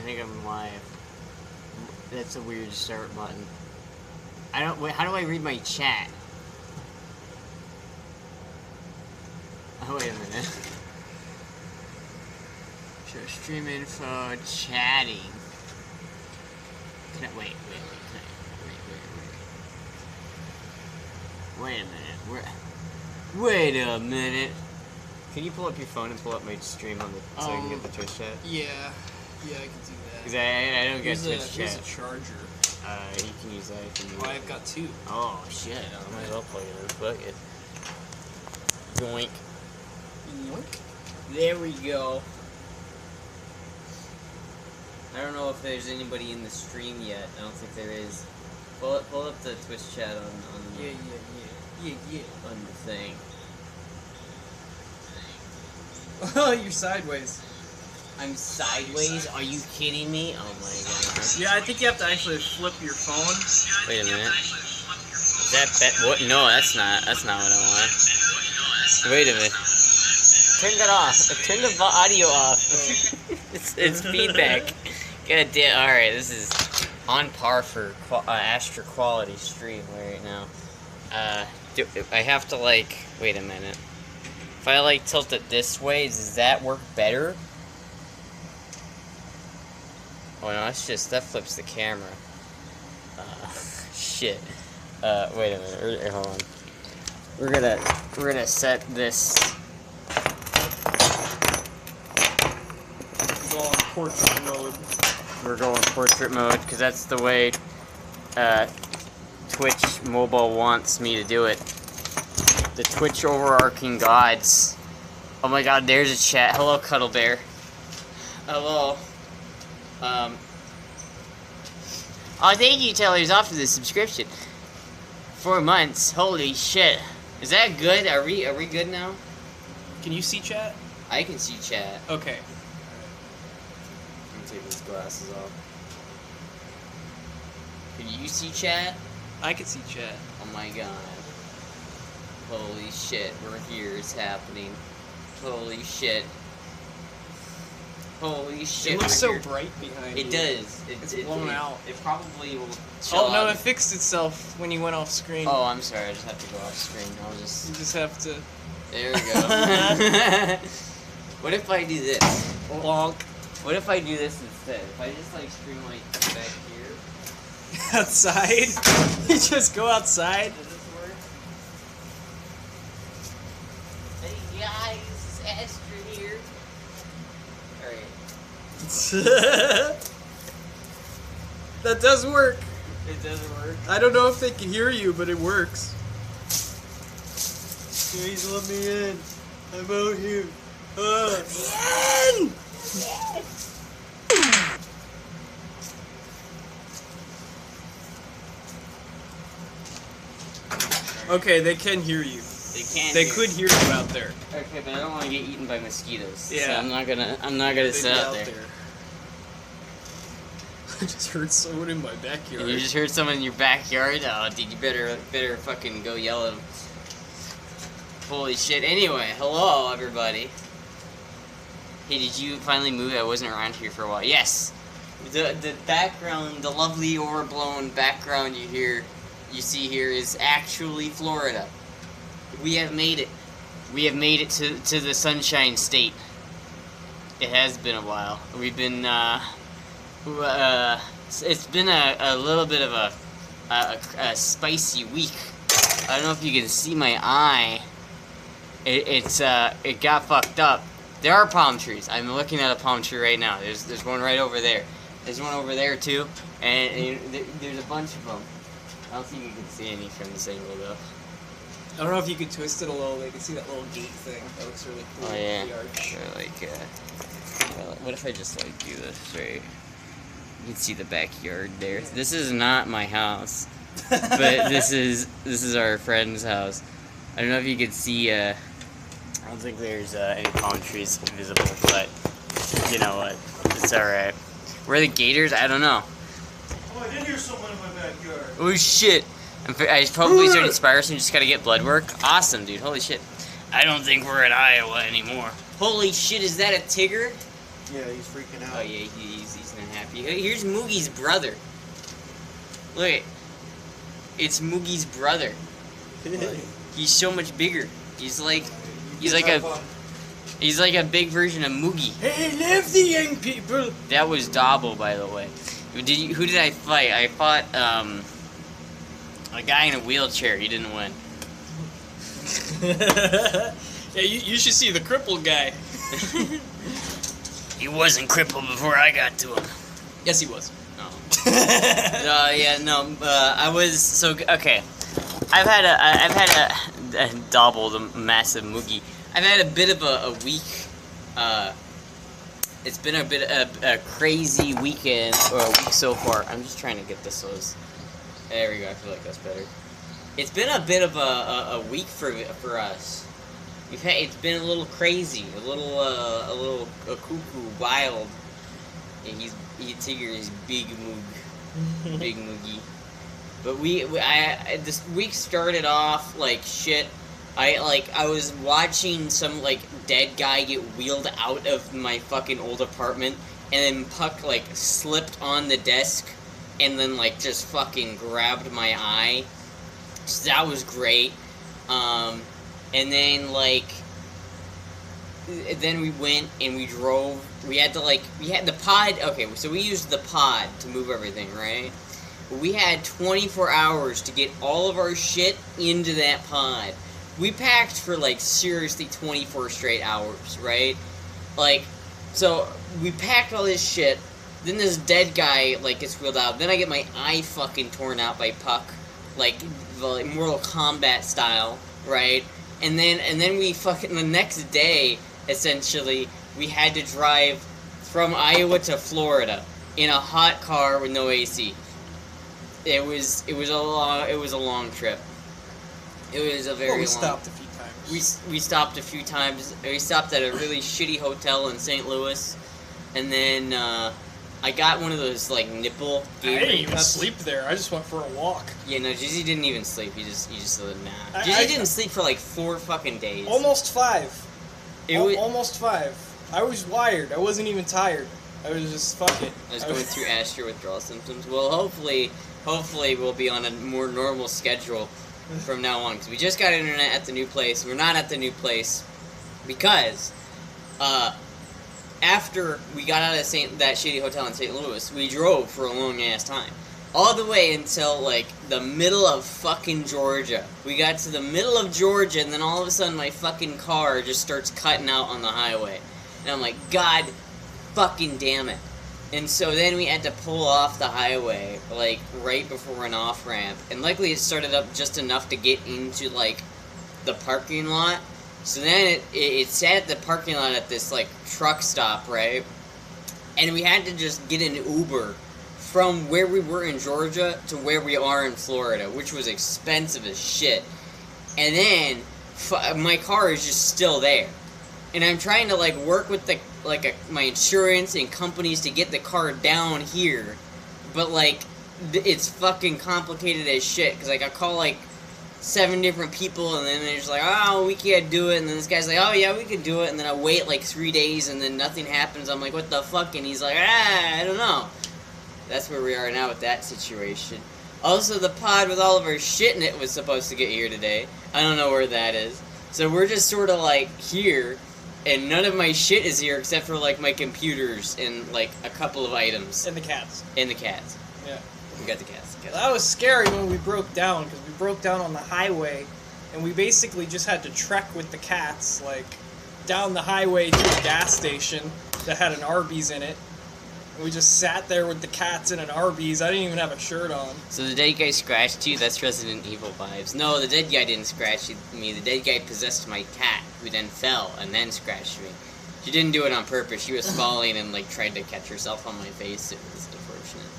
think I'm live. That's a weird start button. I don't. Wait, how do I read my chat? Oh, wait a minute. Show stream info, chatting. Can I, wait. Wait a minute. Wait a minute. Can you pull up your phone and pull up my stream on the so I can get the Twitch chat? Yeah, I can do that. Because I don't get Twitch chat. Here's a charger. You can use that if you need. Oh, I've got two. Oh shit! I might as well plug it in. Fuck it. Yoink. Yoink. There we go. I don't know if there's anybody in the stream yet. I don't think there is. Pull up the Twitch chat on Yeah. on the thing. Oh, you're sideways. I'm sideways? Are you kidding me? Oh my god. Yeah, I think you have to actually flip your phone. Wait a minute. Is that what? No, that's not what I want. Wait a minute. Turn that off. Turn the audio off. it's feedback. God damn. Alright, this is on par for Astra quality stream right now. I have to like, wait a minute. If I like tilt it this way, does that work better? Oh no, that's just, that flips the camera. Shit. Wait a minute, hold on. We're gonna set this. Go on portrait mode. We're going portrait mode, because that's the way, Twitch mobile wants me to do it. The Twitch overarching gods. Oh my god, there's a chat. Hello, Cuddle Bear. Hello. Oh, thank you, Taylor's off for the subscription. 4 months. Holy shit. Is that good? Are we good now? Can you see chat? I can see chat. Okay. Let me take these glasses off. Can you see chat? I can see chat. Oh my god. Holy shit, we're here, it's happening. Holy shit. Holy shit. It looks so bright behind you. It does. It's blown out. It probably will chill Oh no, out. it fixed itself when you went off screen. Oh, I'm sorry, I just have to go off screen. You just have to... There we go. What if I do this? Bonk. What if I do this instead? If I just like stream like back here? Outside? You just go outside? Does this work? Hey guys, Astra here. Alright. That does work. It doesn't work. I don't know if they can hear you, but it works. Please let me in. I'm out here. In! Okay, they can hear you. They could hear you out there. Okay, but I don't want to get eaten by mosquitoes. Yeah. So I'm not gonna sit out there. I just heard someone in my backyard. You just heard someone in your backyard? Oh, dude, you better fucking go yell at them. Holy shit. Anyway, hello, everybody. Hey, did you finally move? I wasn't around here for a while. Yes! The background, the lovely overblown background you see here is actually Florida. We have made it. We have made it to the Sunshine State. It has been a while. We've been, it's been a little bit of a spicy week. I don't know if you can see my eye. It got fucked up. There are palm trees. I'm looking at a palm tree right now. There's one right over there. There's one over there too, and there's a bunch of them. I don't think you can see any from this angle though. I don't know if you could twist it a little. They can see that little gate thing. That looks really cool. Oh yeah. The arch. Or like, what if I just like do this right? You can see the backyard there. This is not my house, but this is our friend's house. I don't know if you can see. I don't think there's any palm trees visible, but you know what? It's all right. Where are the gators? I don't know. Oh, I did hear someone in my backyard. Oh shit! I probably started Spirus and just gotta get blood work. Awesome, dude. Holy shit. I don't think we're in Iowa anymore. Holy shit, is that a Tigger? Yeah, he's freaking out. Oh yeah, he's not happy. Here's Moogie's brother. Look, it's Moogie's brother. He's so much bigger. He's like a big version of Moogie. Hey, live the young people. That was Dobble, by the way. Who did I fight? I fought a guy in a wheelchair. He didn't win. Yeah, you should see the crippled guy. He wasn't crippled before I got to him. Yes, he was. No. I was so okay. I've had a Dobble, the massive Moogie. I've had a bit of a week. It's been a bit of a crazy weekend or a week so far. I'm just trying to get this. There we go. I feel like that's better. It's been a bit of a week for us. It's been a little crazy, a little cuckoo, wild. And Tigger is big moog, big moogie. But this week started off like shit. I was watching some like dead guy get wheeled out of my fucking old apartment, and then Puck like slipped on the desk, and then like just fucking grabbed my eye. So that was great. And then then we went and we drove. We had the pod. Okay, so we used the pod to move everything, right? We had 24 hours to get all of our shit into that pod. We packed for like seriously 24 straight hours, right? Like, so we packed all this shit. Then this dead guy like gets wheeled out. Then I get my eye fucking torn out by Puck, like Mortal Kombat style, right? And then we fucking the next day, essentially, we had to drive from Iowa to Florida in a hot car with no AC. It was a long trip. It was a very long. We stopped a few times. We stopped a few times. We stopped at a really shitty hotel in St. Louis, and then I got one of those like nipple. I didn't even sleep there. I just went for a walk. Yeah, no, Jizzy didn't even sleep. He just nah. Jizzy didn't sleep for like 4 fucking days. Almost 5. Almost 5. I was wired. I wasn't even tired. I was just fuck it. I was going through Astra withdrawal symptoms. Well, hopefully we'll be on a more normal schedule from now on, because we just got internet at the new place. We're not at the new place because after we got out of that shitty hotel in St. Louis, we drove for a long ass time, all the way until like the middle of fucking Georgia. We got to the middle of Georgia, and then all of a sudden my fucking car just starts cutting out on the highway, and I'm like, God fucking damn it. And so then we had to pull off the highway, like, right before an off-ramp. And luckily it started up just enough to get into, like, the parking lot. So then it sat at the parking lot at this, like, truck stop, right? And we had to just get an Uber from where we were in Georgia to where we are in Florida, which was expensive as shit. And then my car is just still there. And I'm trying to, like, work with my insurance and companies to get the car down here. But, like, it's fucking complicated as shit. Because, like, I call, like, 7 different people, and then they're just like, oh, we can't do it. And then this guy's like, oh, yeah, we can do it. And then I wait, like, 3 days, and then nothing happens. I'm like, what the fuck? And he's like, I don't know. That's where we are now with that situation. Also, the pod with all of our shit in it was supposed to get here today. I don't know where that is. So we're just sort of, like, here. And none of my shit is here except for, like, my computers and, like, a couple of items. And the cats. And the cats. Yeah. We got the cats. That was scary when we broke down, because we broke down on the highway, and we basically just had to trek with the cats, like, down the highway to a gas station that had an Arby's in it. And we just sat there with the cats in an Arby's. I didn't even have a shirt on. So the dead guy scratched you? That's Resident Evil vibes. No, the dead guy didn't scratch me. The dead guy possessed my cat, who then fell and then scratched me. She didn't do it on purpose. She was falling and, like, tried to catch herself on my face. It was unfortunate.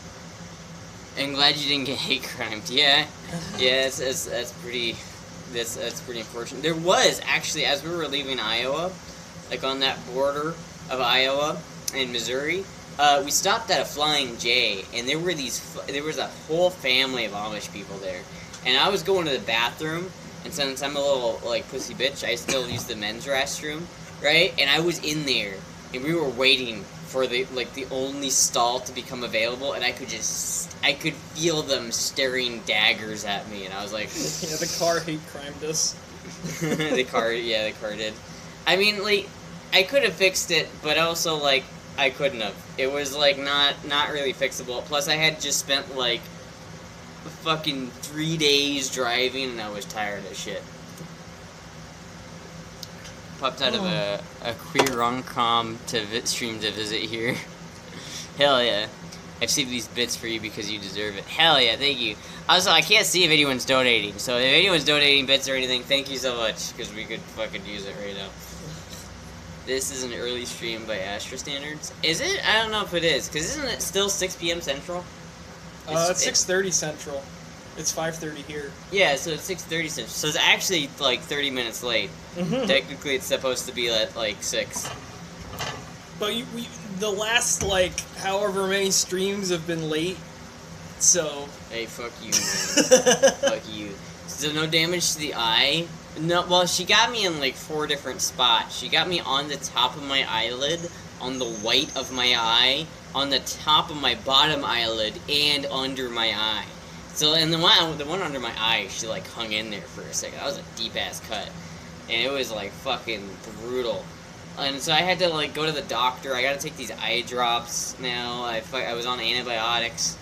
I'm glad you didn't get hate crimed. Yeah. Yeah, that's pretty unfortunate. There was, actually, as we were leaving Iowa, like on that border of Iowa and Missouri, we stopped at a Flying J, and there was a whole family of Amish people there. And I was going to the bathroom, and since I'm a little, like, pussy bitch, I still use the men's restroom, right? And I was in there, and we were waiting for the only stall to become available, and I could feel them staring daggers at me, and I was like, yeah, the car hate crimed us. the car did. I mean, like, I could have fixed it, but also, like, I couldn't have. It was, like, not really fixable. Plus, I had just spent, like, fucking 3 days driving, and I was tired as shit. Popped out of a queer rom-com stream to visit here. Hell yeah. I've saved these bits for you because you deserve it. Hell yeah, thank you. Also, I can't see if anyone's donating, so if anyone's donating bits or anything, thank you so much, because we could fucking use it right now. This is an early stream by Astra standards. Is it? I don't know if it is, because isn't it still 6 p.m. Central? It's 6:30 Central. It's 5:30 here. Yeah, so it's 6:30 Central. So it's actually, like, 30 minutes late. Technically, it's supposed to be at, like, 6. But the last, like, however many streams have been late, so... Hey, fuck you, man. Fuck you. So no damage to the eye? No, well, she got me in, like, 4 different spots. She got me on the top of my eyelid, on the white of my eye, on the top of my bottom eyelid, and under my eye. So, and the one under my eye, she, like, hung in there for a second. That was a deep-ass cut. And it was, like, fucking brutal. And so I had to, like, go to the doctor. I gotta take these eye drops now. I was on antibiotics.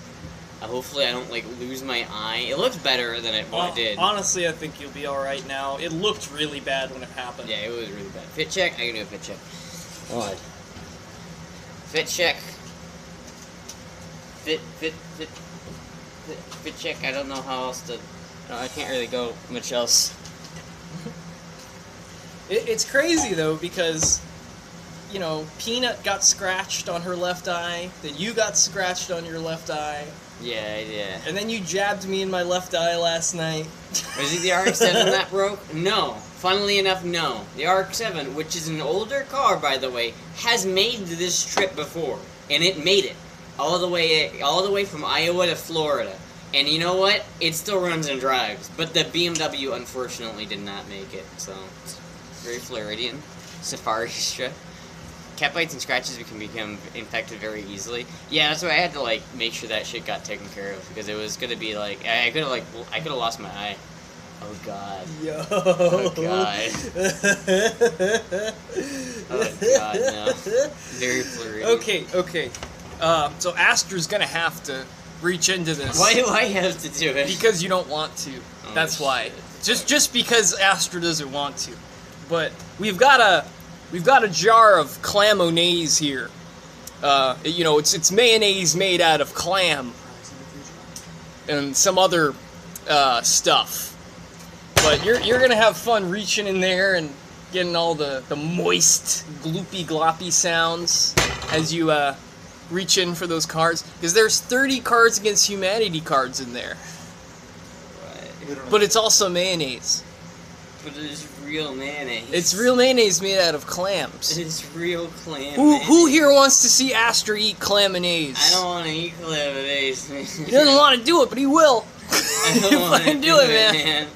Hopefully I don't, like, lose my eye. It looks better than it did. Honestly, I think you'll be alright now. It looked really bad when it happened. Yeah, it was really bad. Fit check? I can do a fit check. What? Fit check. Fit check. I don't know how else to... I can't really go much else. It's crazy, though, because, you know, Peanut got scratched on her left eye, then you got scratched on your left eye. Yeah. And then you jabbed me in my left eye last night. Was it the RX-7 that broke? No. Funnily enough, no. The RX-7, which is an older car, by the way, has made this trip before. And it made it. All the way from Iowa to Florida. And you know what? It still runs and drives. But the BMW, unfortunately, did not make it. So, very Floridian. Safari strip. Cat bites and scratches can become infected very easily. Yeah, that's why I had to, like, make sure that shit got taken care of. Because it was gonna be, like, I could have lost my eye. Oh, God. Yo. Oh, God. Oh, God, no. Very Floridian. Okay. So Astra's gonna have to reach into this. Why do I have to do it? Because you don't want to. Oh, That's why. shit. Just because Astra doesn't want to. But we've got a jar of clamonaise here. You know, it's mayonnaise made out of clam and some other stuff. But you're gonna have fun reaching in there and getting all the moist, gloopy, gloppy sounds as you reach in for those cards. Because there's 30 Cards Against Humanity cards in there. Right. But it's also mayonnaise. But it's real mayonnaise. It's real mayonnaise made out of clams. It's real clam Who here wants to see Astra eat clamonade? I don't want to eat clamonade. He doesn't want to do it, but he will. I don't want to do it, man.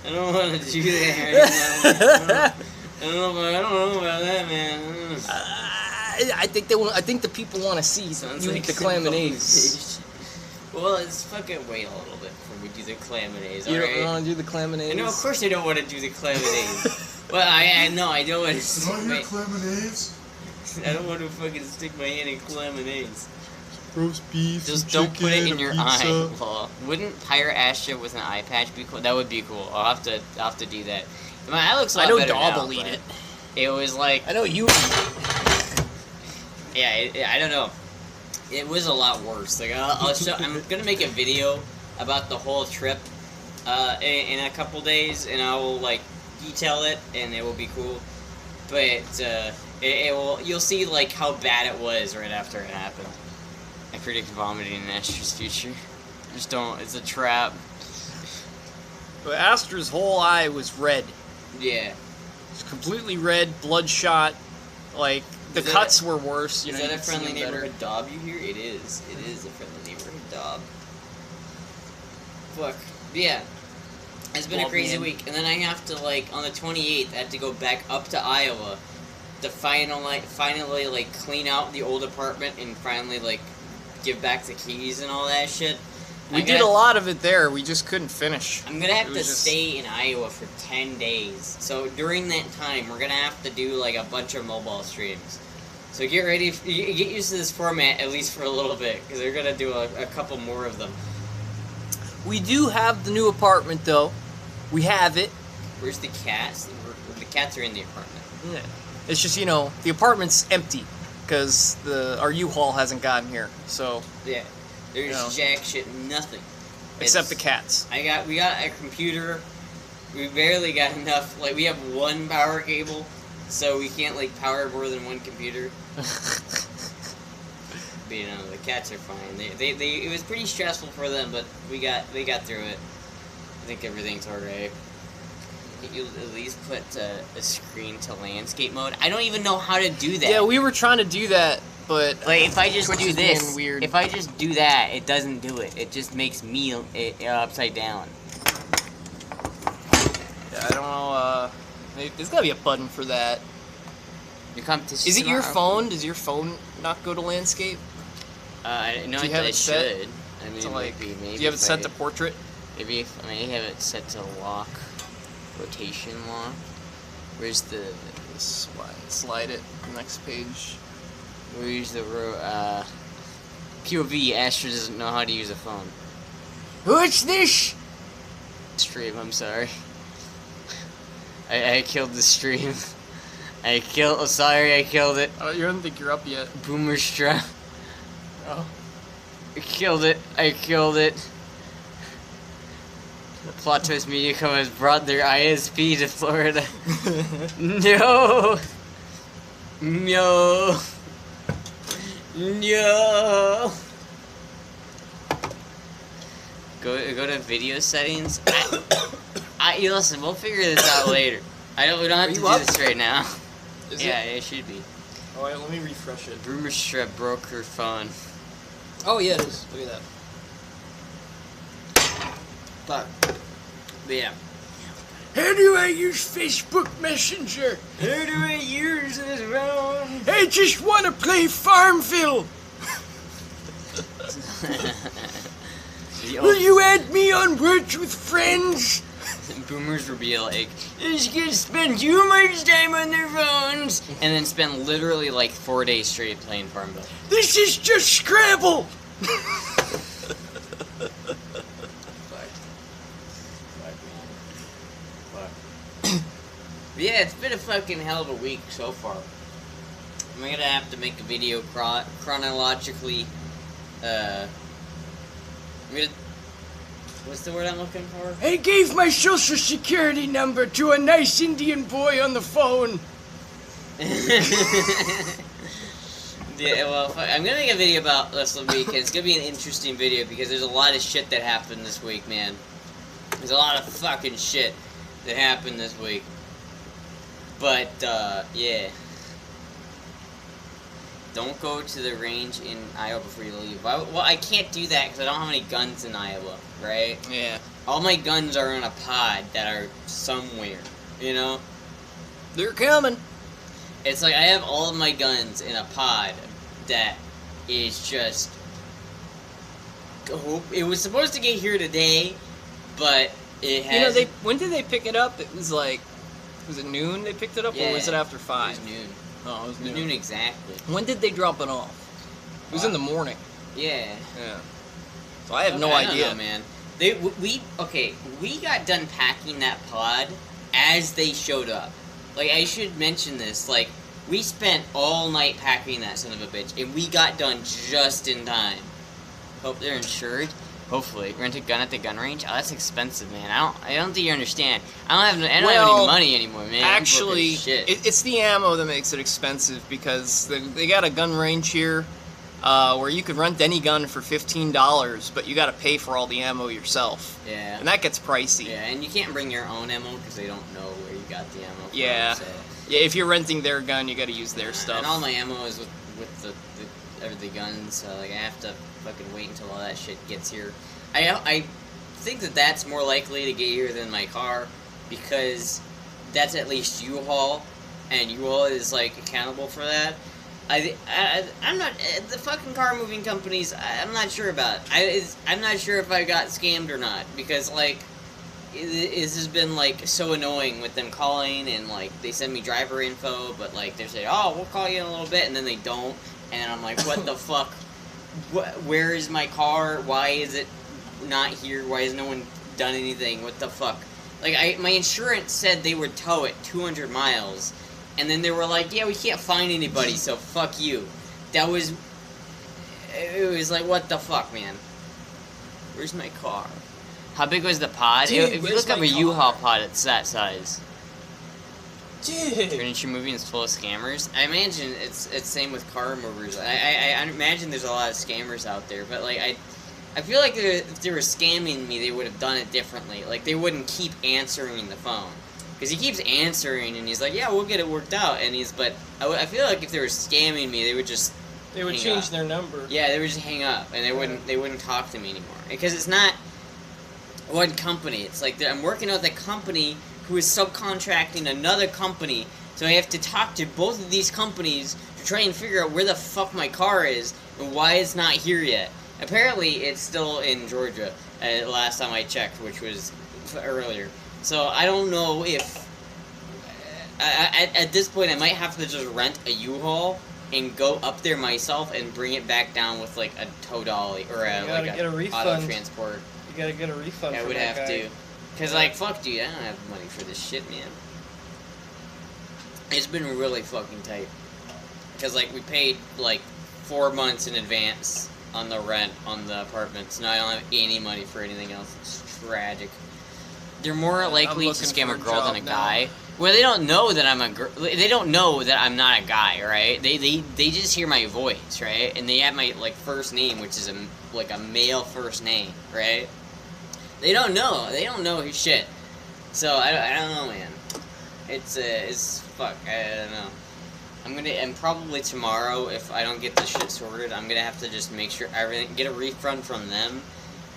I don't want to do that. I don't know about that, man. I think the people want to see you eat the clamonade. Well, let's fucking wait a little bit before we do the clamonade. You don't want to do the clamonade? No, of course I don't want to do the clamonade. Well, I know I don't want to. Clamonades? I don't want to fucking stick my hand in clamonades. Roast beef. Just don't put it in your eye. Well, wouldn't Pirate Astra with an eye patch be cool? That would be cool. I'll have to do that. My eye looks a lot better now. I know Daub will eat it. It was like... I know you eat it. Yeah, I don't know. It was a lot worse. Like I'm gonna make a video about the whole trip in a couple days, and I will like detail it, and it will be cool. But you'll see like how bad it was right after it happened. I predict vomiting in Astra's future. Just don't. It's a trap. But Astra's whole eye was red. Yeah. It's completely red, bloodshot. Like the cuts were worse. Is that a friendly neighborhood Daub you hear? It is. It is a friendly neighborhood Daub. Fuck. Yeah. It's been a crazy week, and then I have to like on the 28th. I have to go back up to Iowa to finally like clean out the old apartment and finally like give back the keys and all that shit. We did a lot of it there. We just couldn't finish. I'm gonna have to stay in Iowa for 10 days. So during that time, we're gonna have to do like a bunch of mobile streams. So get ready, get used to this format at least for a little bit, because they're gonna do a couple more of them. We do have the new apartment though. We have it. Where's the cats? The cats are in the apartment. Yeah. It's just, you know, the apartment's empty because our U-Haul hasn't gotten here. So yeah, there's jack shit, nothing. Except the cats. We got a computer. We barely got enough. Like, we have one power cable, so we can't like power more than one computer. But you know, the cats are fine. It was pretty stressful for them, but they got through it. I think everything's alright. You at least put a screen to landscape mode. I don't even know how to do that. Yeah, we were trying to do that, but like if I just do this, weird. if I just do that, it doesn't do it. It just makes me upside down. Yeah, I don't know. Maybe, there's gotta be a button for that. Your competition. Is it your phone? Does your phone not go to landscape? No, do you have it set? Should. I mean, to like, maybe do you have it set to portrait? Maybe if I may have it set to lock, rotation lock. Where's the? Slide it. Next page. Where's the POV? Astra doesn't know how to use a phone. What's this? Stream. I'm sorry. I killed the stream. Sorry, I killed it. Oh, you don't think you're up yet. Boomer strap. Oh. I killed it. The Plot Twist Media Co. has brought their ISP to Florida. No. Go to video settings. You listen. We'll figure this out later. We don't have to do this right now. It should be. Oh, wait, let me refresh it. Boomer strap broke her phone. Oh yeah, it is. Look at that. But yeah. How do I use Facebook Messenger? How do I use this phone? I just want to play Farmville. Will you add me on Words with Friends? Boomers will be like, they're just gonna spend too much time on their phones, and then spend literally like 4 days straight playing Farmville. This is just Scrabble. Yeah, it's been a fucking hell of a week so far. I'm gonna have to make a video chronologically. What's the word I'm looking for? I gave my social security number to a nice Indian boy on the phone. Yeah, well, I'm gonna make a video about this week, and it's gonna be an interesting video because there's a lot of shit that happened this week, man. There's a lot of fucking shit that happened this week. But, yeah. Don't go to the range in Iowa before you leave. Well, I can't do that because I don't have any guns in Iowa, right? Yeah. All my guns are in a pod that are somewhere, you know? They're coming. It's like I have all of my guns in a pod that is just... It was supposed to get here today, but it has... You know, when did they pick it up? It was like... Was it noon they picked it up, or was it after 5? It was noon. Oh, it was noon exactly. When did they drop it off? It was in the morning. Yeah. Yeah. So I have no idea. I don't know, man. We got done packing that pod as they showed up. Like, I should mention this. Like, we spent all night packing that son of a bitch, and we got done just in time. Hope they're insured. Hopefully. Rent a gun at the gun range? Oh, that's expensive, man. I don't think you understand. I don't have any money anymore, man. Actually, it's the ammo that makes it expensive, because they got a gun range here where you could rent any gun for $15, but you got to pay for all the ammo yourself. Yeah. And that gets pricey. Yeah, and you can't bring your own ammo because they don't know where you got the ammo from. Yeah. So. Yeah, if you're renting their gun, you got to use their stuff. And all my ammo is with the guns, so like I have to fucking wait until all that shit gets here. I think that's more likely to get here than my car, because that's at least U-Haul, and U-Haul is like accountable for that. I'm not the fucking car moving companies. I'm not sure about. I'm not sure if I got scammed or not because like this has been like so annoying with them calling and like they send me driver info, but like they say, oh, we'll call you in a little bit, and then they don't, and I'm like, what the fuck? Where is my car? Why is it not here? Why has no one done anything? What the fuck? Like my insurance said they would tow it 200 miles. And then they were like, yeah, we can't find anybody, so fuck you. It was like, what the fuck, man? Where's my car? How big was the pod? Dude, if you look up a U-Haul pod, it's that size. Dude. Furniture moving is full of scammers. I imagine it's same with car movers. I imagine there's a lot of scammers out there, but like I feel like if they were scamming me, they would have done it differently. Like they wouldn't keep answering the phone. Because he keeps answering, and he's like, yeah, we'll get it worked out. And but I feel like if they were scamming me, they would just change their number. Yeah, they would just hang up, and they wouldn't talk to me anymore. Because it's not one company. It's like I'm working with a company who is subcontracting another company, so I have to talk to both of these companies to try and figure out where the fuck my car is and why it's not here yet. Apparently, it's still in Georgia, last time I checked, which was earlier. So I don't know if at this point I might have to just rent a U-Haul and go up there myself and bring it back down with like a tow dolly or a auto transport. You gotta get a refund. I would have to, cause like fuck dude, I don't have money for this shit, man. It's been really fucking tight. Cause like we paid like 4 months in advance on the rent on the apartment, so now I don't have any money for anything else. It's tragic. They're more likely to scam a girl than a guy. Well, they don't know that I'm a girl. They don't know that I'm not a guy, right? They just hear my voice, right? And they have my like first name, which is a male first name, right? They don't know. They don't know his shit. So I don't know, man. It's fuck. I don't know. And probably tomorrow, if I don't get this shit sorted, I'm gonna have to just make sure everything, get a refund from them,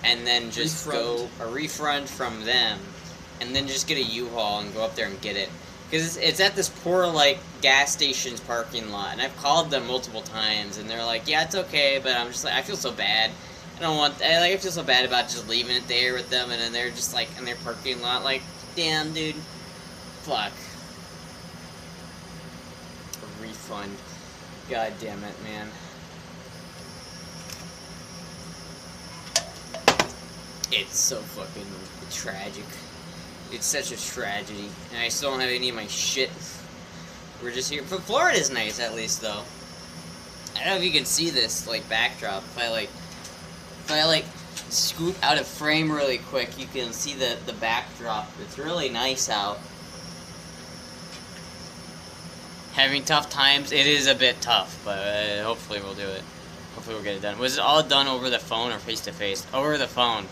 and then just go a refund from them. And then just get a U-Haul and go up there and get it. Because it's at this poor, like, gas station's parking lot. And I've called them multiple times, and they're like, yeah, it's okay, but I'm just like, I feel so bad. I feel so bad about just leaving it there with them, and then they're just, like, in their parking lot, like, damn, dude. Fuck. A refund. God damn it, man. It's so fucking tragic. It's such a tragedy, and I still don't have any of my shit. We're just here. But Florida's nice, at least, though. I don't know if you can see this, like, backdrop. If I scoot out of frame really quick, you can see the backdrop. It's really nice out. Having tough times, it is a bit tough, but hopefully we'll do it. Hopefully we'll get it done. Was it all done over the phone or face-to-face? Over the phone.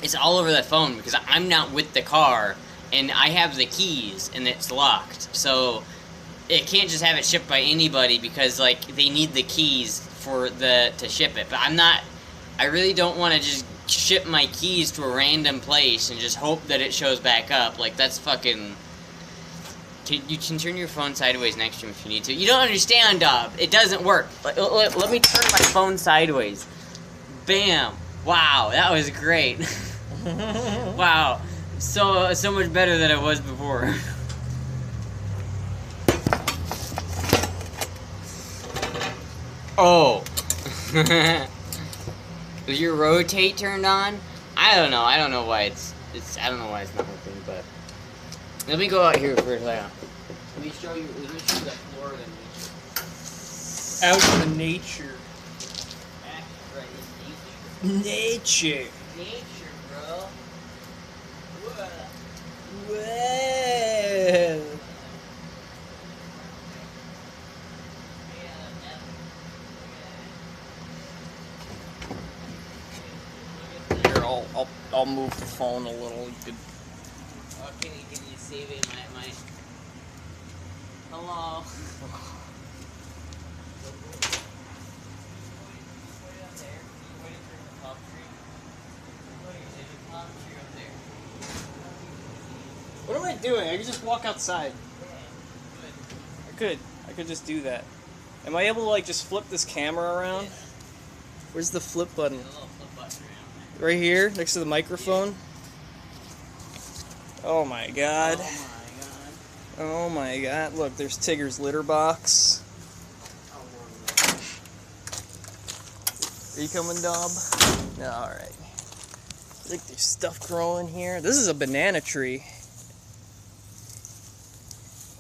It's all over the phone because I'm not with the car and I have the keys and it's locked. So it can't just have it shipped by anybody because like they need the keys to ship it. But I really don't want to just ship my keys to a random place and just hope that it shows back up. Like that's fucking. You can turn your phone sideways next to him if you need to. You don't understand, Dob. It doesn't work. Let me turn my phone sideways. Bam. Wow, that was great. Wow, so much better than it was before. Oh. Was your rotate turned on? I don't know. I don't know why it's I don't know why it's not working, but let me go out here for a second. Let me show you the floor of the nature. Out in the nature. Right, Nature. nature, bro. Whoa. Whoa. Here, I'll move the phone a little. You could. Oh, can you save it? My. Hello. What am I doing? I can just walk outside. could. I could just do that. Am I able to like just flip this camera around? Yeah. Where's the flip button? There's a little flip button around there. Right here, next to the microphone. Oh my god. Oh my god. Oh my god. Look, there's Tigger's litter box. Are you coming, Dob? No, alright. Look, there's stuff growing here. This is a banana tree.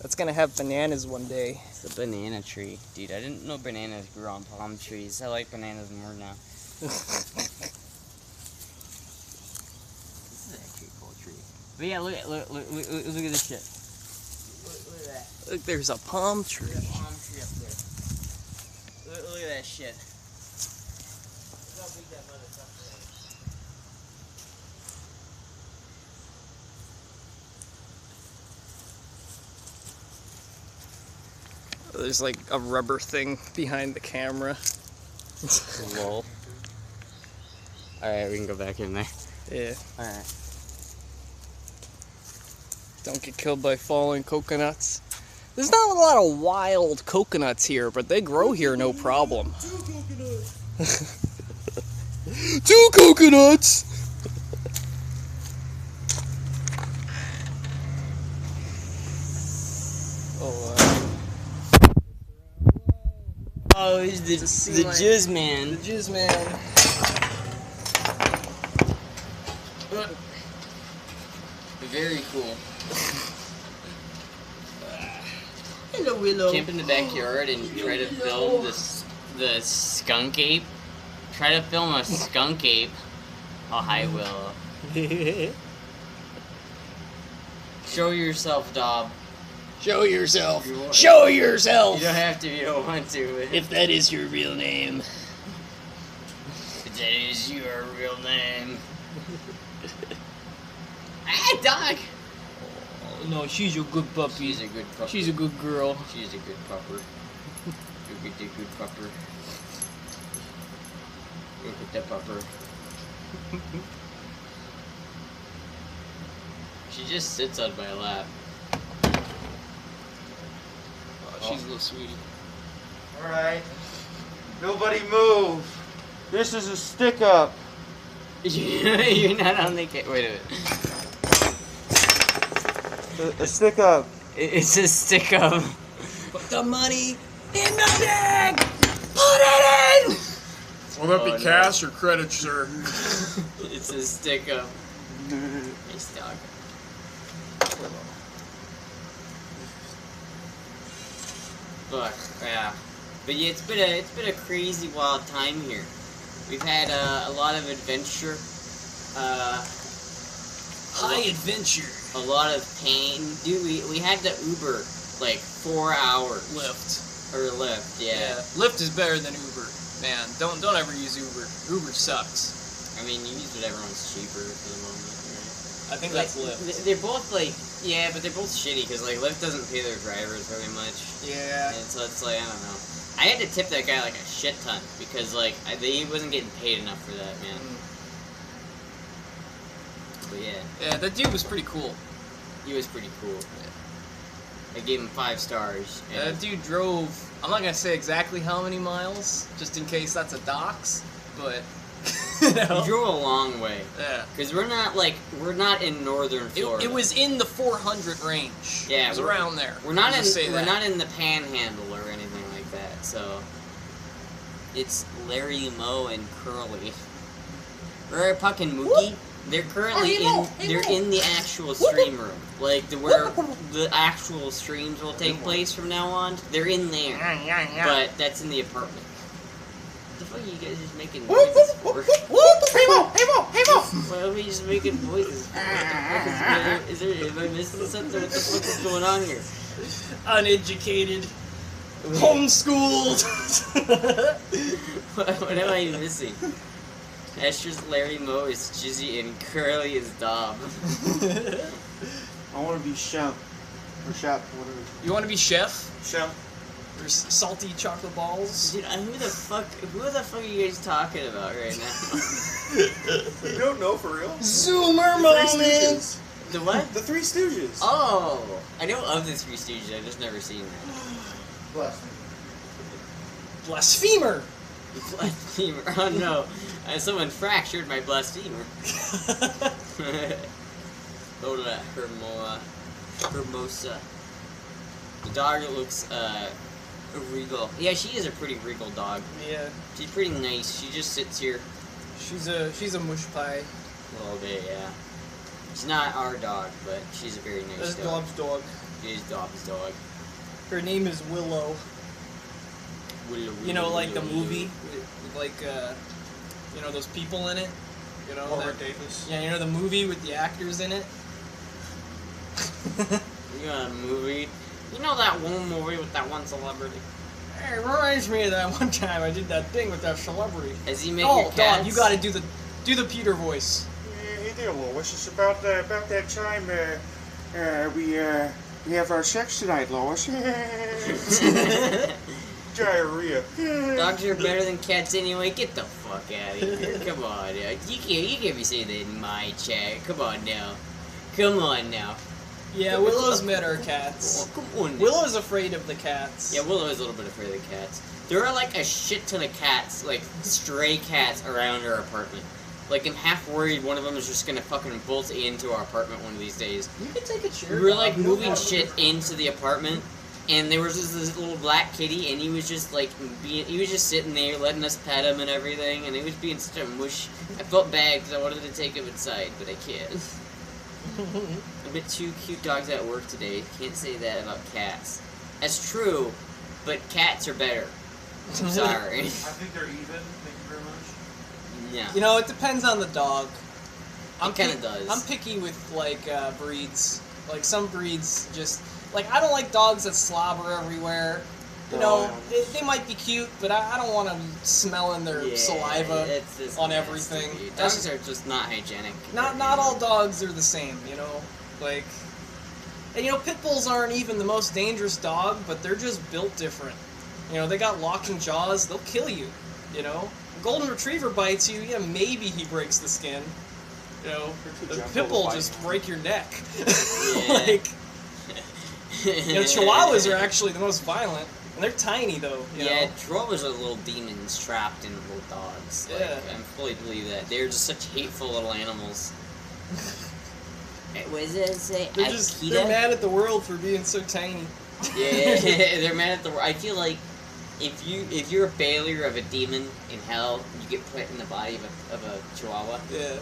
That's gonna have bananas one day. It's a banana tree. Dude, I didn't know bananas grew on palm trees. I like bananas more now. This is actually a cool tree. But yeah, look at this shit. Look at that. Look, there's a palm tree. Look at that palm tree up there. Look at that shit. Look how big that motherfucker is. There's like a rubber thing behind the camera. Lol. Alright, we can go back in there. Yeah. Alright. Don't get killed by falling coconuts. There's not a lot of wild coconuts here, but they grow here no problem. 2 coconuts. 2 coconuts! Oh, he's the jizz man. The jizz man. Very cool. Hello, Willow. Camp in the backyard and try to film the skunk ape. Try to film a skunk ape. Oh, hi, Willow. Show yourself, Dob. Show yourself. Show yourself. You don't have to if you don't want to. But If that is your real name. if that is your real name. Ah, dog! No, she's a good puppy. She's a good pupper. She's a good girl. She's a good pupper. Look at the good pupper. Look at the pupper. She just sits on my lap. She's a little sweetie. Alright. Nobody move. This is a stick up. You're not on the Wait a minute. A stick up. It's a stick up. Put the money in the bag! Put it in! Will that be Oh, no. cash or credit, sir? It's a stick up. Nice dog. Fuck, yeah. But yeah, it's been a crazy wild time here. We've had a lot of adventure, High adventure. a lot of pain. Dude, we had to Uber like 4 hours. Lyft. Or Lyft, yeah. Lyft is better than Uber. Man, don't ever use Uber. Uber sucks. I mean, you use whatever one's cheaper for the moment, right? I think Like, that's Lyft. They're both like, yeah, but they're both shitty because like Lyft doesn't pay their drivers very much. Yeah. And so it's like, I don't know. I had to tip that guy like a shit ton because like he wasn't getting paid enough for that, man. But yeah, Yeah, that dude was pretty cool. he was pretty cool. I gave him 5 stars. And That dude drove, I'm not gonna say exactly how many miles, just in case that's a dox, but, you he know. drove a long way Yeah. because we're not in northern Florida. It was in the 400 range. Yeah, it was we're- around there. We're not Let's just say in we're that. not in the Panhandle or anything like that. So it's Larry, Moe, and Curly. Or fucking Mookie. They're currently they're in the actual stream room, like where the actual streams will take place from now on. They're in there, but that's in the apartment. What the fuck are you guys just making noises for? Why are we just making noises for? What the fuck is there? Am I missing something? What the fuck is going on here? Uneducated. Homeschooled. What am I missing? Astra's Larry, Moe is Jizzy, and Curly is Dob. I want to be chef. Or chef, whatever. You want to be chef? Chef. Or salty chocolate balls? Dude, who the fuck are you guys talking about right now? You don't know for real? Zoomer Three moment! Stooges. The what? The Three Stooges. Oh, I know of the Three Stooges. I've just never seen them. Blasphemer! Blasphemer. Oh no, someone fractured my blasphemer. Lola Hermosa. The dog looks regal. Yeah, she is a pretty regal dog. Yeah. She's pretty nice. She just sits here. She's a mush pie. A little bit, yeah. She's not our dog, but she's a very nice That's dog. Dob's dog. It is Dob's dog. Her name is Willow. You know, like the Willow. movie with like, you know, those people in it? You know, Robert Davis. Yeah, you know the movie with the actors in it? You know that movie? You know that one movie with that one celebrity? Hey, it reminds me of that one time I did that thing with that celebrity. Does he make your cats? Dog, you gotta do the Peter voice. Hey there, Lois. It's about that time we have our sex tonight, Lois. Diarrhea. Dogs are better than cats anyway. Get the fuck out of here. Come on now. You can't be saying that in my chat. Come on now. Come on now. Yeah, Willow's met our cats. Oh, come on now. Willow's afraid of the cats. Yeah, Willow is a little bit afraid of the cats. There are like a shit ton of cats, like stray cats around our apartment. Like, I'm half worried one of them is just gonna fucking bolt into our apartment one of these days. You can take a chair. We were like moving shit into the apartment, and there was this little black kitty, and he was just like he was just sitting there letting us pet him and everything, and he was being such a mush. I felt bad because I wanted to take him inside, but I can't. A bit too cute dogs at work today. Can't say that about cats. That's true, but cats are better. I'm sorry. I think they're even. Thank you very much. Yeah. You know, it depends on the dog. It kind of does. I'm picky with, like, breeds. Like, some breeds just... Like, I don't like dogs that slobber everywhere. You know, they might be cute, but I don't want them smelling their saliva on everything. Dogs are just not hygienic. Not all dogs are the same, you know? Like... And, you know, pit bulls aren't even the most dangerous dog, but they're just built different. You know, they got locking jaws. They'll kill you, you know? A golden retriever bites you, yeah, maybe he breaks the skin. You know, the pit bull just break your neck. Like, you know, Chihuahuas are actually the most violent, and they're tiny though. You know? Chihuahuas are little demons trapped in little dogs. Like, Yeah. I fully believe that. They're just such hateful little animals. What does it say? They're mad at the world for being so tiny. Yeah, they're mad at the world. I feel like if you're a failure of a demon in hell, you get put in the body of a chihuahua. Yeah.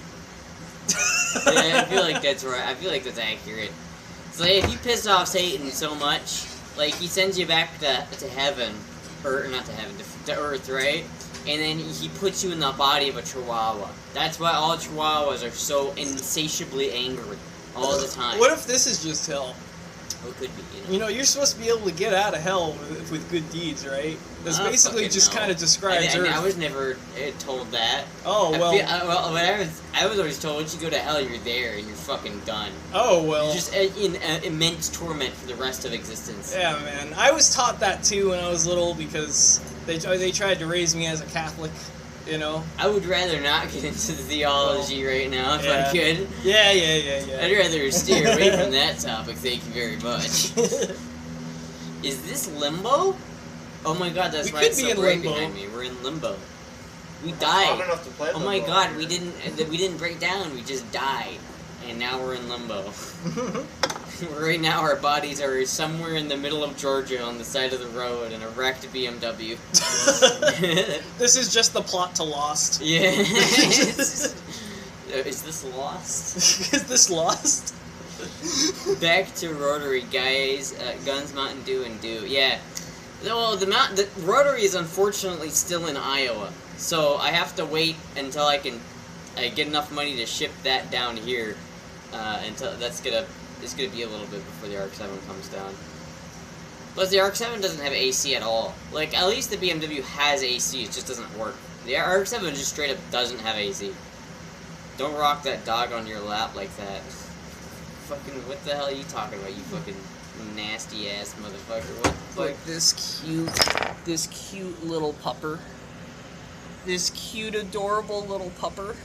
Yeah, I feel like that's right. I feel like that's accurate. So if you piss off Satan so much, like he sends you back to heaven, or not to heaven, to Earth, right? And then he puts you in the body of a chihuahua. That's why all chihuahuas are so insatiably angry all the time. What if this is just hell? Well, it could be, You know, you're supposed to be able to get out of hell with good deeds, right? That's basically just kind of describes Earth. I was never told that. Oh, well. I was always told once you go to hell, you're there and you're fucking done. Oh, well. You're just in immense torment for the rest of existence. Yeah, man. I was taught that too when I was little because they tried to raise me as a Catholic, you know? I would rather not get into the theology right now if I could. Yeah. I'd rather steer away from that topic, thank you very much. Is this limbo? Oh my god, that's right, it's so right behind me. We're in limbo. We died. Oh my god, we didn't break down, we just died. And now we're in limbo. Right now our bodies are somewhere in the middle of Georgia on the side of the road in a wrecked BMW. This is just the plot to Lost. Yeah. Is this Lost? Is this Lost? Back to Rotary, guys. Guns, Mountain Dew, and Dew. Yeah. Well, the Rotary is unfortunately still in Iowa, so I have to wait until I can get enough money to ship that down here. Until it's gonna be a little bit before the ARC-7 comes down. Plus, the ARC-7 doesn't have AC at all. Like, at least the BMW has AC, it just doesn't work. The ARC-7 just straight up doesn't have AC. Don't rock that dog on your lap like that. Fucking, what the hell are you talking about, you fucking nasty ass motherfucker? What the fuck? Like this cute little pupper. This cute, adorable little pupper.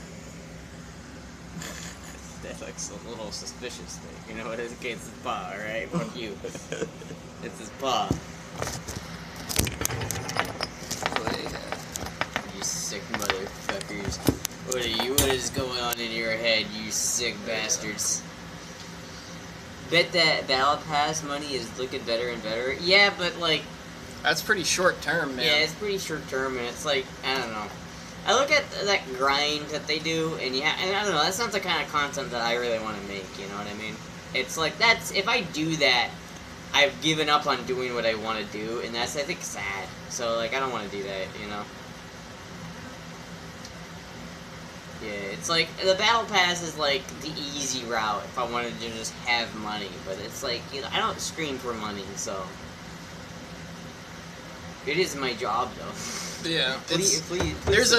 That looks a little suspicious thing. You know what? It's his paw, alright? Fuck you. It's his paw. You sick motherfuckers. What is going on in your head, you sick bastards? Bet that Battle Pass money is looking better and better. Yeah, but like... That's pretty short term, man. Yeah, it's pretty short term, and it's like, I don't know. I look at that grind that they do, and yeah, and I don't know, that's not the kind of content that I really want to make, you know what I mean? It's like, if I do that, I've given up on doing what I want to do, and that's, I think, sad. So, like, I don't want to do that, you know? Yeah, it's like, the Battle Pass is like the easy route if I wanted to just have money, but it's like, you know, I don't scream for money, so... It is my job, though. Yeah, please there's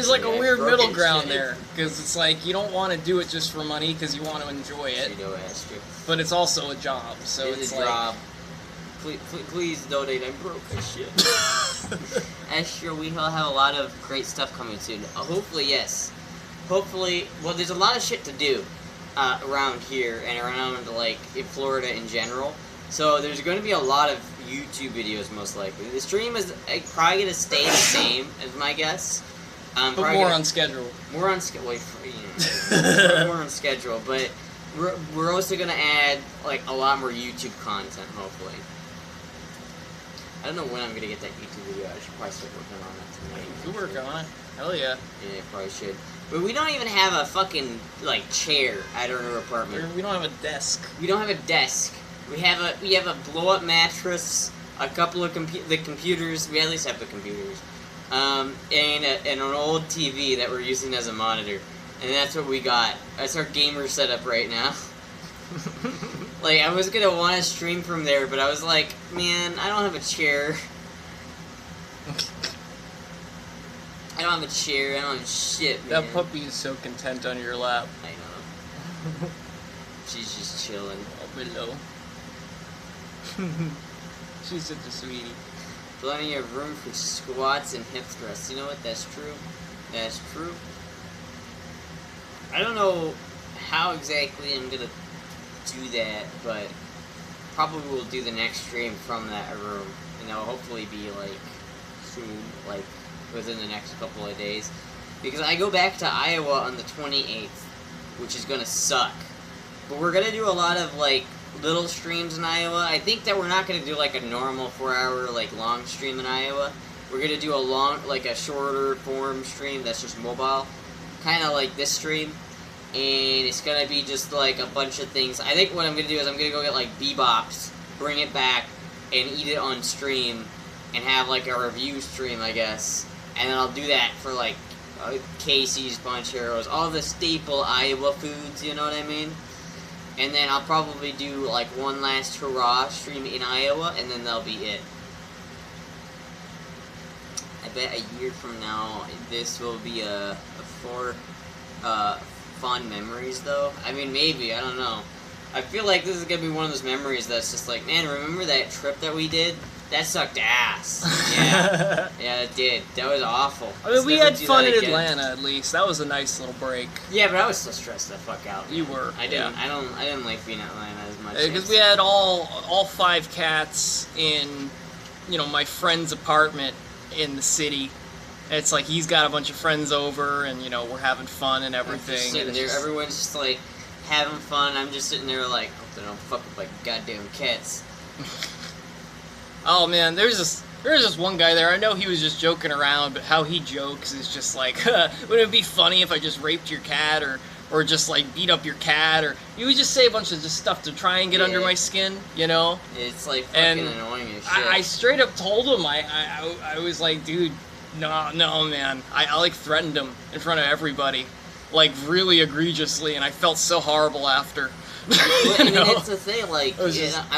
like a weird middle ground shit. there, because it's like you don't want to do it just for money because you want to enjoy it, You know, Astra. but it's also a job. So It's a like, job. Please donate. I'm broke as shit. Astra, we will have a lot of great stuff coming soon. Hopefully, yes. Hopefully, well, there's a lot of shit to do around here and around like in Florida in general. So there's going to be a lot of YouTube videos, most likely. The stream is probably going to stay the same, as my guess. but more on schedule. More on schedule. More on schedule, but we're also going to add like a lot more YouTube content, hopefully. I don't know when I'm going to get that YouTube video. I should probably start working on that tonight. You work on it. Hell yeah. Yeah, probably should. But we don't even have a fucking like chair at our new apartment. We don't have a desk. We don't have a desk. We have a blow up mattress, a couple of computers. We at least have the computers, and an old TV that we're using as a monitor, and that's what we got. That's our gamer setup right now. Like I was gonna want to stream from there, but I was like, man, I don't have a chair. I don't have a chair. I don't have shit, man. That puppy is so content on your lap. I know. She's just chilling. Oh, below. She's such a sweetie. Plenty of room for squats and hip thrusts. You know what? That's true. That's true. I don't know how exactly I'm gonna do that, but probably we'll do the next stream from that room. And that'll hopefully be like soon, like within the next couple of days. Because I go back to Iowa on the 28th, which is gonna suck. But we're gonna do a lot of like little streams in Iowa. I think that we're not gonna do like a normal 4-hour like long stream in Iowa. We're gonna do a shorter form stream that's just mobile, kind of like this stream, and it's gonna be just like a bunch of things. I think what I'm gonna do is I'm gonna go get like bebops, bring it back, and eat it on stream, and have like a review stream, I guess. And then I'll do that for like Casey's, Poncheros, all the staple Iowa foods. You know what I mean? And then I'll probably do like one last hurrah stream in Iowa, and then that'll be it. I bet a year from now, this will be for fond memories, though. I mean, maybe, I don't know. I feel like this is gonna be one of those memories that's just like, man, remember that trip that we did? That sucked ass. Yeah. Yeah, it did. That was awful. I mean, we had fun in Atlanta, at least. That was a nice little break. Yeah, but I was still stressed the fuck out. You were. I didn't. Yeah. I didn't like being in Atlanta as much. Because we had all 5 cats in, my friend's apartment in the city. It's like he's got a bunch of friends over, and we're having fun and everything. Just sitting there, everyone's just like having fun. I'm just sitting there like, hope they don't fuck with like goddamn cats. Oh man, there's this one guy there. I know he was just joking around, but how he jokes is just like, wouldn't it be funny if I just raped your cat or just like beat up your cat, or you would just say a bunch of just stuff to try and get under my skin, It's like fucking annoying as shit. I straight up told him, I was like, dude, no man. I like threatened him in front of everybody, like really egregiously, and I felt so horrible after. Well, and it's the thing, like, I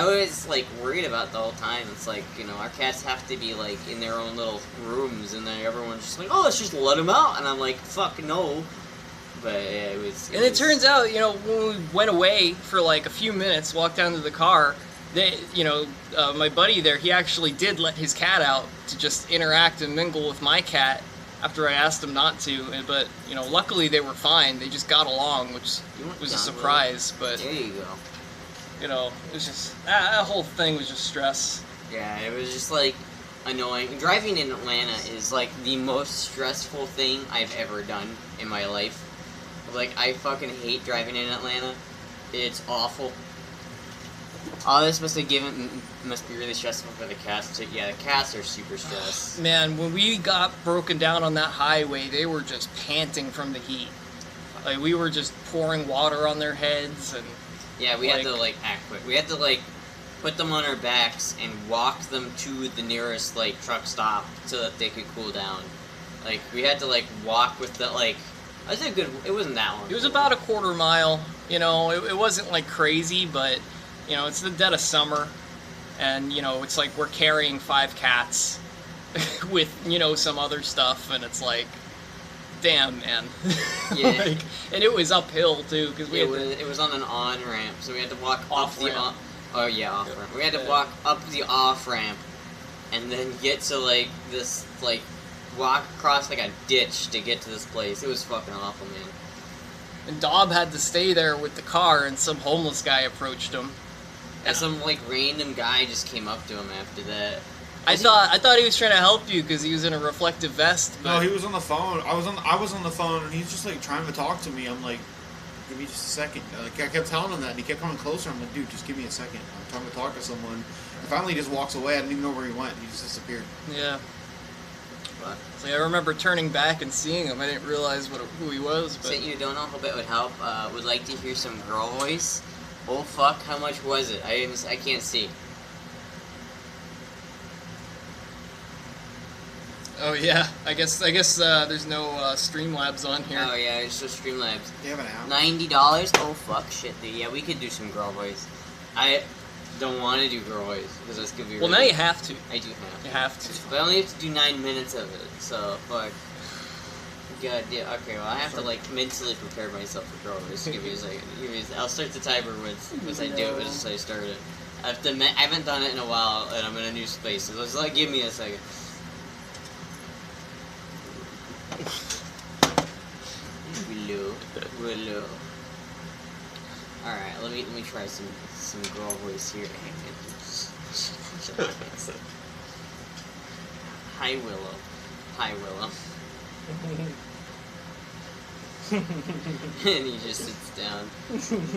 was, like, worried about the whole time. It's like, our cats have to be, like, in their own little rooms, and then everyone's just like, oh, let's just let them out. And I'm like, fuck, no. But, yeah, it turns out, when we went away for, like, a few minutes, walked down to the car, my buddy there, he actually did let his cat out to just interact and mingle with my cat. after I asked them not to. But you know, luckily they were fine. They just got along, which was a surprise. But there you go. You know, it was just that whole thing was just stress. Yeah, it was just like annoying. Driving in Atlanta is like the most stressful thing I've ever done in my life. Like, I fucking hate driving in Atlanta. It's awful. All this must be really stressful for the cats too. Yeah, the cats are super stressed. Man, when we got broken down on that highway, they were just panting from the heat. Like, we were just pouring water on their heads and... Yeah, we had to, like, act quick. We had to, like, put them on our backs and walk them to the nearest, like, truck stop so that they could cool down. Like, we had to, like, walk with the, like... It wasn't that long. It was about a quarter mile. You know, it wasn't, like, crazy, but, you know, it's the dead of summer. And, you know, it's like we're carrying 5 cats with, you know, some other stuff, and it's like... Damn, man. Yeah. Like, and it was uphill too, because it was on an on ramp, so we had to walk off the ramp. off ramp. We had to walk up the off ramp, and then get to like this walk across like a ditch to get to this place. It was fucking awful, man. And Dob had to stay there with the car, and some homeless guy approached him. And some like random guy just came up to him after that. I thought he was trying to help you because he was in a reflective vest. But... No, he was on the phone. I was on the phone, and he's just like trying to talk to me. I'm like, give me just a second. Like, I kept telling him that, and he kept coming closer. I'm like, dude, just give me a second. I'm trying to talk to someone. And finally, he just walks away. I didn't even know where he went. He just disappeared. Yeah. So I remember turning back and seeing him. I didn't realize who he was. But Since you don't know, hope it would help. Would like to hear some girl voice. Oh fuck! How much was it? I can't see. Oh yeah, I guess there's no Streamlabs on here. Oh yeah, it's just Streamlabs. Do you have an app? $90? Oh fuck, shit, dude. Yeah, we could do some girl voice. I don't want to do girl voice because that's gonna be. Well, really now you have to. I do have. You have to. But I only have to do 9 minutes of it, so fuck. God, yeah. Okay, well I have to like mentally prepare myself for girl voice. Give me a second. I'll start the timer once I do it. Once I start it. I haven't done it in a while, and I'm in a new space. So just like give me a second. Willow. Alright, let me try some girl voice here. Hi Willow. Hi Willow. And he just sits down.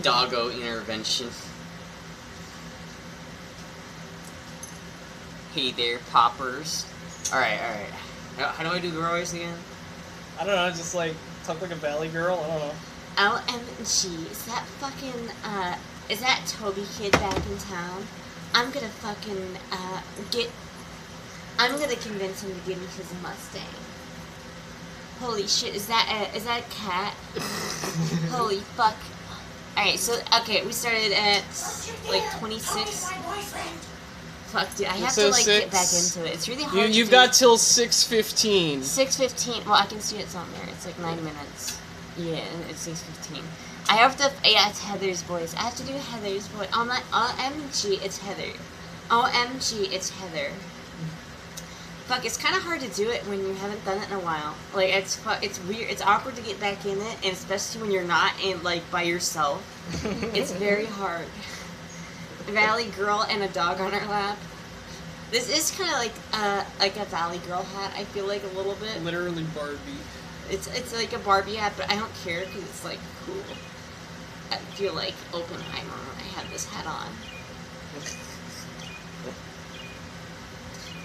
Doggo intervention. Hey there, poppers. Alright. How do I do girl voice again? I don't know, just like talk like a valley girl. I don't know. OMG, is that Toby kid back in town? I'm gonna convince him to give me his Mustang. Holy shit, is that a cat? Holy fuck. Alright, so, okay, we started at, like, 26. Fuck, dude, I have to, like, get back into it. It's really hard You've got till 6:15. 6:15. Well, I can see it's on there. It's like 9 minutes. Yeah, and it's 6:15. I have to. Yeah, it's Heather's voice. I have to do Heather's voice. OMG, it's Heather. OMG, it's Heather. Fuck, it's kind of hard to do it when you haven't done it in a while. Like, it's weird. It's awkward to get back in it, and especially when you're not like by yourself. It's very hard. Valley girl and a dog on her lap. This is kind of like a Valley girl hat. I feel like a little bit. Literally Barbie. It's like a Barbie hat, but I don't care because it's like cool. I feel like Oppenheimer when I have this hat on.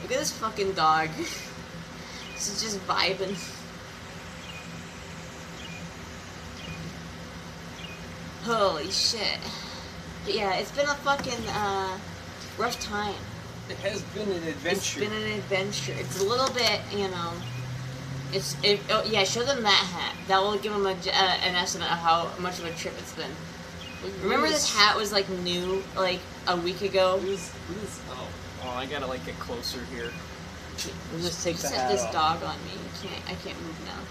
Look at this fucking dog. She's just vibing. Holy shit. But yeah, it's been a fucking rough time. It has been an adventure. It's been an adventure. It's a little bit, you know. Oh yeah, show them that hat. That will give them an estimate of how much of a trip it's been. Remember this hat was like new, like a week ago? Oh, I gotta like get closer here. We'll just take the Set hat this off. dog on me. I can't move now.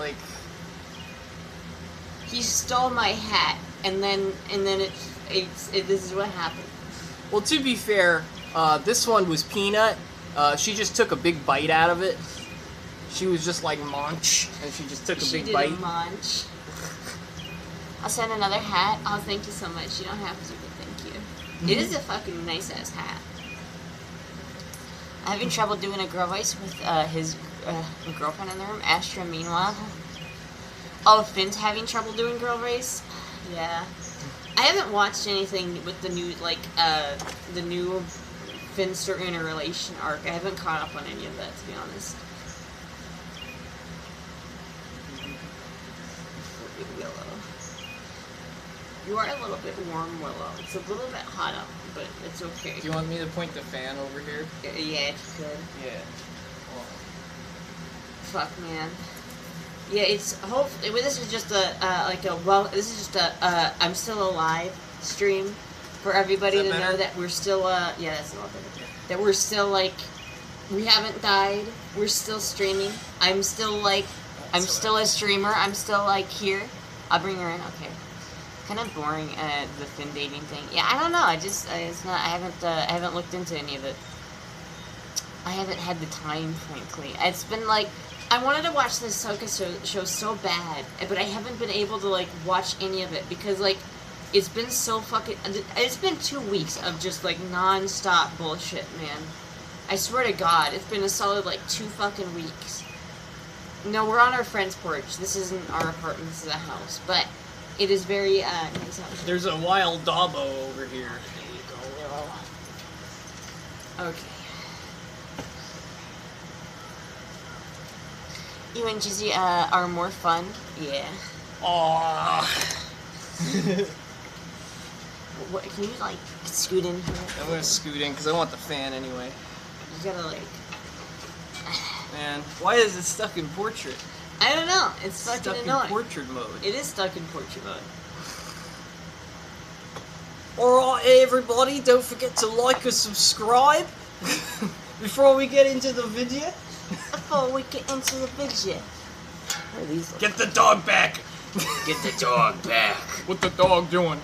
Like, he stole my hat, and then this is what happened. well, to be fair, this one was Peanut, She just took a big bite out of it. She was just like munch, and she just took a big bite. Munch. I'll send another hat. Oh, thank you so much. You don't have to, but thank you. It is a fucking nice ass hat. I'm having trouble doing a girl voice with his girlfriend in the room. Astra, meanwhile. Oh, Finn's having trouble doing girl voice. Yeah. I haven't watched anything with the new the new Finster interrelation arc. I haven't caught up on any of that, to be honest. Willow. You are a little bit warm, Willow. It's a little bit hot up, but it's okay. Do you want me to point the fan over here? Yeah, if you could. Yeah. Well. Fuck, man. Yeah, it's this is just a this is just a I'm still alive stream for everybody to know that we're still yeah, that's a lot better. That we're still like we haven't died. We're still streaming. I'm still like I'm still a streamer. I'm still like here. I'll bring her in. Okay. Kind of boring the Finn dating thing. Yeah, I don't know. It's not. I haven't looked into any of it. I haven't had the time, frankly. It's been like I wanted to watch this Soka show so bad, but I haven't been able to like watch any of it because like it's been so fucking. It's been 2 weeks of just like non-stop bullshit, man. I swear to God, it's been a solid like 2 fucking weeks. No, we're on our friend's porch. This isn't our apartment. This is a house, but it is very nice out here. There's a wild Dabo over here. There you go, Willow. Okay. You and Jizzy are more fun. Yeah. Aww. What, can you like scoot in here? I'm gonna scoot in because I want the fan anyway. You gotta like. Man, why is it stuck in portrait? I don't know. It's fucking stuck annoying. in portrait mode. It is stuck in portrait mode. Alright, everybody, don't forget to like and subscribe before we get into the video. Before we get into the video. What are these? Get the dog back! Get the dog back. What the dog doing?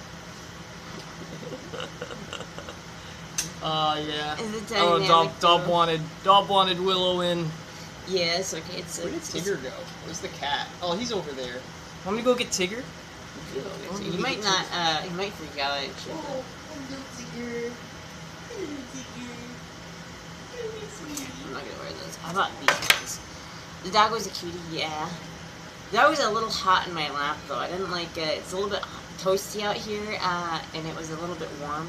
Yeah. Is it Oh, dynamic? Dob wanted Willow in. Yeah, it's okay. Where did Tigger go? Where's the cat? Oh, he's over there. Want me to go get Tigger? He might not. He might freak out actually. Oh, Tigger. I'm not gonna wear those. How about these ones? The dog was a cutie, yeah. The dog was a little hot in my lap though. I didn't like it. It's a little bit toasty out here, and it was a little bit warm.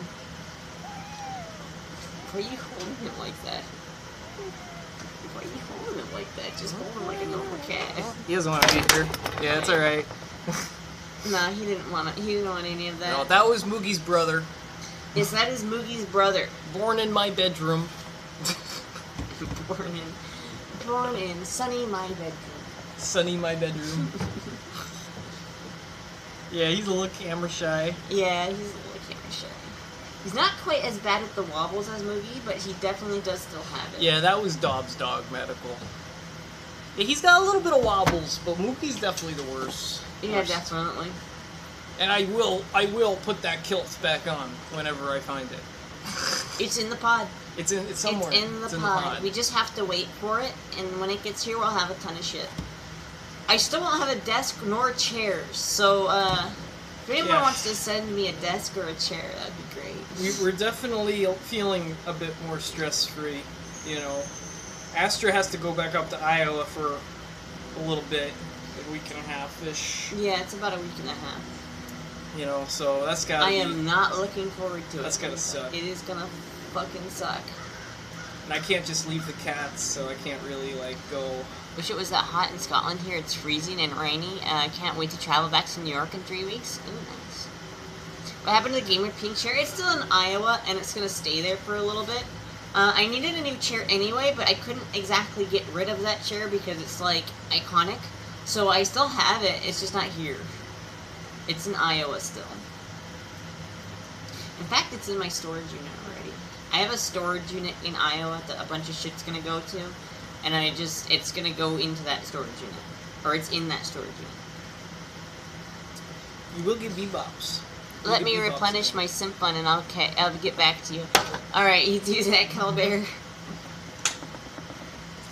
Why are you holding him like that? Why are you holding him like that? Just hold him like a normal cat. He doesn't want to be here. Yeah, it's alright. Nah, he didn't want it. He didn't want any of that. No, that was Moogie's brother. Yes, that is Moogie's brother. Born in my bedroom. Born in sunny my bedroom. Sunny my bedroom. Yeah, he's a little camera shy. Yeah, he's a little camera shy. He's not quite as bad at the wobbles as Moogie, but he definitely does still have it. Yeah, that was Dobbs' dog, medical. Yeah, he's got a little bit of wobbles, but Mookie's definitely the worst. Yeah, definitely. And I will put that kilt back on whenever I find it. It's in the pod. It's somewhere. It's in the pod. We just have to wait for it, and when it gets here, we'll have a ton of shit. I still won't have a desk nor chairs, so if anyone wants to send me a desk or a chair, that'd be great. We're definitely feeling a bit more stress-free, you know. Astra has to go back up to Iowa for a little bit, a week and a half-ish. Yeah, it's about a week and a half. You know, so that's gotta I am not looking forward to it. That's gotta suck. It is gonna fucking suck. And I can't just leave the cats, so I can't really, like, go... Wish it was that hot in Scotland here. It's freezing and rainy. I can't wait to travel back to New York in 3 weeks. Ooh, nice. What happened to the Gamer Pink chair? It's still in Iowa, and it's gonna stay there for a little bit. I needed a new chair anyway, but I couldn't exactly get rid of that chair because it's, like, iconic. So I still have it, it's just not here. It's in Iowa still. In fact, it's in my storage unit already. I have a storage unit in Iowa that a bunch of shit's gonna go to, and it's gonna go into that storage unit. Or it's in that storage unit. You will get bebops. Let me replenish my simp fund and I'll get back to you. Alright, you do that, Calbear.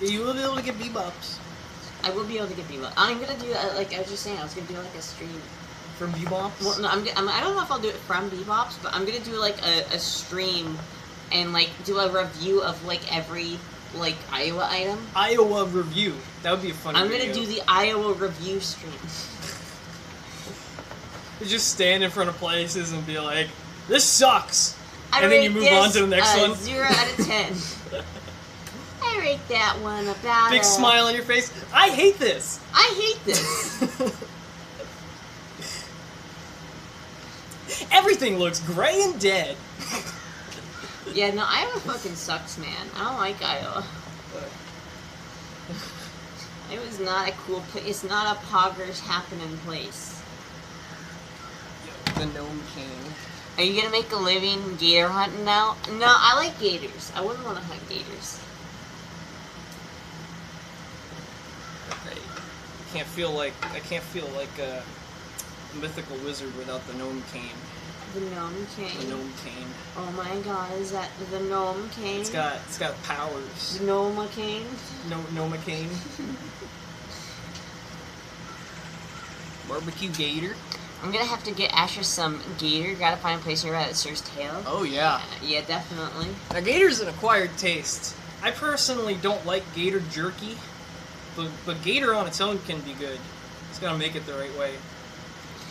You will be able to get bebops I will be able to get Bebop. I'm gonna do like I was just saying. I was gonna do like a stream. from bebops. Well, no, I don't know if I'll do it from Bebops, but I'm gonna do like a stream and like do a review of like every like Iowa item. Iowa review. That would be a fun I'm video. gonna do the Iowa review stream. You just stand in front of places and be like, "This sucks," I and then you rate move on this, to the next one. 0 out of 10. I rate that one about. Big smile on your face. I hate this. I hate this. Everything looks gray and dead. Yeah, no, Iowa fucking sucks, man. I don't like Iowa. It was not a cool place. It's not a poggers happening place. The Gnome King. Are you gonna make a living gator hunting now? No, I like gators. I wouldn't want to hunt gators. I can't feel like a mythical wizard without the Gnome King. The gnome king. The Gnome King. Oh my god, is that the gnome king? It's got powers. The gnome king. Gnome King. Barbecue gator. I'm gonna have to get Asher some gator. Gotta find a place nearby that serves tail. Oh yeah. Yeah, definitely. Now gator's an acquired taste. I personally don't like gator jerky, but gator on its own can be good. It's gotta make it the right way.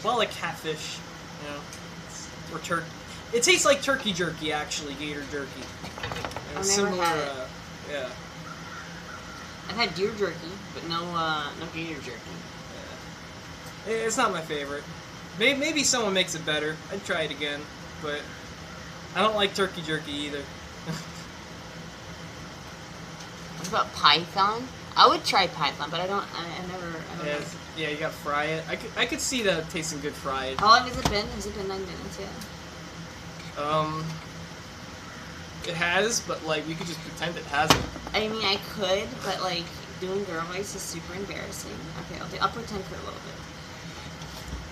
Well, like catfish, you know, or turkey. It tastes like turkey jerky, actually, gator jerky. And I've never had it. Yeah. I've had deer jerky, but no gator jerky. Yeah. It's not my favorite. Maybe someone makes it better. I'd try it again, but I don't like turkey jerky either. What about python? I would try python, but I don't never. Yeah, you gotta fry it. I could see that tasting good fried. How long has it been? Has it been 9 minutes yet? It has, but like we could just pretend it hasn't. I mean, I could, but like doing girl voice is super embarrassing. Okay, I'll pretend for a little bit.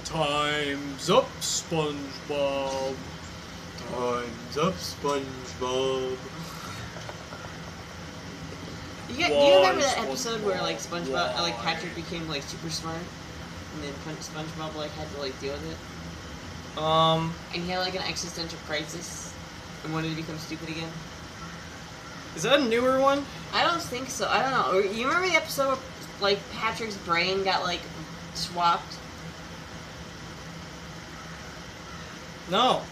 Time's up, SpongeBob. Time's up, SpongeBob. Do you remember that episode where like SpongeBob, like Patrick became like super smart, and then SpongeBob like had to like deal with it, and he had like an existential crisis, and wanted to become stupid again? Is that a newer one? I don't think so. I don't know. You remember the episode where like Patrick's brain got like swapped? No.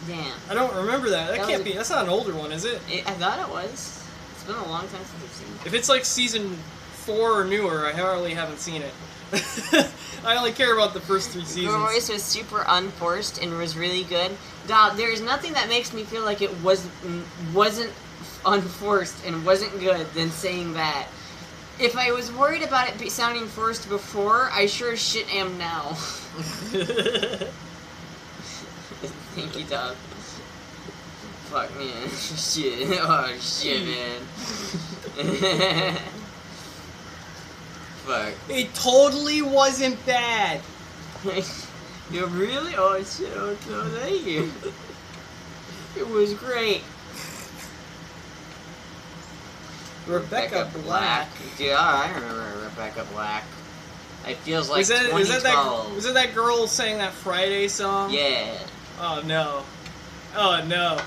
Damn. I don't remember that. That That can't was be. That's not an older one, is it? I thought it was. It's been a long time since I've seen it. If it's like season 4 or newer, I hardly haven't seen it. I only care about the first 3 seasons. Your voice was super unforced and was really good. Dog, there is nothing that makes me feel like it wasn't unforced and wasn't good than saying that. If I was worried about it sounding forced before, I sure as shit am now. Thank you, dog. Fuck, man. Shit. Oh, shit, man. Fuck. It totally wasn't bad. You really? Oh, shit. Oh, thank you. It was great. Rebecca Black. Yeah, I remember Rebecca Black. It feels like Was that 2012. was it that girl sang that Friday song? Yeah. Oh no. Oh no.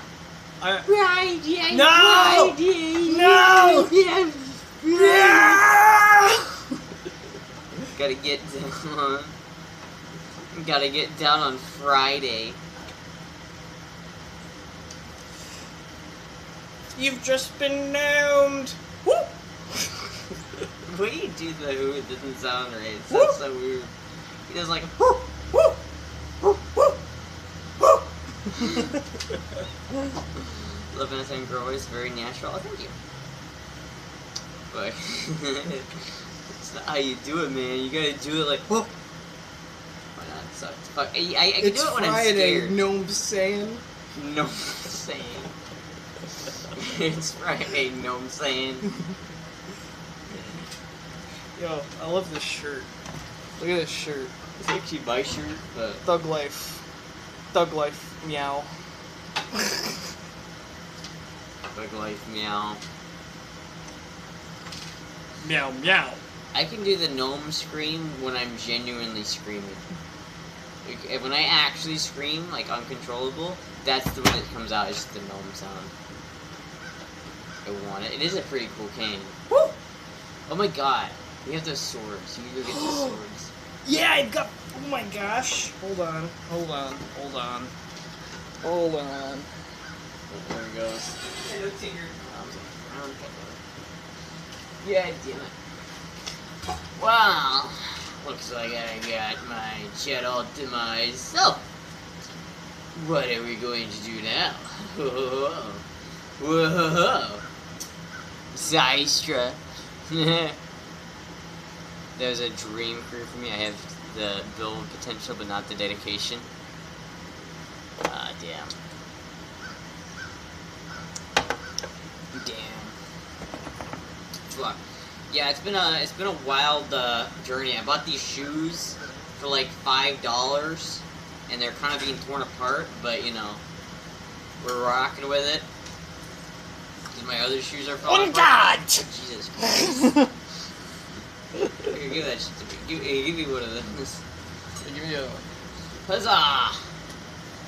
Friday. No! Friday. No! No! Gotta get down. Gotta get down on Friday. You've just been gnomed. Woo! The way you do the who, it doesn't sound right. It sounds so weird. He does like a Woo! Woo! Woo! Woo! Woo! Love anything girl voice, very natural. Oh, thank you. But it's not how you do it, man. You gotta do it like whoa. Why not? It sucks. Fuck. I can It's do it when Friday, I'm scared. gnome saying. No, I'm saying. It's Friday, no, I'm saying. Yo, I love this shirt. Look at this shirt. It's actually my shirt, but Thug life. Thug life. Meow. Bug life, meow. Meow meow. I can do the gnome scream when I'm genuinely screaming. Like, when I actually scream, like uncontrollable, that's the way that comes out. It's just the gnome sound. I want it. It is a pretty cool cane. Woo! Oh my god. We have those swords. You need to go get the swords. Yeah, I've got. Oh my gosh. Hold on. Hold on. Hold on. Hold on. There it goes. Hello, Tigger. Yeah, damn it. Wow. Looks like I got my jet all to myself. What are we going to do now? Whoa. Whoa. Astra. That was a dream career for me. I have the build potential, but not the dedication. Ah, damn. Damn. Fuck. Yeah, it's been a wild journey. I bought these shoes for like $5, and they're kind of being torn apart. But you know, we're rocking with it. Cause my other shoes are falling apart. God! Oh, Jesus Christ! Here, give that shit to me. Give me one of those. Give me a. Huzzah!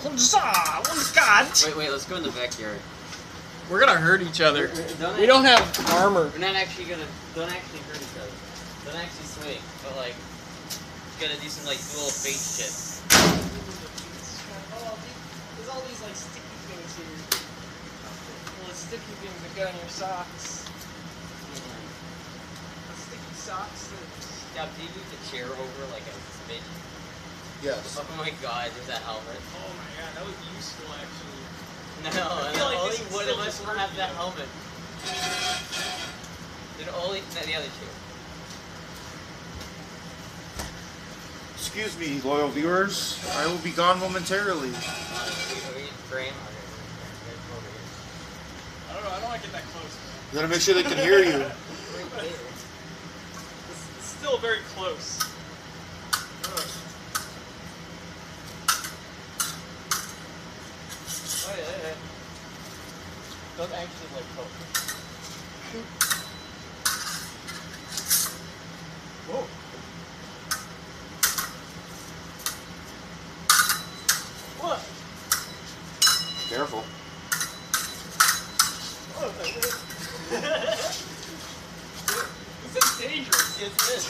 Huzzah! Oh God! Wait. Let's go in the backyard. We're gonna hurt each other. Don't We don't have armor. We're not actually gonna. Don't actually hurt each other. Don't actually swing. But like, gotta do some like little fake shit. Oh, there's all these like sticky things here. Little sticky things that go in your socks. Sticky socks. Now, do you move the chair over like a smidge? Yes. Oh my god, there's that helmet. Oh my god, that was useful actually. No, I feel like only this is one still of us just will have working. that helmet. Then only the other two. Excuse me, loyal viewers. I will be gone momentarily. Are we in frame? Okay, I don't know, I don't want to get that close. You gotta make sure they can hear you. It's still very close. Oh, yeah. Don't actually like poke. Whoa. What? Careful. This is dangerous. Yes, it is.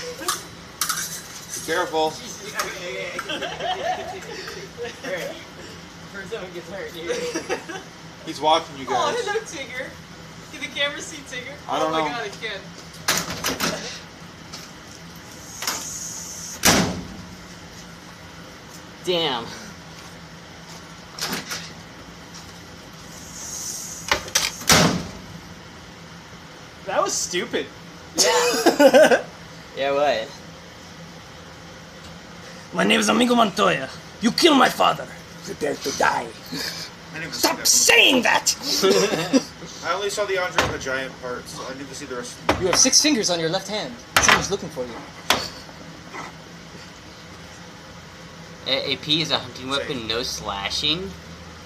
Be careful. Alright. First someone gets hurt, dude. He's watching you Oh, guys. hello, Tigger. Can the camera see Tigger? I don't oh my know. god, it can. Damn. That was stupid. Yeah. Yeah, what? My name is Amigo Montoya. You kill my father. Prepare to die. I didn't Stop see saying that! that. I only saw the Andre the Giant part, so I need to see the rest. You have 6 fingers on your left hand. Someone's looking for you. AP is a hunting weapon, no slashing.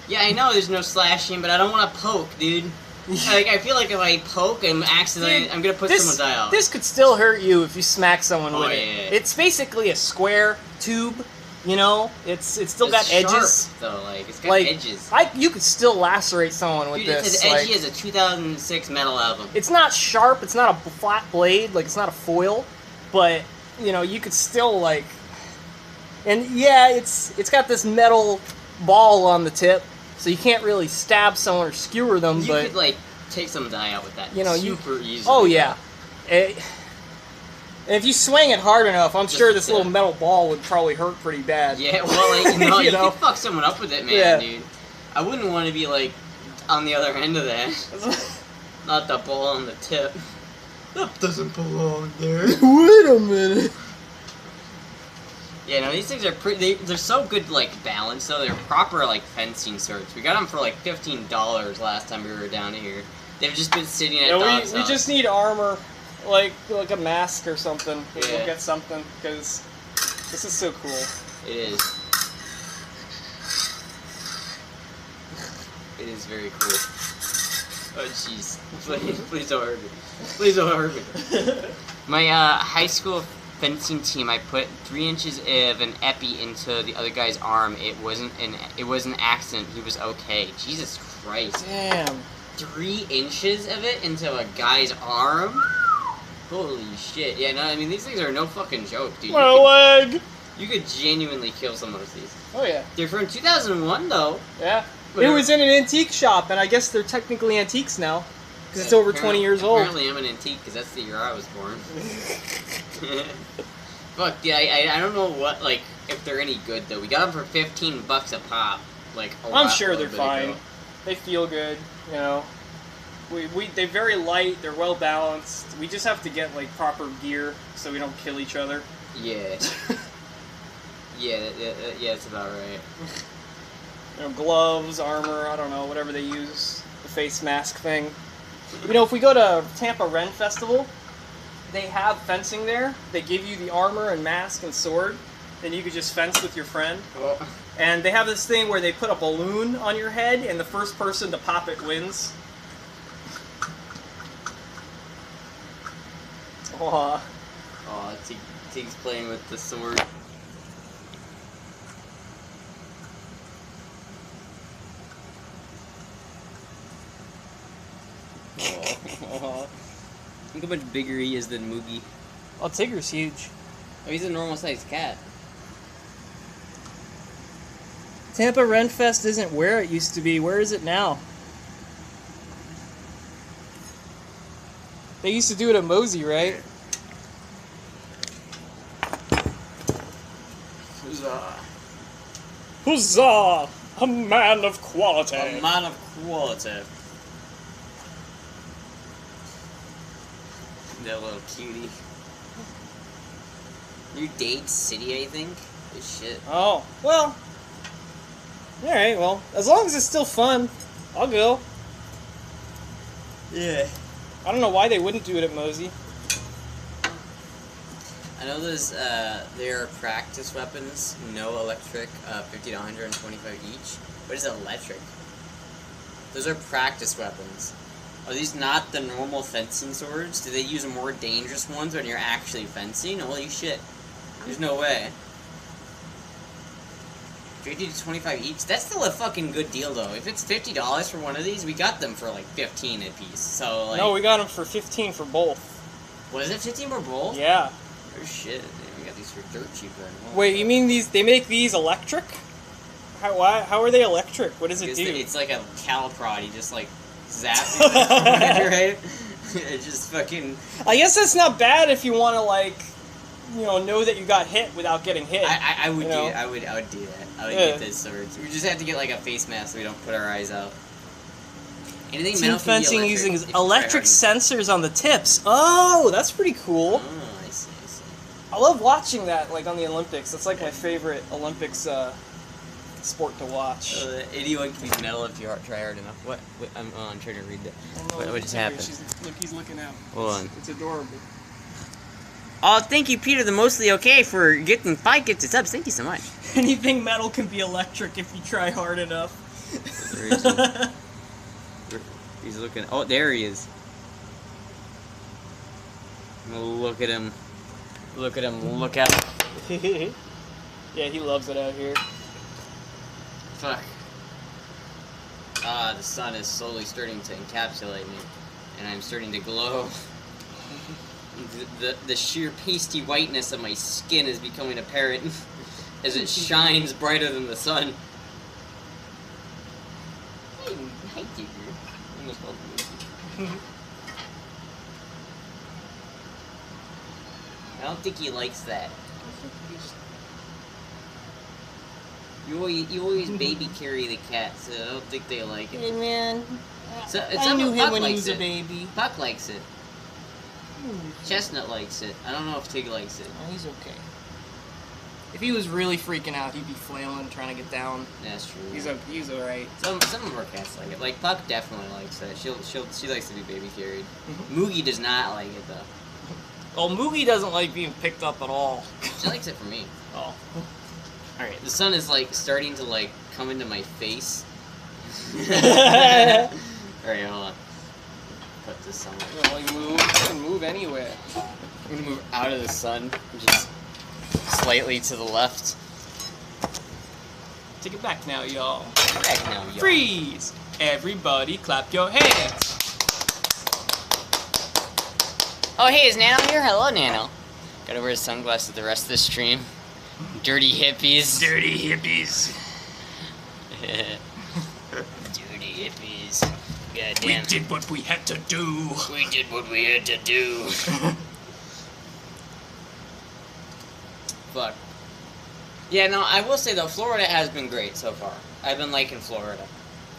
Yeah, I know there's no slashing, but I don't want to poke, dude. Like, I feel like if I poke, I'm accidentally, I'm gonna put someone die out. This could still hurt you if you smack someone Oh, with yeah, it. yeah. It's basically a square tube, you know? It's still got It's edges. sharp, though, like, it's got Like, edges. you could still lacerate someone with Dude, it's this. as like, edgy as a 2006 metal album. it's not sharp, it's not a flat blade, like it's not a foil, but you know, you could still like, and yeah, it's got this metal ball on the tip, so you can't really stab someone or skewer them, You but could, like, take some die out with that you know, super easily. oh yeah. And if you swing it hard enough, I'm sure this little metal ball would probably hurt pretty bad. Yeah, well, like, no, You you know? could fuck someone up with it, man, Yeah. dude. I wouldn't want to be, like, on the other end of that. Not the ball on the tip. That doesn't belong there. Wait a minute. Yeah, no, these things are pretty. They're so good, like, balanced, though. They're proper, like, fencing swords. We got them for, like, $15 last time we were down here. They've just been sitting at Dog's we house. just need armor, like a mask or something. Yeah. We'll get something because this is so cool. It is. It is very cool. Oh, jeez. Please don't hurt me. Please don't hurt me. My high school fencing team, I put 3 inches of an epi into the other guy's arm. It was an accident. He was okay. Jesus Christ. Damn. 3 inches of it into a guy's arm? Holy shit. Yeah, no, I mean, these things are no fucking joke, dude. My leg! You could genuinely kill someone with these. Oh, yeah. They're from 2001, though. Yeah. Whatever. It was in an antique shop, and I guess they're technically antiques now. Because it's over 20 years old. Apparently I'm an antique, because that's the year I was born. Fuck, yeah, I don't know what, like, if they're any good, though. We got them for $15 a pop. Like, I'm sure they're fine. They feel good, you know. They're very light, they're well balanced. We just have to get, like, proper gear so we don't kill each other. Yeah. Yeah, that's about right. You know, gloves, armor, I don't know, whatever they use. The face mask thing. You know, if we go to Tampa Ren Festival, they have fencing there. They give you the armor and mask and sword. Then you could just fence with your friend. Oh. And they have this thing where they put a balloon on your head, and the first person to pop it wins. Aw. Oh, Tig's playing with the sword. Aw. Look how much bigger he is than Moogie. Oh, Tigger's huge. Oh, he's a normal-sized cat. Tampa Ren Fest isn't where it used to be. Where is it now? They used to do it at Mosey, right? Huzzah. Huzzah! A man of quality. A man of quality. That little cutie. New Dade City, I think? Good shit. Oh, well. Alright, well, as long as it's still fun, I'll go. Yeah. I don't know why they wouldn't do it at Mosey. I know there are practice weapons, no electric, 50 to 125 each. What is electric? Those are practice weapons. Are these not the normal fencing swords? Do they use more dangerous ones when you're actually fencing? Holy shit. There's no way. 50 to 25 each? That's still a fucking good deal, though. If it's $50 for one of these, we got them for like 15 a piece. So, like... No, we got them for 15 for both. Was it 15 for both? Yeah. Oh shit. We got these for dirt cheap then. Wait, you mean these? They make these electric? How are they electric? What does it do? It's like a cow prod. You just like zap it, right? It just fucking... I guess that's not bad if you want to, like, you know that you got hit without getting hit. I would you do know? that. I would do that. I would Yeah. get those swords. We just have to get like a face mask so we don't put our eyes out. Anything Team metal can be fencing electric using if you electric try hard. sensors on the tips. Oh, that's pretty cool. Oh, I see, I see. I love watching that, like, on the Olympics. That's like my favorite Olympics sport to watch. Anyone can be metal if you try hard enough. What? I'm trying to read that. What just happened? Look, he's looking out. Hold on. It's adorable. Oh, thank you, Peter the Mostly Okay, for getting 5 gifted subs. Thank you so much. Anything metal can be electric if you try hard enough. Where is he? He's looking. Oh, there he is. Look at him. Look at him. Look out. Yeah, he loves it out here. Fuck. The sun is slowly starting to encapsulate me, and I'm starting to glow. The sheer pasty whiteness of my skin is becoming apparent as it shines brighter than the sun. Hi, Digger. Almost called me. I don't think he likes that. You always baby carry the cat, so I don't think they like it. Hey, man. So, I knew him Puck when he likes was a it. baby. Puck likes it. Chestnut likes it. I don't know if Tig likes it. Oh, he's okay. If he was really freaking out, he'd be flailing, trying to get down. That's true. He's alright. Some of our cats like it. Like Puck definitely likes it. She likes to be baby carried. Moogie does not like it though. Well, Moogie doesn't like being picked up at all. She likes it for me. Oh. Alright, the sun is like starting to like come into my face. Alright, hold on. Put this somewhere. Well, you can move anywhere. I'm gonna move out of the sun, just slightly to the left. Take it back now, y'all. Back now, y'all. Freeze! Everybody clap your hands. Oh, hey, is Nano here? Hello, Nano. Gotta wear sunglasses the rest of the stream. Dirty hippies. Dirty hippies. Dirty hippies. God We damn. did what we had to do. We did what we had to do. Fuck. Yeah, no, I will say though, Florida has been great so far. I've been liking Florida.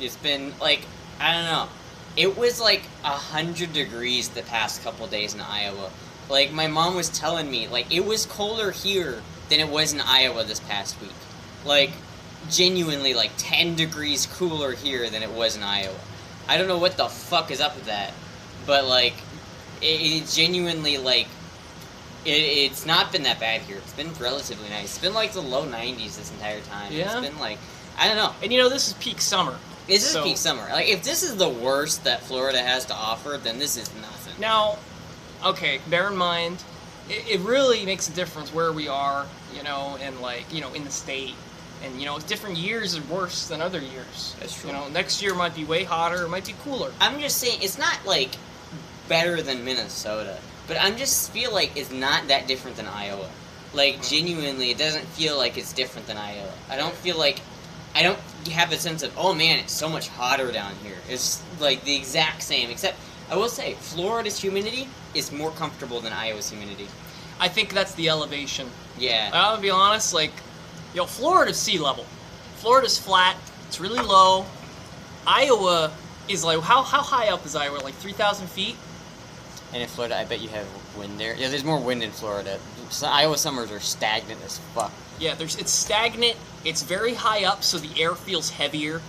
It's been like, I don't know. It was like 100 degrees the past couple days in Iowa. Like, my mom was telling me, like, it was colder here than it was in Iowa this past week. Like, genuinely, like, 10 degrees cooler here than it was in Iowa. I don't know what the fuck is up with that. But, like, it genuinely, like, it's not been that bad here. It's been relatively nice. It's been, like, the low 90s this entire time. Yeah? It's been, like, I don't know. And you know, this is peak summer. This is So- peak summer. Like, if this is the worst that Florida has to offer, then this is nothing. Now, okay, bear in mind, it really makes a difference where we are, you know, and like, you know, in the state. And, you know, different years are worse than other years. That's true. You know, next year might be way hotter, it might be cooler. I'm just saying, it's not, like, better than Minnesota. But I just feel like it's not that different than Iowa. Like, genuinely, it doesn't feel like it's different than Iowa. I don't feel like... I don't have a sense of, oh man, it's so much hotter down here. It's, like, the exact same. Except, I will say, Florida's humidity is more comfortable than Iowa's humidity. I think that's the elevation. Yeah. I'll be honest, like, yo, Florida's sea level. Florida's flat, it's really low. Iowa is like, how high up is Iowa? Like 3,000 feet? And in Florida, I bet you have wind there. Yeah, there's more wind in Florida. So Iowa summers are stagnant as fuck. Yeah, it's stagnant, it's very high up, so the air feels heavier,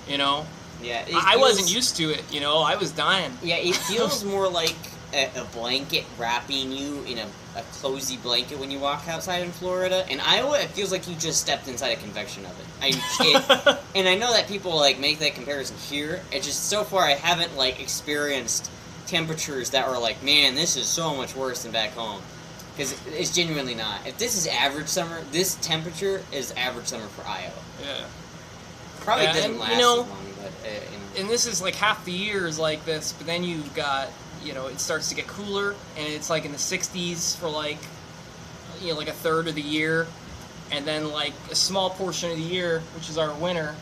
you know? Yeah. I wasn't used to it, you know, I was dying. Yeah, it feels more like a blanket wrapping you in a cozy blanket when you walk outside in Florida. In Iowa, it feels like you just stepped inside a convection oven. And I know that people, like, make that comparison here. It's just, so far, I haven't, like, experienced temperatures that were like, man, this is so much worse than back home. Because it's genuinely not. If this is average summer, this temperature is average summer for Iowa. Yeah. Probably Yeah, doesn't and, last you know, as long, but, you know. And this is like half the year is like this, but then you've got, you know, it starts to get cooler, and it's like in the 60s for like, you know, like a third of the year, and then like a small portion of the year, which is our winter,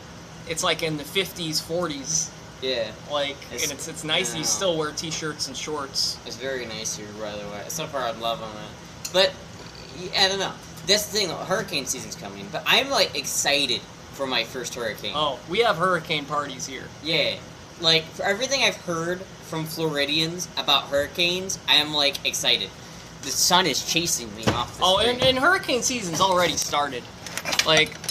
it's like in the 50s, 40s. Yeah. Like, and it's nice that you still wear t-shirts and shorts. It's very nice here, by the way. So far, I'm loving it. But, I don't know. This thing, hurricane season's coming, but I'm, like, excited for my first hurricane. Oh, we have hurricane parties here. Yeah. Like, for everything I've heard from Floridians about hurricanes, I am, like, excited. The sun is chasing me off the screen. And hurricane season's already started. Like,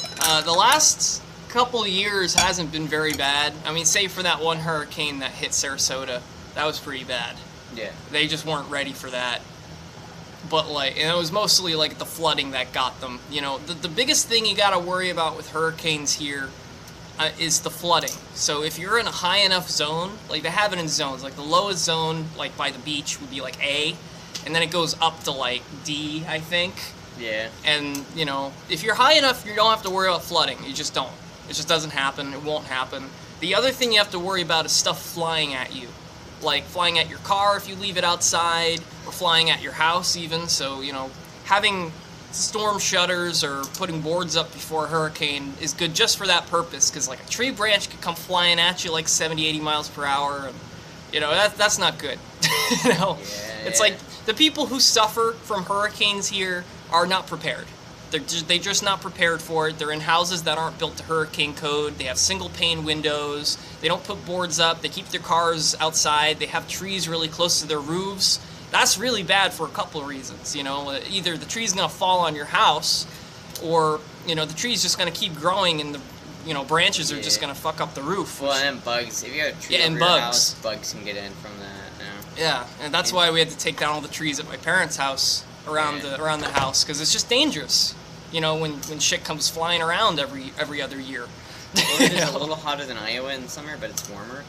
the last couple of years hasn't been very bad. I mean, save for that one hurricane that hit Sarasota. That was pretty bad. Yeah. They just weren't ready for that. But, like, and it was mostly, like, the flooding that got them. You know, the biggest thing you gotta worry about with hurricanes here is the flooding. So if you're in a high enough zone, like, they have it in zones. Like, the lowest zone, like, by the beach would be, like, A. And then it goes up to, like, D, I think. Yeah. And, you know, if you're high enough, you don't have to worry about flooding. You just don't. It just doesn't happen. It won't happen. The other thing you have to worry about is stuff flying at you. Like flying at your car if you leave it outside, or flying at your house even. So, you know, having storm shutters or putting boards up before a hurricane is good just for that purpose. Because, like, a tree branch could come flying at you like 70, 80 miles per hour. And, you know, that's not good. You know? Yeah, It's like the people who suffer from hurricanes here are not prepared. They're just not prepared for it. They're in houses that aren't built to hurricane code. They have single pane windows. They don't put boards up. They keep their cars outside. They have trees really close to their roofs. That's really bad for a couple of reasons. You know, either the tree's gonna fall on your house, or, you know, the tree's just gonna keep growing and the, you know, branches are just gonna fuck up the roof. Well, and bugs. If you have a tree Yeah, over and your bugs. house, bugs can get in from that. Yeah. Yeah, and that's why we had to take down all the trees at my parents' house around the house, because it's just dangerous. You know, when shit comes flying around every other year. Florida's a little hotter than Iowa in summer, but it's warmer.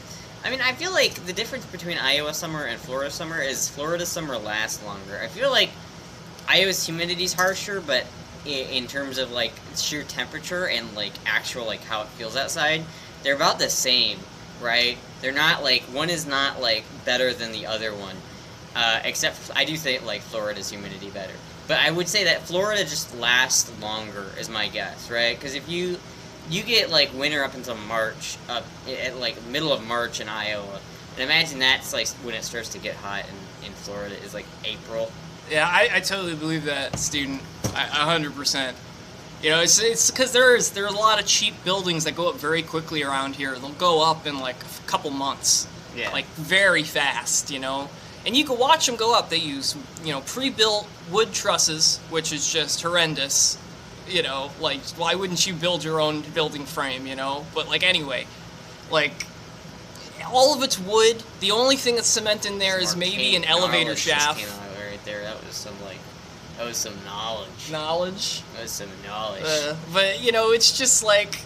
I mean, I feel like the difference between Iowa summer and Florida summer is Florida summer lasts longer. I feel like Iowa's humidity's harsher, but in terms of like sheer temperature and like actual like how it feels outside, they're about the same, right? They're not like one is not like better than the other one, except for, I do think like Florida's humidity better. But I would say that Florida just lasts longer, is my guess, right? Because if you get like winter up until March, up at like middle of March in Iowa, and imagine that's like when it starts to get hot in Florida is like April. Yeah, I totally believe that, student. 100%. You know, it's because there are a lot of cheap buildings that go up very quickly around here. They'll go up in like a couple months, like very fast. You know, and you can watch them go up. They use pre-built wood trusses, which is just horrendous. You know, like why wouldn't you build your own building frame? You know, but like anyway, like. All of it's wood. The only thing that's cement in there is maybe an elevator shaft. Just came out right there. That was some knowledge. Knowledge. That was some knowledge. But it's just like,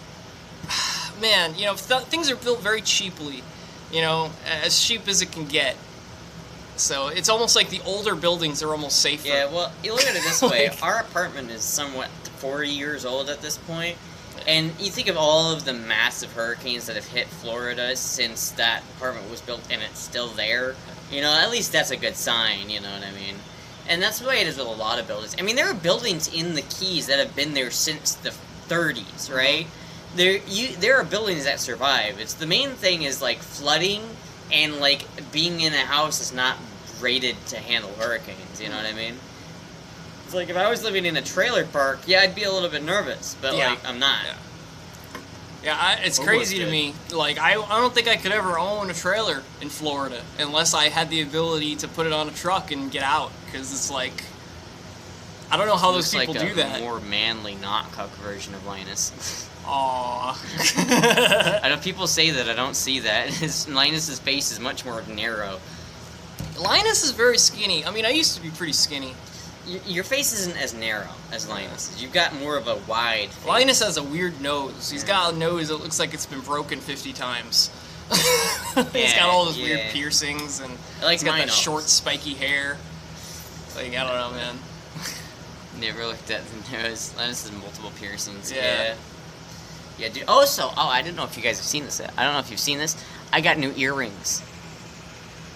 man, things are built very cheaply. As cheap as it can get. So it's almost like the older buildings are almost safer. Yeah. Well, you look at it this way. Our apartment is somewhat 40 years old at this point. And you think of all of the massive hurricanes that have hit Florida since that apartment was built and it's still there. At least that's a good sign, you know what I mean? And that's the way it is with a lot of buildings. I mean, there are buildings in the Keys that have been there since the 30s, right? There are buildings that survive. It's the main thing is, like, flooding and, like, being in a house is not rated to handle hurricanes, you know what I mean? It's like, if I was living in a trailer park, yeah, I'd be a little bit nervous, but, like, I'm not. It's crazy to me. Like, I don't think I could ever own a trailer in Florida unless I had the ability to put it on a truck and get out, because it's like, I don't know how those people do that. Like a more manly, not cuck version of Linus. Aww. I know people say that, I don't see that. Linus's face is much more narrow. Linus is very skinny. I mean, I used to be pretty skinny. Your face isn't as narrow as Linus's. You've got more of a wide face. Linus has a weird nose. He's got a nose that looks like it's been broken 50 times. He's got all those weird piercings, and he's got that short, spiky hair. Like, I don't know, man. Never looked at the nose. Linus has multiple piercings. Yeah, dude. I didn't know if you guys have seen this yet. I don't know if you've seen this. I got new earrings.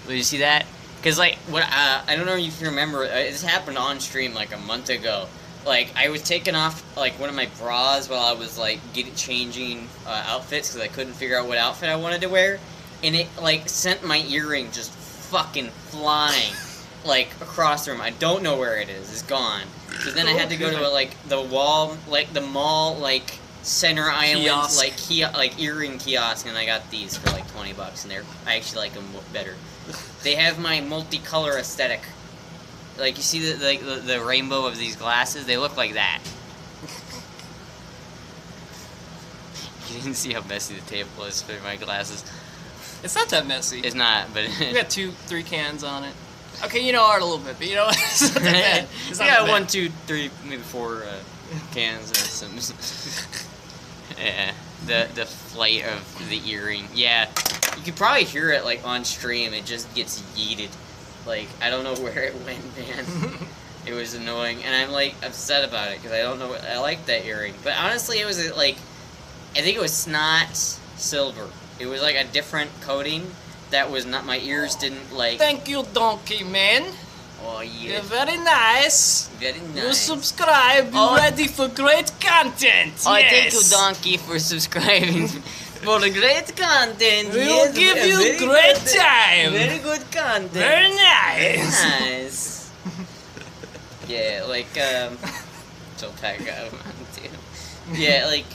Did you see that? Because, like, I don't know if you remember, this happened on stream, like, a month ago. Like, I was taking off, like, one of my bras while I was, like, changing outfits, because I couldn't figure out what outfit I wanted to wear. And it, like, sent my earring just fucking flying, like, across the room. I don't know where it is. It's gone. So then I had to go to, like, the mall, like, Center Island, like earring kiosk, and I got these for, like, $20, and I actually like them better. They have my multicolor aesthetic. Like, you see the rainbow of these glasses? They look like that. You didn't see how messy the table is for my glasses. It's not that messy. It's not, but... We got 2-3 cans on it. Okay, art a little bit, but it's not that bad. It's not that bad. 1, 2, 3, maybe 4 cans and some... Yeah, the flight of the earring. Yeah, you could probably hear it, like, on stream. It just gets yeeted. Like, I don't know where it went, man. It was annoying, and I'm, like, upset about it, because I don't know. I like that earring. But honestly, it was, like, I think it was not silver. It was, like, a different coating that was not, my ears didn't, like... Thank you, Donkey Man. Oh, yeah. You're very nice. Very nice. You subscribe. You're ready for great content. Oh, yes. Thank you, Donkey, for subscribing for the great content. We will give you great time. Very good content. Very nice. Very nice. Yeah, like, so pack out, too. Yeah, like,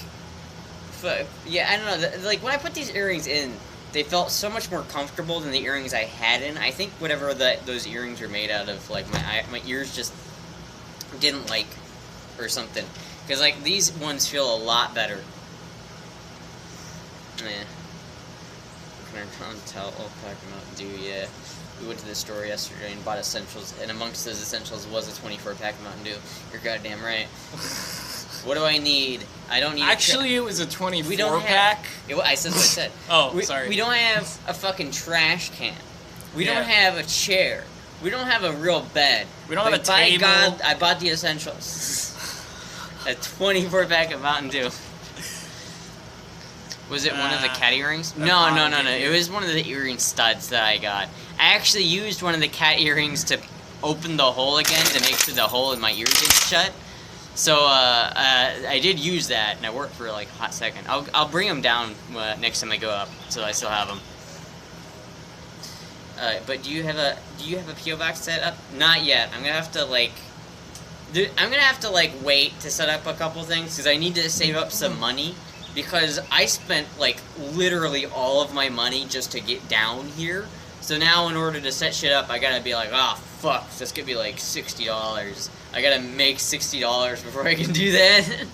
yeah, I don't know. Like, when I put these earrings in, they felt so much more comfortable than the earrings I had in. I think whatever those earrings are made out of, like, my ears just didn't like, or something. Because, like, these ones feel a lot better. Yeah. Tell pack Mountain Dew, yeah. We went to the store yesterday and bought essentials, and amongst those essentials was a 24-pack of Mountain Dew. You're goddamn right. What do I need? I don't need. Actually, it was a 24 we don't pack. Have, I said what I said. Oh, sorry. We don't have a fucking trash can. We Yeah. don't have a chair. We don't have a real bed. We don't have a by table. God, I bought the essentials. A 24 pack of Mountain Dew. Was it one of the cat earrings? No. It was one of the earring studs that I got. I actually used one of the cat earrings to open the hole again to make sure the hole in my ear gets shut. So I did use that, and it worked for like a hot second. I'll bring them down next time I go up, so I still have them. But do you have a PO box set up? Not yet. I'm gonna have to wait to set up a couple things because I need to save up some money. Because I spent, like, literally all of my money just to get down here. So now, in order to set shit up, I gotta be like, oh, fuck, that's gonna be, like, $60. I gotta make $60 before I can do that.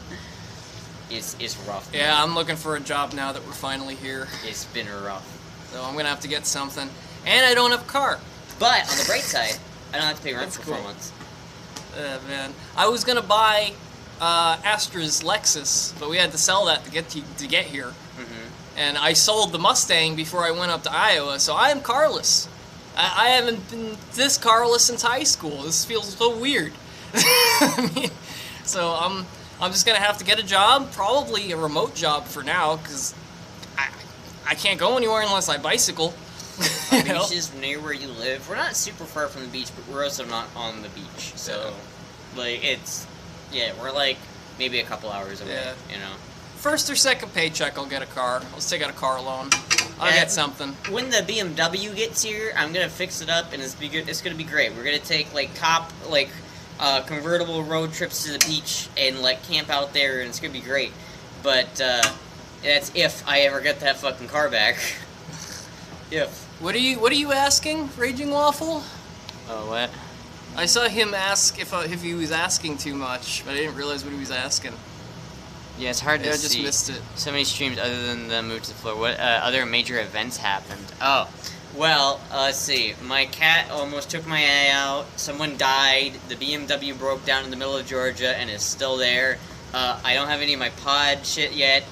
It's rough. Man. Yeah, I'm looking for a job now that we're finally here. It's been rough. So I'm gonna have to get something. And I don't have a car. But, on the bright side, I don't have to pay rent That's for cool. 4 months. Man. I was gonna buy Astra's Lexus, but we had to sell that to get here. Mm-hmm. And I sold the Mustang before I went up to Iowa, so I am carless. I haven't been this carless since high school. This feels so weird. I mean, so I'm just gonna have to get a job, probably a remote job for now, because I can't go anywhere unless I bicycle. The beach is near where you live. We're not super far from the beach, but we're also not on the beach. So, like, it's... Yeah, we're like maybe a couple hours away, you know. First or second paycheck, I'll get a car. Let's take out a car loan. I'll get something. When the BMW gets here, I'm gonna fix it up, and it's gonna be great. We're gonna take like convertible road trips to the beach and like camp out there, and it's gonna be great. But that's if I ever get that fucking car back. If. What are you asking, Raging Waffle? Oh, what? I saw him ask if he was asking too much, but I didn't realize what he was asking. Yeah, it's hard to I see. just missed it. So many streams other than the move to the floor. What other major events happened? Oh, well, let's see. My cat almost took my eye out. Someone died. The BMW broke down in the middle of Georgia and is still there. I don't have any of my pod shit yet.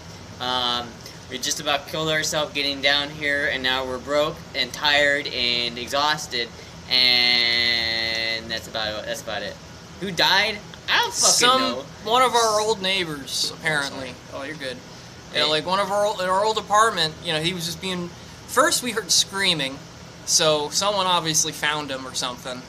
We just about killed ourselves getting down here, and now we're broke and tired and exhausted. And that's about it. Who died? I don't fucking know. One of our old neighbors, apparently. Oh, you're good. Yeah, like one of our old apartment. You know, he was just being. First, we heard screaming, so someone obviously found him or something,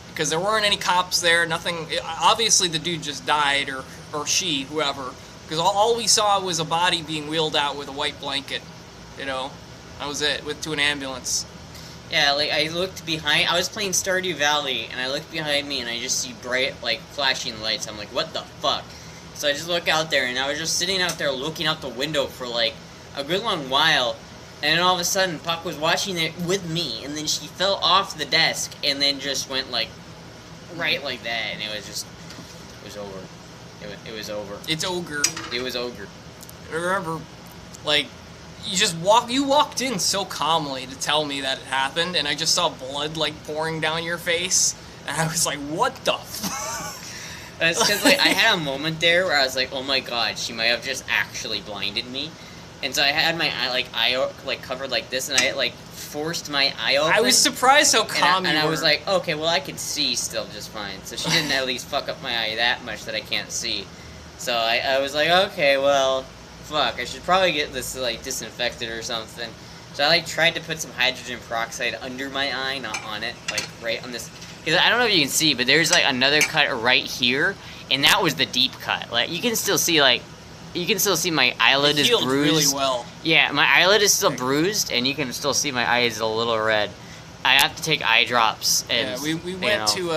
because there weren't any cops there. Nothing. Obviously, the dude just died, or she, whoever. Because all we saw was a body being wheeled out with a white blanket. You know, that was it. To an ambulance. Yeah, like, I looked behind, I was playing Stardew Valley, and I looked behind me, and I just see bright, like, flashing lights. I'm like, what the fuck? So I just look out there, and I was just sitting out there looking out the window for, like, a good long while, and then all of a sudden, Puck was watching it with me, and then she fell off the desk, and then just went, like, right like that, and it was over. It was over. It's ogre. It was ogre. I remember, like... You walked in so calmly to tell me that it happened, and I just saw blood, like, pouring down your face, and I was like, what the fuck? That's because, like, I had a moment there where I was like, oh my god, she might have just actually blinded me. And so I had my eye covered like this, and I, like, forced my eye open. I was surprised how calm you were. And I was like, okay, well, I can see still just fine. So she didn't at least fuck up my eye that much that I can't see. So I was like, okay, well... Fuck, I should probably get this, like, disinfected or something. So I, like, tried to put some hydrogen peroxide under my eye, not on it, like, right on this. Because I don't know if you can see, but there's, like, another cut right here, and that was the deep cut. Like, you can still see, like, my eyelid is bruised. Really well. Yeah, my eyelid is still bruised, and you can still see my eye is a little red. I have to take eye drops. And, yeah, we went to,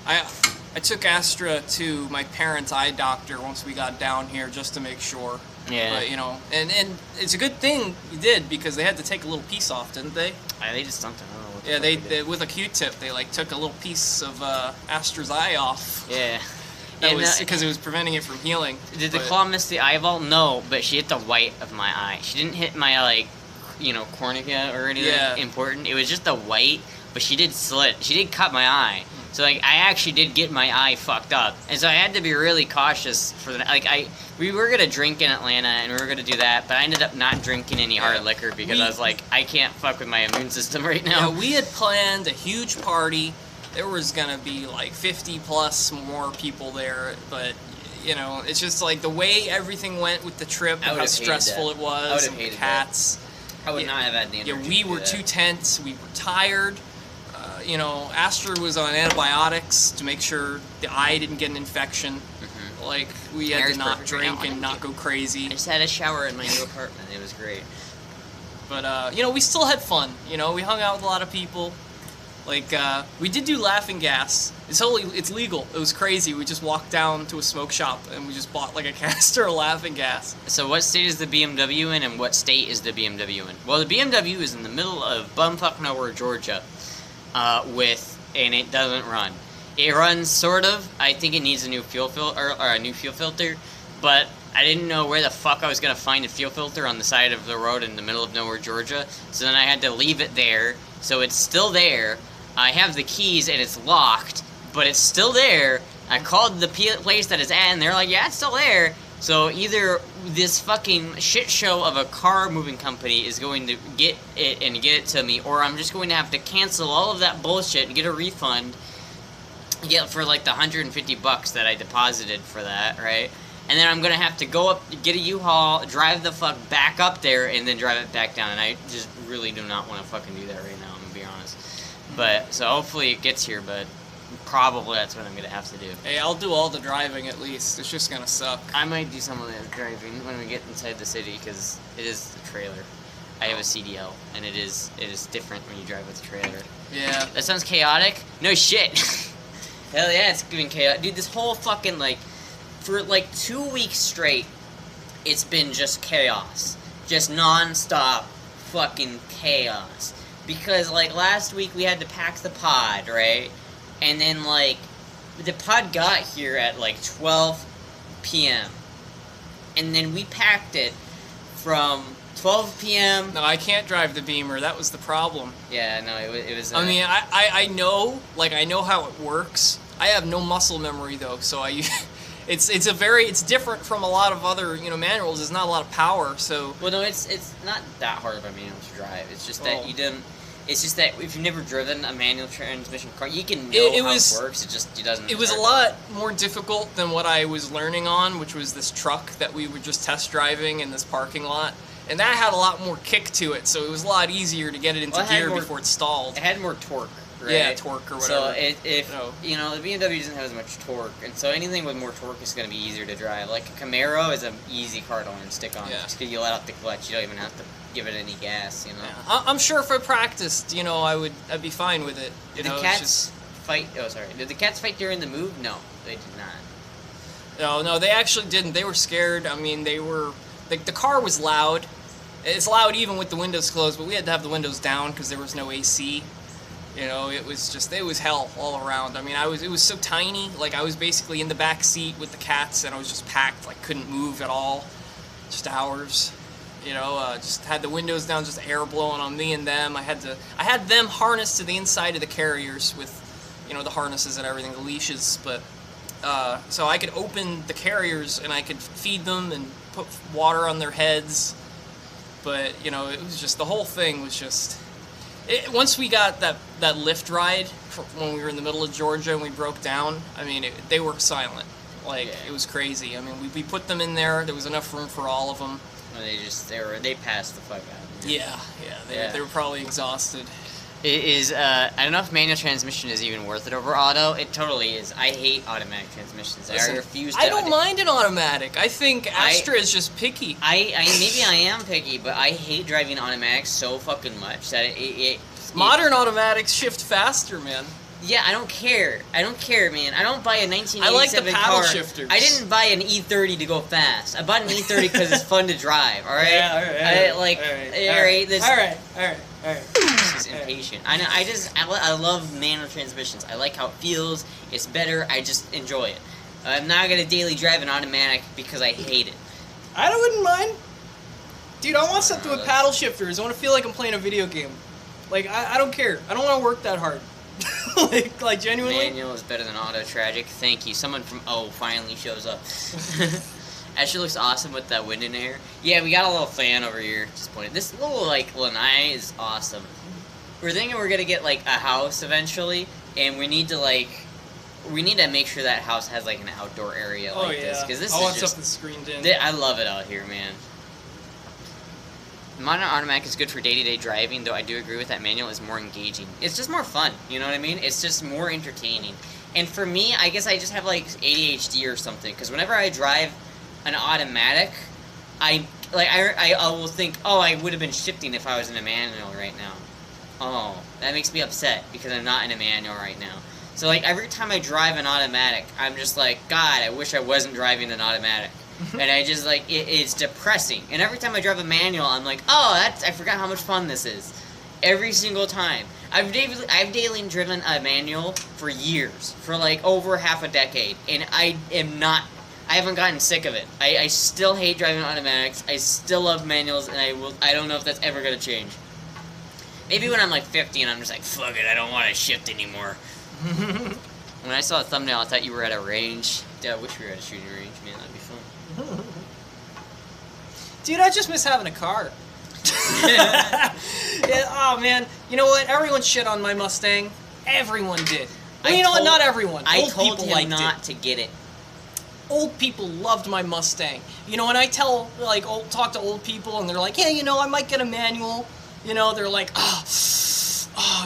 I took Astra to my parents' eye doctor once we got down here, just to make sure. Yeah. But, you know, and it's a good thing you did, because they had to take a little piece off, didn't they? They just dumped it. I don't know what the Yeah, fuck they with a Q-tip, they, like, took a little piece of Astra's eye off. Yeah. That was because it was preventing it from healing. Did the claw miss the eyeball? No, but she hit the white of my eye. She didn't hit my, like, you know, cornea or anything important. It was just the white, but she did slit. She did cut my eye. So like I actually did get my eye fucked up, and so I had to be really cautious for the we were gonna drink in Atlanta and we were gonna do that, but I ended up not drinking any hard liquor because I was like, I can't fuck with my immune system right now. Yeah, we had planned a huge party. There was gonna be like 50 plus more people there, but you know, it's just like the way everything went with the trip and how stressful it was, and the cats. I would not have had the energy. Yeah, we were too tense. We were tired. You know, Astra was on antibiotics to make sure the eye didn't get an infection. Mm-hmm. Like, we had to not drink and not go crazy. I just had a shower in my new apartment. It was great. But, you know, we still had fun. You know, we hung out with a lot of people. Like, we did do laughing gas. It's legal. It was crazy. We just walked down to a smoke shop and we just bought, like, a canister of laughing gas. So what state is the BMW in, and what state is the BMW in? Well, the BMW is in the middle of bumfuck nowhere, Georgia. And it doesn't run. It runs sort of. I think it needs a new fuel filter, but I didn't know where the fuck I was gonna find a fuel filter on the side of the road in the middle of nowhere, Georgia. So then I had to leave it there. So it's still there. I have the keys and it's locked, but it's still there. I called the place that it's at, and they're like, yeah, it's still there. So either this fucking shit show of a car moving company is going to get it to me, or I'm just going to have to cancel all of that bullshit and get a refund. Get for like the $150 that I deposited for that, right? And then I'm gonna have to go up, get a U-Haul, drive the fuck back up there, and then drive it back down. And I just really do not want to fucking do that right now. I'm gonna be honest. But so hopefully it gets here, but. Probably that's what I'm gonna have to do. Hey, I'll do all the driving at least. It's just gonna suck. I might do some of the driving when we get inside the city because it is the trailer. I have a CDL and it is different when you drive with a trailer. Yeah. That sounds chaotic. No shit. Hell yeah, it's been chaotic, dude. This whole fucking for 2 weeks straight, it's been just chaos, just non-stop fucking chaos. Because last week we had to pack the pod, right? And then, the pod got here at, 12 p.m. And then we packed it from 12 p.m. No, I can't drive the Beamer. That was the problem. Yeah, no, it was... I mean, I know, I know how it works. I have no muscle memory, though, so it's different from a lot of other, manuals. There's not a lot of power, so... Well, no, it's not that hard of a manual to drive. It's just that you didn't... It's just that if you've never driven a manual transmission car, you can know how it works. It doesn't. It was a lot more difficult than what I was learning on, which was this truck that we were just test driving in this parking lot, and that had a lot more kick to it. So it was a lot easier to get it into gear before it stalled. It had more torque, right? Yeah, torque or whatever. So the BMW doesn't have as much torque, and so anything with more torque is going to be easier to drive. Like a Camaro is an easy car to learn to stick on. Yeah. Just because you let out the clutch, you don't even have to give it any gas, Yeah. I'm sure if I practiced, I'd be fine with it. Did the cats fight? Oh, sorry. Did the cats fight during the move? No, they did not. No, they actually didn't. They were scared. I mean, they were... the car was loud. It's loud even with the windows closed, but we had to have the windows down because there was no AC. It was hell all around. I mean, it was so tiny. I was basically in the back seat with the cats, and I was just packed. Couldn't move at all. Just hours. Just had the windows down, just air blowing on me and them. I had them harnessed to the inside of the carriers with, the harnesses and everything, the leashes. But so I could open the carriers and I could feed them and put water on their heads. But it was just, the whole thing was just. Once we got that lift ride when we were in the middle of Georgia and we broke down, I mean, they were silent. It was crazy. I mean, we put them in there. There was enough room for all of them. They passed the fuck out. Yeah. They were probably exhausted. It is. I don't know if manual transmission is even worth it over auto. It totally is. I hate automatic transmissions. Listen, I refuse to. I don't mind an automatic. I think Astra is just picky. Maybe I am picky, but I hate driving automatics so fucking much that modern automatics shift faster, man. Yeah, I don't care. Man. I don't buy a 1987 I like the paddle car. shifters. I didn't buy an E30 to go fast. I bought an E30 because it's fun to drive. All right. Yeah, all right. All right. She's impatient. I love manual transmissions. I like how it feels. It's better. I just enjoy it. I'm not gonna daily drive an automatic because I hate it. I wouldn't mind. Dude, I want something with paddle shifters. I want to feel like I'm playing a video game. I don't care. I don't want to work that hard. like genuinely. Manual is better than auto. Tragic. Thank you. Someone from O finally shows up. Actually looks awesome with that wind in there. Yeah, we got a little fan over here. Just pointed. This little like lanai is awesome. We're thinking we're gonna get like a house eventually, and we need to make sure that house has like an outdoor area like this, because this I is want just something screened in. I love it out here, man. Modern automatic is good for day-to-day driving, though I do agree with that manual is more engaging. It's just more fun, you know what I mean? It's just more entertaining. And for me, I guess I just have like ADHD or something, because whenever I drive an automatic, I will think, oh, I would have been shifting if I was in a manual right now. Oh, that makes me upset because I'm not in a manual right now. So like every time I drive an automatic, I'm just like, God, I wish I wasn't driving an automatic. And I just like it's depressing. And every time I drive a manual, I'm like, oh, I forgot how much fun this is. Every single time. I've daily driven a manual for years, for like over half a decade, and I haven't gotten sick of it. I still hate driving automatics. I still love manuals, and I don't know if that's ever gonna change. Maybe when I'm like 50 and I'm just like, fuck it, I don't want to shift anymore. When I saw a thumbnail, I thought you were at a range. Dude, I wish we were at a shooting range, man. That'd be fun. Dude, I just miss having a car. Yeah, oh man, you know what? Everyone shit on my Mustang. Everyone did. Well, you know what? Not everyone. I Old told people him not to get it. Old people loved my Mustang. You know, when I talk to old people and they're like, yeah, you know, I might get a manual. You know, they're like,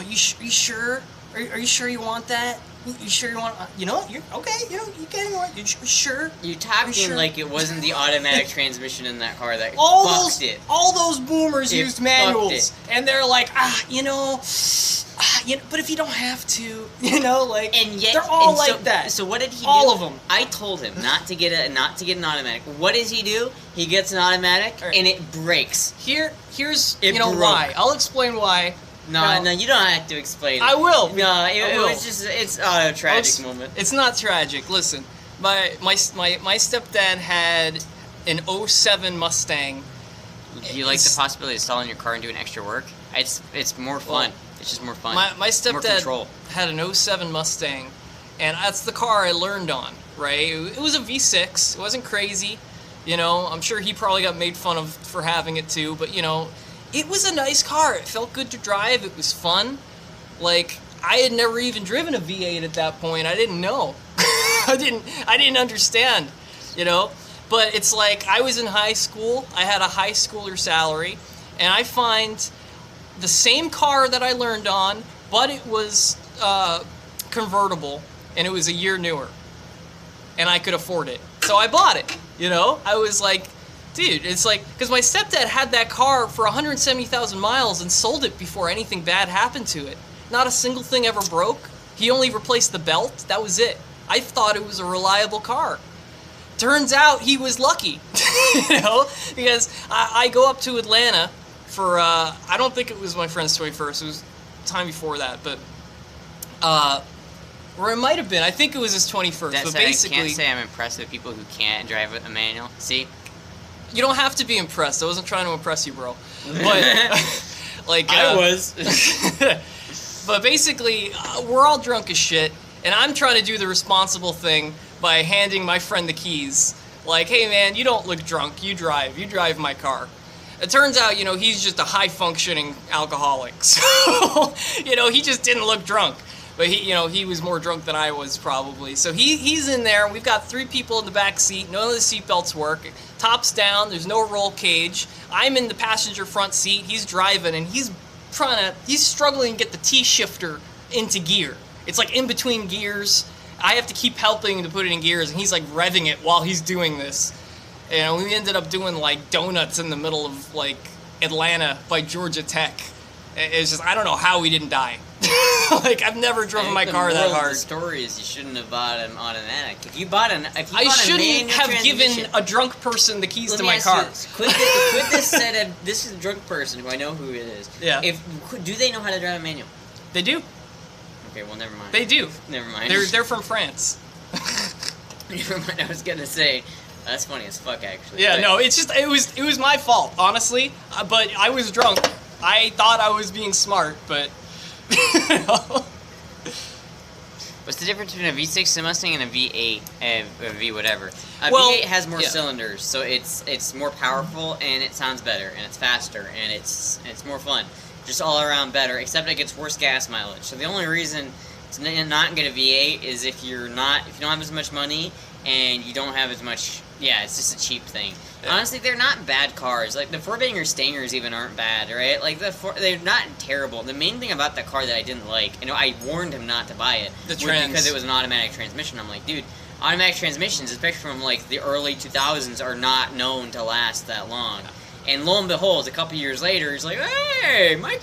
you sure? Are you sure you want that? You sure you want? You know, you're okay. You know, you can. You sure? You talking like it wasn't the automatic transmission in that car that fucked it. All those boomers used manuals, and they're like, you know, but if you don't have to, you know, like, and yet they're all like that. So what did he do? All of them. I told him not to get an automatic. What does he do? He gets an automatic, and it breaks. Here's it broke. Why. I'll explain why. No, you don't have to explain. I will. No, it was just it's a tragic moment. It's not tragic. Listen, my stepdad had an 07 Mustang. Do you like the possibility of stalling your car and doing extra work? It's more fun. It's just more fun. My stepdad had an 07 Mustang, and that's the car I learned on. Right? It was a V6. It wasn't crazy. You know, I'm sure he probably got made fun of for having it too, but you know. It was a nice car. It felt good to drive. It was fun. Like, I had never even driven a V8 at that point. I didn't know. I didn't understand, you know? But it's like, I was in high school. I had a high schooler salary. And I find the same car that I learned on, but it was convertible. And it was a year newer. And I could afford it. So I bought it, you know? I was like... Dude, it's like, because my stepdad had that car for 170,000 miles and sold it before anything bad happened to it. Not a single thing ever broke. He only replaced the belt. That was it. I thought it was a reliable car. Turns out he was lucky, you know, because I go up to Atlanta for, I don't think it was my friend's 21st. It was time before that, but, or it might have been. I think it was his 21st. But basically, I can't say I'm impressed with people who can't drive a manual. See? You don't have to be impressed. I wasn't trying to impress you, bro. But, like... I was. But basically, we're all drunk as shit, and I'm trying to do the responsible thing by handing my friend the keys. Like, hey man, you don't look drunk. You drive my car. It turns out, you know, he's just a high-functioning alcoholic. So, you know, he just didn't look drunk. But he was more drunk than I was probably. So he's in there. We've got 3 people in the back seat. None of the seatbelts work. Top's down. There's no roll cage. I'm in the passenger front seat. He's driving, and he's struggling to get the T-shifter into gear. It's like in between gears. I have to keep helping to put it in gears, and he's like revving it while he's doing this. And we ended up doing like donuts in the middle of like Atlanta by Georgia Tech. It's just, I don't know how we didn't die. Like, I've never driven my car that hard. The story is you shouldn't have bought an automatic. I shouldn't have given a drunk person the keys to my car. Could this set of, this is a drunk person who I know who it is. Yeah. Do they know how to drive a manual? They do. Okay, well, never mind. They do. Never mind. They're from France. Never mind. I was gonna say. That's funny as fuck, actually. Yeah, no, it's just, it was my fault, honestly. But I was drunk. I thought I was being smart, but... What's the difference between a V6 Mustang and a V8, a V whatever? A Well, V8 has more yeah. cylinders, so it's more powerful and it sounds better and it's faster and it's more fun, just all around better. Except it gets worse gas mileage. So the only reason to not get a V8 is if you don't have as much money and you don't have as much. Yeah, it's just a cheap thing. Yeah. Honestly, they're not bad cars. Like the Four-banger Stingers even aren't bad, right? Like they're not terrible. The main thing about that car that I didn't like, and I warned him not to buy it, was because it was an automatic transmission. I'm like, dude, automatic transmissions, especially from like the early 2000s, are not known to last that long. And lo and behold, a couple years later, he's like, hey, my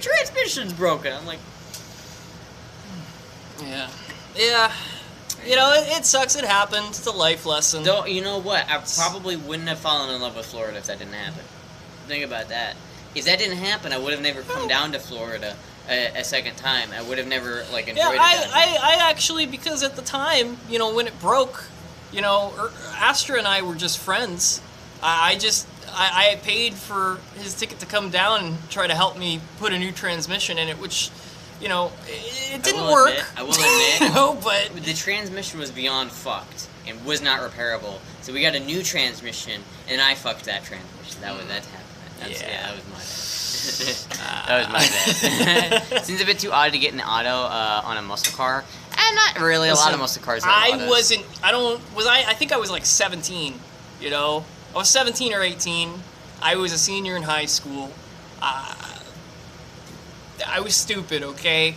transmission's broken. I'm like, Yeah. Yeah. You know, it sucks. It happened. It's a life lesson. though, you know what? I probably wouldn't have fallen in love with Florida if that didn't happen. Think about that. If that didn't happen, I would have never come down to Florida a second time. I would have never like enjoyed Yeah, it. down here. I actually, because at the time, you know, when it broke, you know, Astra and I were just friends. I paid for his ticket to come down and try to help me put a new transmission in it, which, you know, it didn't work. I will admit, You know, but the transmission was beyond fucked and was not repairable. So we got a new transmission, and I fucked that transmission. That happened. Yeah. That was my bad. That was my bad. Seems a bit too odd to get an auto on a muscle car. And not really. A lot of muscle cars have autos. I think I was like 17, you know? I was 17 or 18. I was a senior in high school. I was stupid, okay?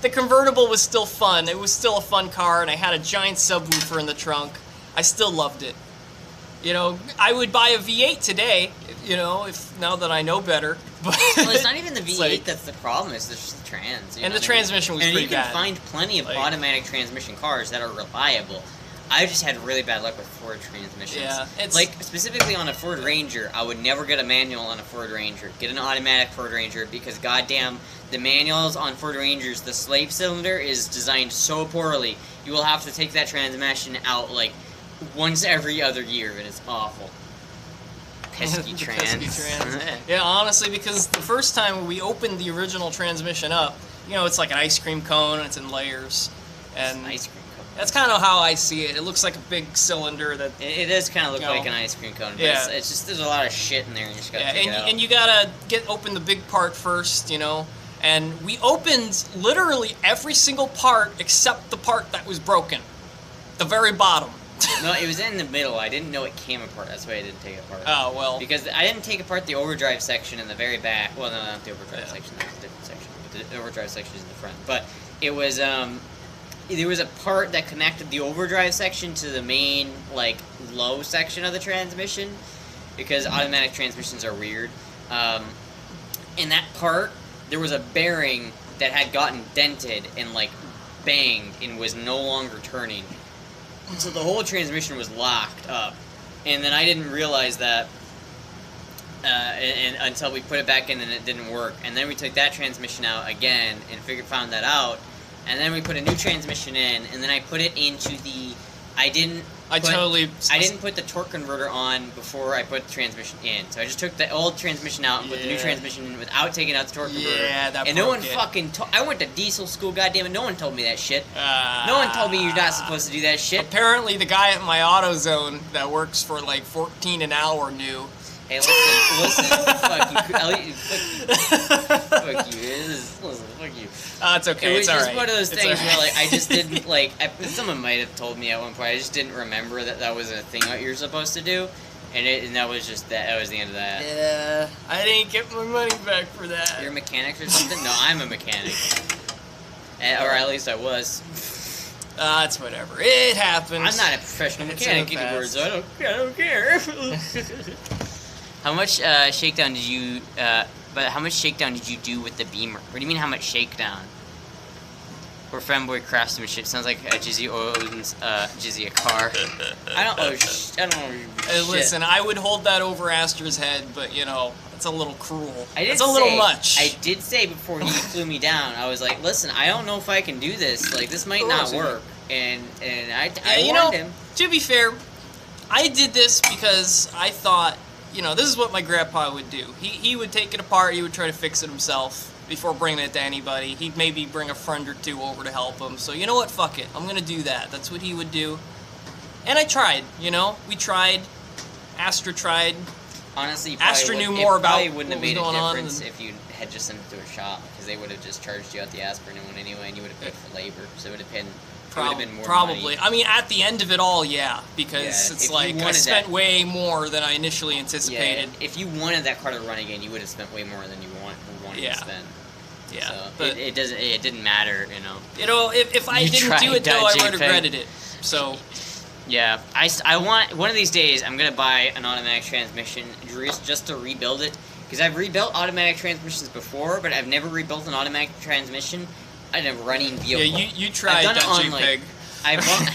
The convertible was still fun. It was still a fun car, and I had a giant subwoofer in the trunk. I still loved it. You know, I would buy a V8 today, you know, now that I know better. But Well, it's not even the V8 like- that's the problem. It's just the trans. You And know the what I mean? transmission was and pretty you can bad. find plenty of Like- automatic transmission cars that are reliable. I just had really bad luck with Ford transmissions. Yeah, it's- like specifically on a Ford Ranger, I would never get a manual on a Ford Ranger. Get an automatic Ford Ranger because goddamn, the manuals on Ford Rangers, the slave cylinder is designed so poorly. You will have to take that transmission out like once every other year, and it's awful. Pesky The trans. pesky trans. Yeah, honestly, because the first time we opened the original transmission up, you know, it's like an ice cream cone, and it's in layers. And Ice cream cone. that's kind of how I see it. It looks like a big cylinder that... It does kind of look You know. like an ice cream cone, but Yeah. it's just there's a lot of shit in there, and you just gotta Yeah, take it out. and you gotta open the big part first, you know? And we opened literally every single part except the part that was broken. The very bottom. No, it was in the middle. I didn't know it came apart. That's why I didn't take it apart. Oh, well. Because I didn't take apart the overdrive section in the very back. Well, no, not the overdrive Yeah. section. That was a different section. But the overdrive section is in the front. But it was there was a part that connected the overdrive section to the main like low section of the transmission, because automatic transmissions are weird. In that part, there was a bearing that had gotten dented and like banged and was no longer turning. So the whole transmission was locked up, and then I didn't realize that and until we put it back in and it didn't work. And then we took that transmission out again and found that out. And then we put a new transmission in, and then I put it into the. I didn't put the torque converter on before I put the transmission in. So I just took the old transmission out and put the new Yeah. transmission in without taking out the torque converter. Yeah, that and no one broke it. fucking. I went to diesel school, goddammit. No one told me that shit. No one told me you're not supposed to do that shit. Apparently, the guy at my AutoZone that works for like $14 an hour knew. Hey, listen, fuck you, fuck you. Listen, fuck you. It's okay. It was It's just alright. one of those It's things alright. where, like, I just didn't, like, someone might have told me at one point, I just didn't remember that was a thing that you're supposed to do, and that was just, that was the end of that. Yeah, I didn't get my money back for that. You're a mechanic or something? No, I'm a mechanic. Or at least I was. It's whatever. It happens. I'm not a professional It's mechanic in the anymore, past. so I don't care. How much shakedown did you, how much shakedown did you do with the Beamer? What do you mean, how much shakedown? Or fanboy craftsmanship? Sounds like Jizzy owns Jizzy a car. I don't owe shit. Listen, I would hold that over Astra's head, but you know, it's a little cruel. It's a say, little much. I did say before he flew me down, I was like, listen, I don't know if I can do this. Like, this might not work. And I you warned know, him. to be fair, I did this because I thought, you know, this is what my grandpa would do. He would take it apart, he would try to fix it himself. before bringing it to anybody. He'd maybe bring a friend or two over to help him. So you know what? Fuck it. I'm gonna do that. That's what he would do. And I tried. You know, we tried. Astra tried. Honestly, Astra knew more about it wouldn't have what was made a going on difference and- if you had just sent it to a shop, because they would have just charged you out the aspirin one anyway, and you would have paid for labor, so it would have been more Probably. money. I mean, at the end of it all, yeah, because Yeah, it's if you like I wanted spent that- way more than I initially anticipated. Yeah, if you wanted that car to run again, you would have spent way more than you wanted Yeah. to spend. Yeah, So but it didn't matter, you know. you know, if I You didn't tried do it though, that, I would have JPEG. regretted it. So Yeah, I want one of these days. I'm gonna buy an automatic transmission just to rebuild it, because I've rebuilt automatic transmissions before, but I've never rebuilt an automatic transmission in a running vehicle. yeah, you tried done that it on, JPEG. like,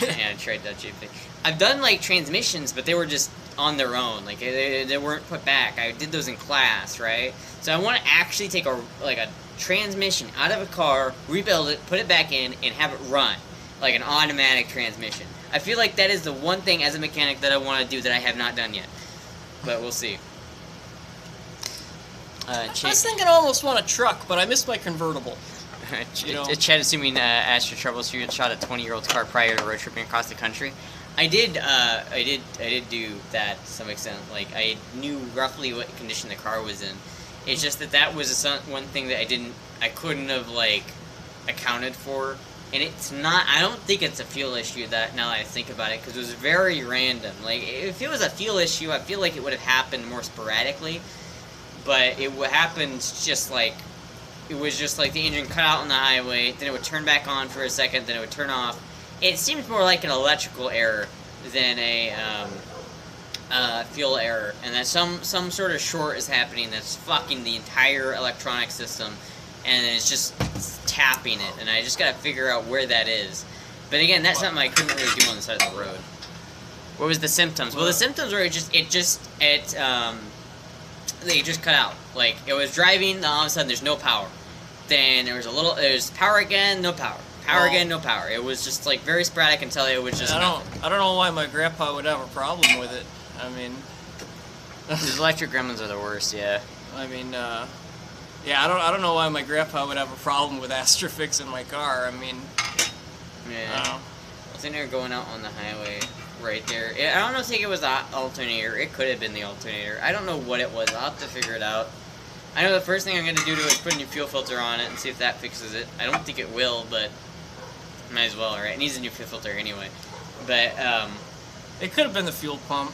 yeah, I tried that JPEG. I've done like transmissions, but they were just on their own. Like they weren't put back. I did those in class, right? So I want to actually take a transmission out of a car, rebuild it, put it back in, and have it run like an automatic transmission. I feel like that is the one thing as a mechanic that I want to do that I have not done yet. But we'll see. I was thinking I almost want a truck, but I missed my convertible. You know. Chad, assuming Astra Troubleshooting shot a 20-year-old's car prior to road tripping across the country. I did do that to some extent. Like, I knew roughly what condition the car was in. It's just that was one thing that I couldn't have, like, accounted for. And it's not, I don't think it's a fuel issue that, now that I think about it, because it was very random. Like, if it was a fuel issue, I feel like it would have happened more sporadically. But it happened just like, it was just like the engine cut out on the highway, then it would turn back on for a second, then it would turn off. It seems more like an electrical error than a fuel error, and that some sort of short is happening that's fucking the entire electronic system, and it's just tapping it, and I just gotta figure out where that is. But again, that's something I couldn't really do on the side of the road. What was the symptoms? Well, the symptoms were they just cut out. Like, it was driving, and all of a sudden there's no power. Then there's power again, no power. Power again, no power. It was just like very sporadic until it was just nothing. I don't know why my grandpa would have a problem with it. I mean, These electric gremlins are the worst, yeah. I mean, yeah, I don't know why my grandpa would have a problem with Astra fixing my car. I mean, Yeah. I don't know. I was in there going out on the highway right there. I don't think it was the alternator. It could have been the alternator. I don't know what it was. I'll have to figure it out. I know the first thing I'm going to do is put a new fuel filter on it and see if that fixes it. I don't think it will, but might as well, right? It needs a new fuel filter anyway. But, It could have been the fuel pump.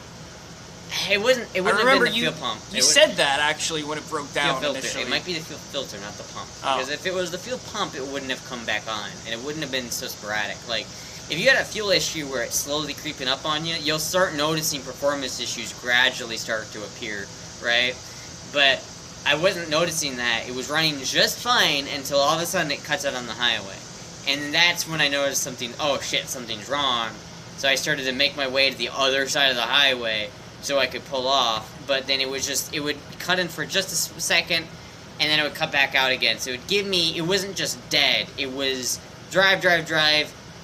it wouldn't have been the fuel pump. You said that, actually, when it broke down Fuel filter. initially. It might be the fuel filter, not the pump. Oh. Because if it was the fuel pump, it wouldn't have come back on, and it wouldn't have been so sporadic. Like, if you had a fuel issue where it's slowly creeping up on you, you'll start noticing performance issues gradually start to appear, right? But I wasn't noticing that. It was running just fine until all of a sudden it cuts out on the highway. And that's when I noticed something, oh shit, something's wrong. So I started to make my way to the other side of the highway so I could pull off. But then it would cut in for just a second, and then it would cut back out again. So it wasn't just dead. It was drive,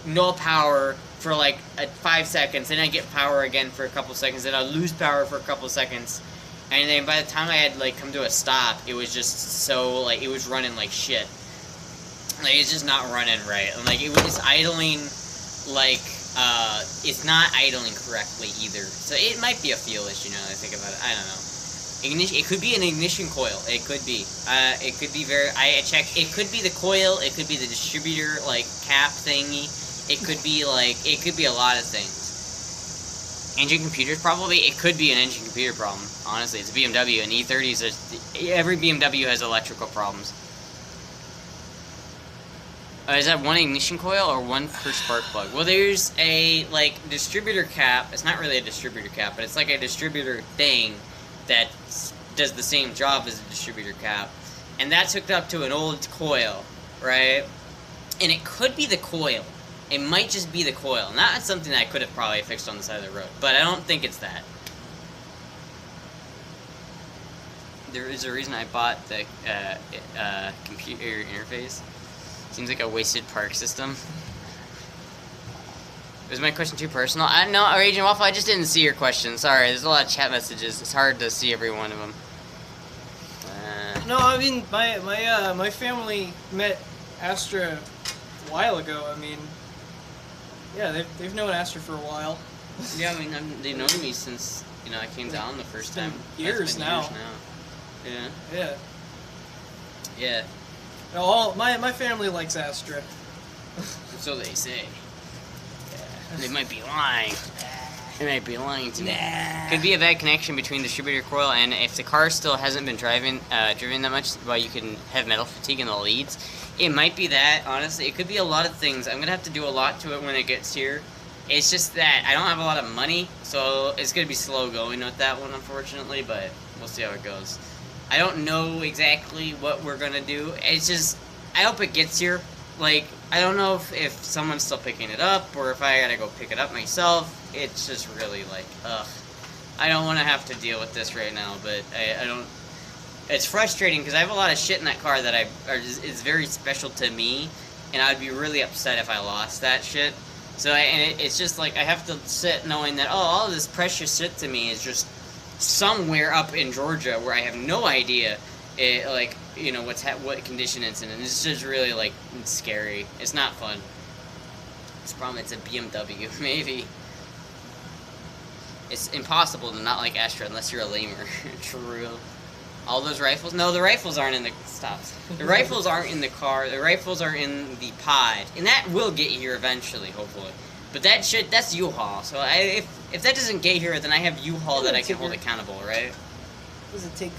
no power for like 5 seconds, then I'd get power again for a couple seconds, then I'd lose power for a couple seconds, and then by the time I had like come to a stop, it was just so like it was running like shit. Like it's just not running right. And like it was idling like it's not idling correctly either. So it might be a fuel issue now that I think about it. I don't know. It could be an ignition coil. It could be. It could be I checked. It could be the coil. It could be the distributor like cap thingy. It could be a lot of things. Engine computers probably. It could be an engine computer problem. Honestly, it's a BMW and E30s. Every BMW has electrical problems. Is that one ignition coil or one per spark plug? Well, there's a like distributor cap. It's not really a distributor cap, but it's like a distributor thing that does the same job as a distributor cap, and that's hooked up to an old coil, right? And it could be the coil. It might just be the coil. And that's something that I could have probably fixed on the side of the road, but I don't think it's that. There is a reason I bought the computer interface. Seems like a wasted park system. Was my question too personal? No, Raging Waffle, I just didn't see your question. Sorry, there's a lot of chat messages. It's hard to see every one of them. No, I mean my family met Astra a while ago. I mean, yeah, they've known Astra for a while. Yeah, I mean, they've known me since, you know, I came down the first time. Years That's been now. Years now. Yeah. Yeah. Yeah. No, all my family likes Astra. So they say. Yeah. They might be lying. They might be lying to me. Could be a bad connection between distributor coil and if the car still hasn't been driven that much, well, you can have metal fatigue in the leads. It might be that, honestly. It could be a lot of things. I'm going to have to do a lot to it when it gets here. It's just that I don't have a lot of money, so it's going to be slow going with that one, unfortunately, but we'll see how it goes. I don't know exactly what we're going to do. It's just, I hope it gets here. Like, I don't know if someone's still picking it up, or if I got to go pick it up myself. It's just really like, ugh. I don't want to have to deal with this right now, but I don't... It's frustrating, because I have a lot of shit in that car that is very special to me, and I'd be really upset if I lost that shit. So, it's just like, I have to sit knowing that, oh, all of this precious shit to me is just somewhere up in Georgia where I have no idea, like, you know, what condition it's in. And it's just really, like, it's scary. It's not fun. It's probably, it's a BMW, maybe. It's impossible to not like Astra unless you're a lamer. True. All those rifles? No, the rifles aren't in the... Stop. The rifles aren't in the car. The rifles are in the pod. And that will get here eventually, hopefully. But that's U-Haul. So if that doesn't get here, then I have U-Haul that I can hold accountable, right? What does it take?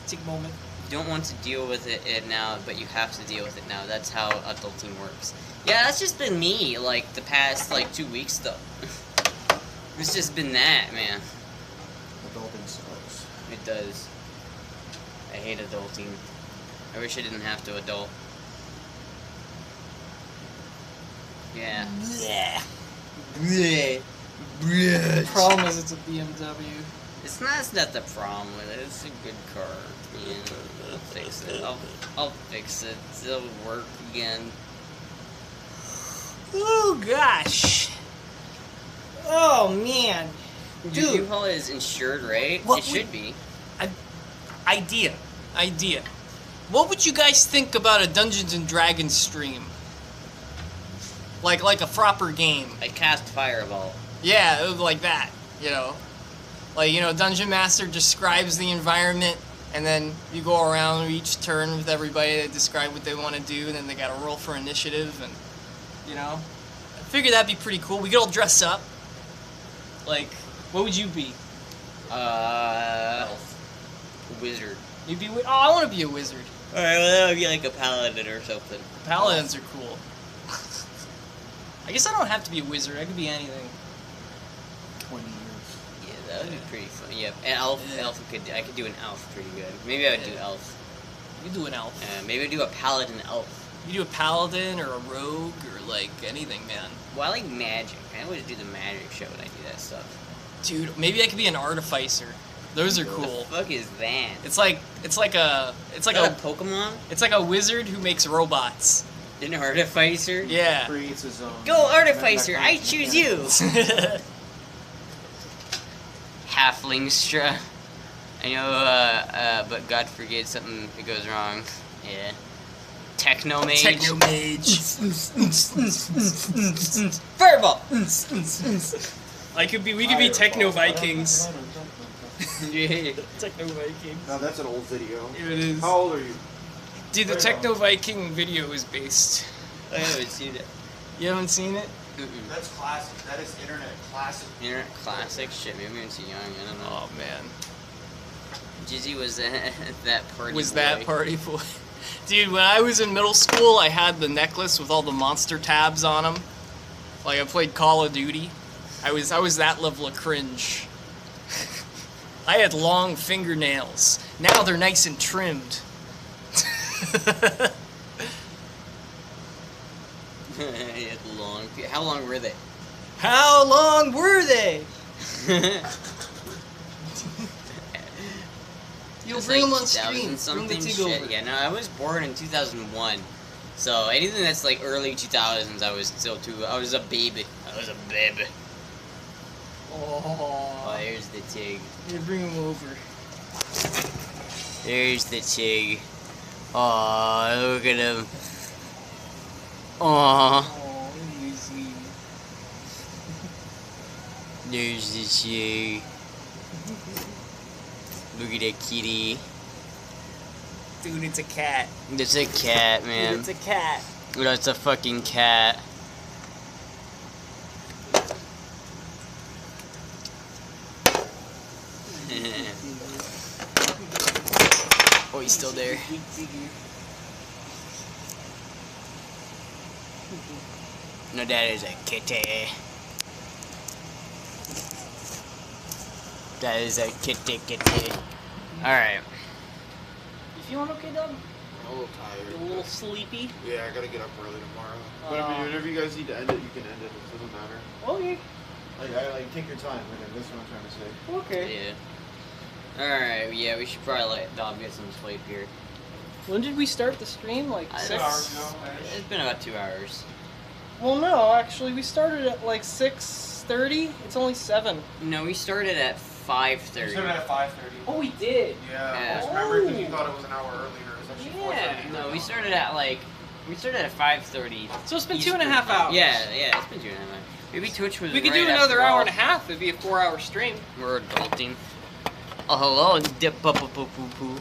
Take moment. You don't want to deal with it now, but you have to deal with it now. That's how adulting works. Yeah, that's just been me, like, the past, like, 2 weeks, though. It's just been that, man. Adulting sucks. It does. I hate adulting. I wish I didn't have to adult. Yeah. The problem is it's a BMW. It's not the problem with it. It's a good car. Yeah, I'll fix it. I'll fix it. It'll work again. Oh gosh. Oh man. Dude, U-Haul is insured, right? It should be. Idea. What would you guys think about a Dungeons and Dragons stream? Like a proper game. I cast Fireball. Yeah, it was like that, you know. Like, you know, Dungeon Master describes the environment, and then you go around each turn with everybody to describe what they want to do, and then they gotta roll for initiative, and, you know. I figured that'd be pretty cool. We could all dress up. Like, what would you be? Wizard. You'd be, oh, I want to be a wizard. Alright, well, that would be like a paladin or something. Paladins are cool. I guess I don't have to be a wizard. I could be anything. 20 years. Yeah, that would be pretty fun. Yeah, an elf. I could do an elf pretty good. Maybe I would do elf. You do an elf. Maybe I'd do a paladin elf. You do a paladin or a rogue or like anything, man. Well, I like magic. I always do the magic show when I do that stuff. Dude, maybe I could be an artificer. Those are cool. What the fuck is that? It's like a Pokemon. It's like a wizard who makes robots. An artificer. Yeah. Creates his own. Go artificer! I choose you. Halflingstra. I know, but God forbid something goes wrong. Yeah. Technomage. Fireball. We could be Techno Vikings. Yeah. Techno Vikings. No, that's an old video. Yeah, it is. How old are you? Dude, the Techno Viking video is based. I haven't seen it. You haven't seen it? That's classic. That is internet classic. Internet classic? Shit, maybe I'm too young. I don't know. Oh man. Jizzy was that party Was boy. that party boy? Dude, when I was in middle school, I had the necklace with all the monster tabs on them. Like I played Call of Duty. I was that level of cringe. I had long fingernails. Now they're nice and trimmed. How long were they? How long were they? You'll It's bring like them on 2000 screen. Bring the something TIG shit. over. Yeah, no, I was born in 2001. So anything that's like early 2000s, I was a baby. Oh, there's the Tig. You bring him over. There's the Tig. Aw, look at him. Aw. Oh, easy. There's the Tig. Look at that kitty. Dude, it's a cat. It's a cat, man. Dude, it's a cat. That's a fucking cat. Oh, he's still there. No, that is a kitty. That is a kitty. Alright. You feeling okay, Doug? I'm a little tired. A little sleepy? Yeah, I gotta get up early tomorrow. But I mean, whenever you guys need to end it, you can end it. It doesn't matter. Okay. Like take your time. That's what I'm trying to say. Okay. Yeah. Alright, yeah, we should probably let Dom get some sleep here. When did we start the stream? Like 6 hours ago. It's been about 2 hours. Well, no, actually, we started at like 6:30. It's only 7. No, we started at 5:30. We started at 5:30. Oh, we did. Yeah. Yeah. I just remember because you thought it was an hour earlier. It's actually Yeah. 4:30. No, we started at 5:30. So it's been Eastern. 2.5 hours. Yeah, it's been 2.5 hours. Maybe Twitch was We could right do another after hour all. and a half. It'd be a 4-hour stream. We're adulting. Oh, hello, dip poo poo poo poo.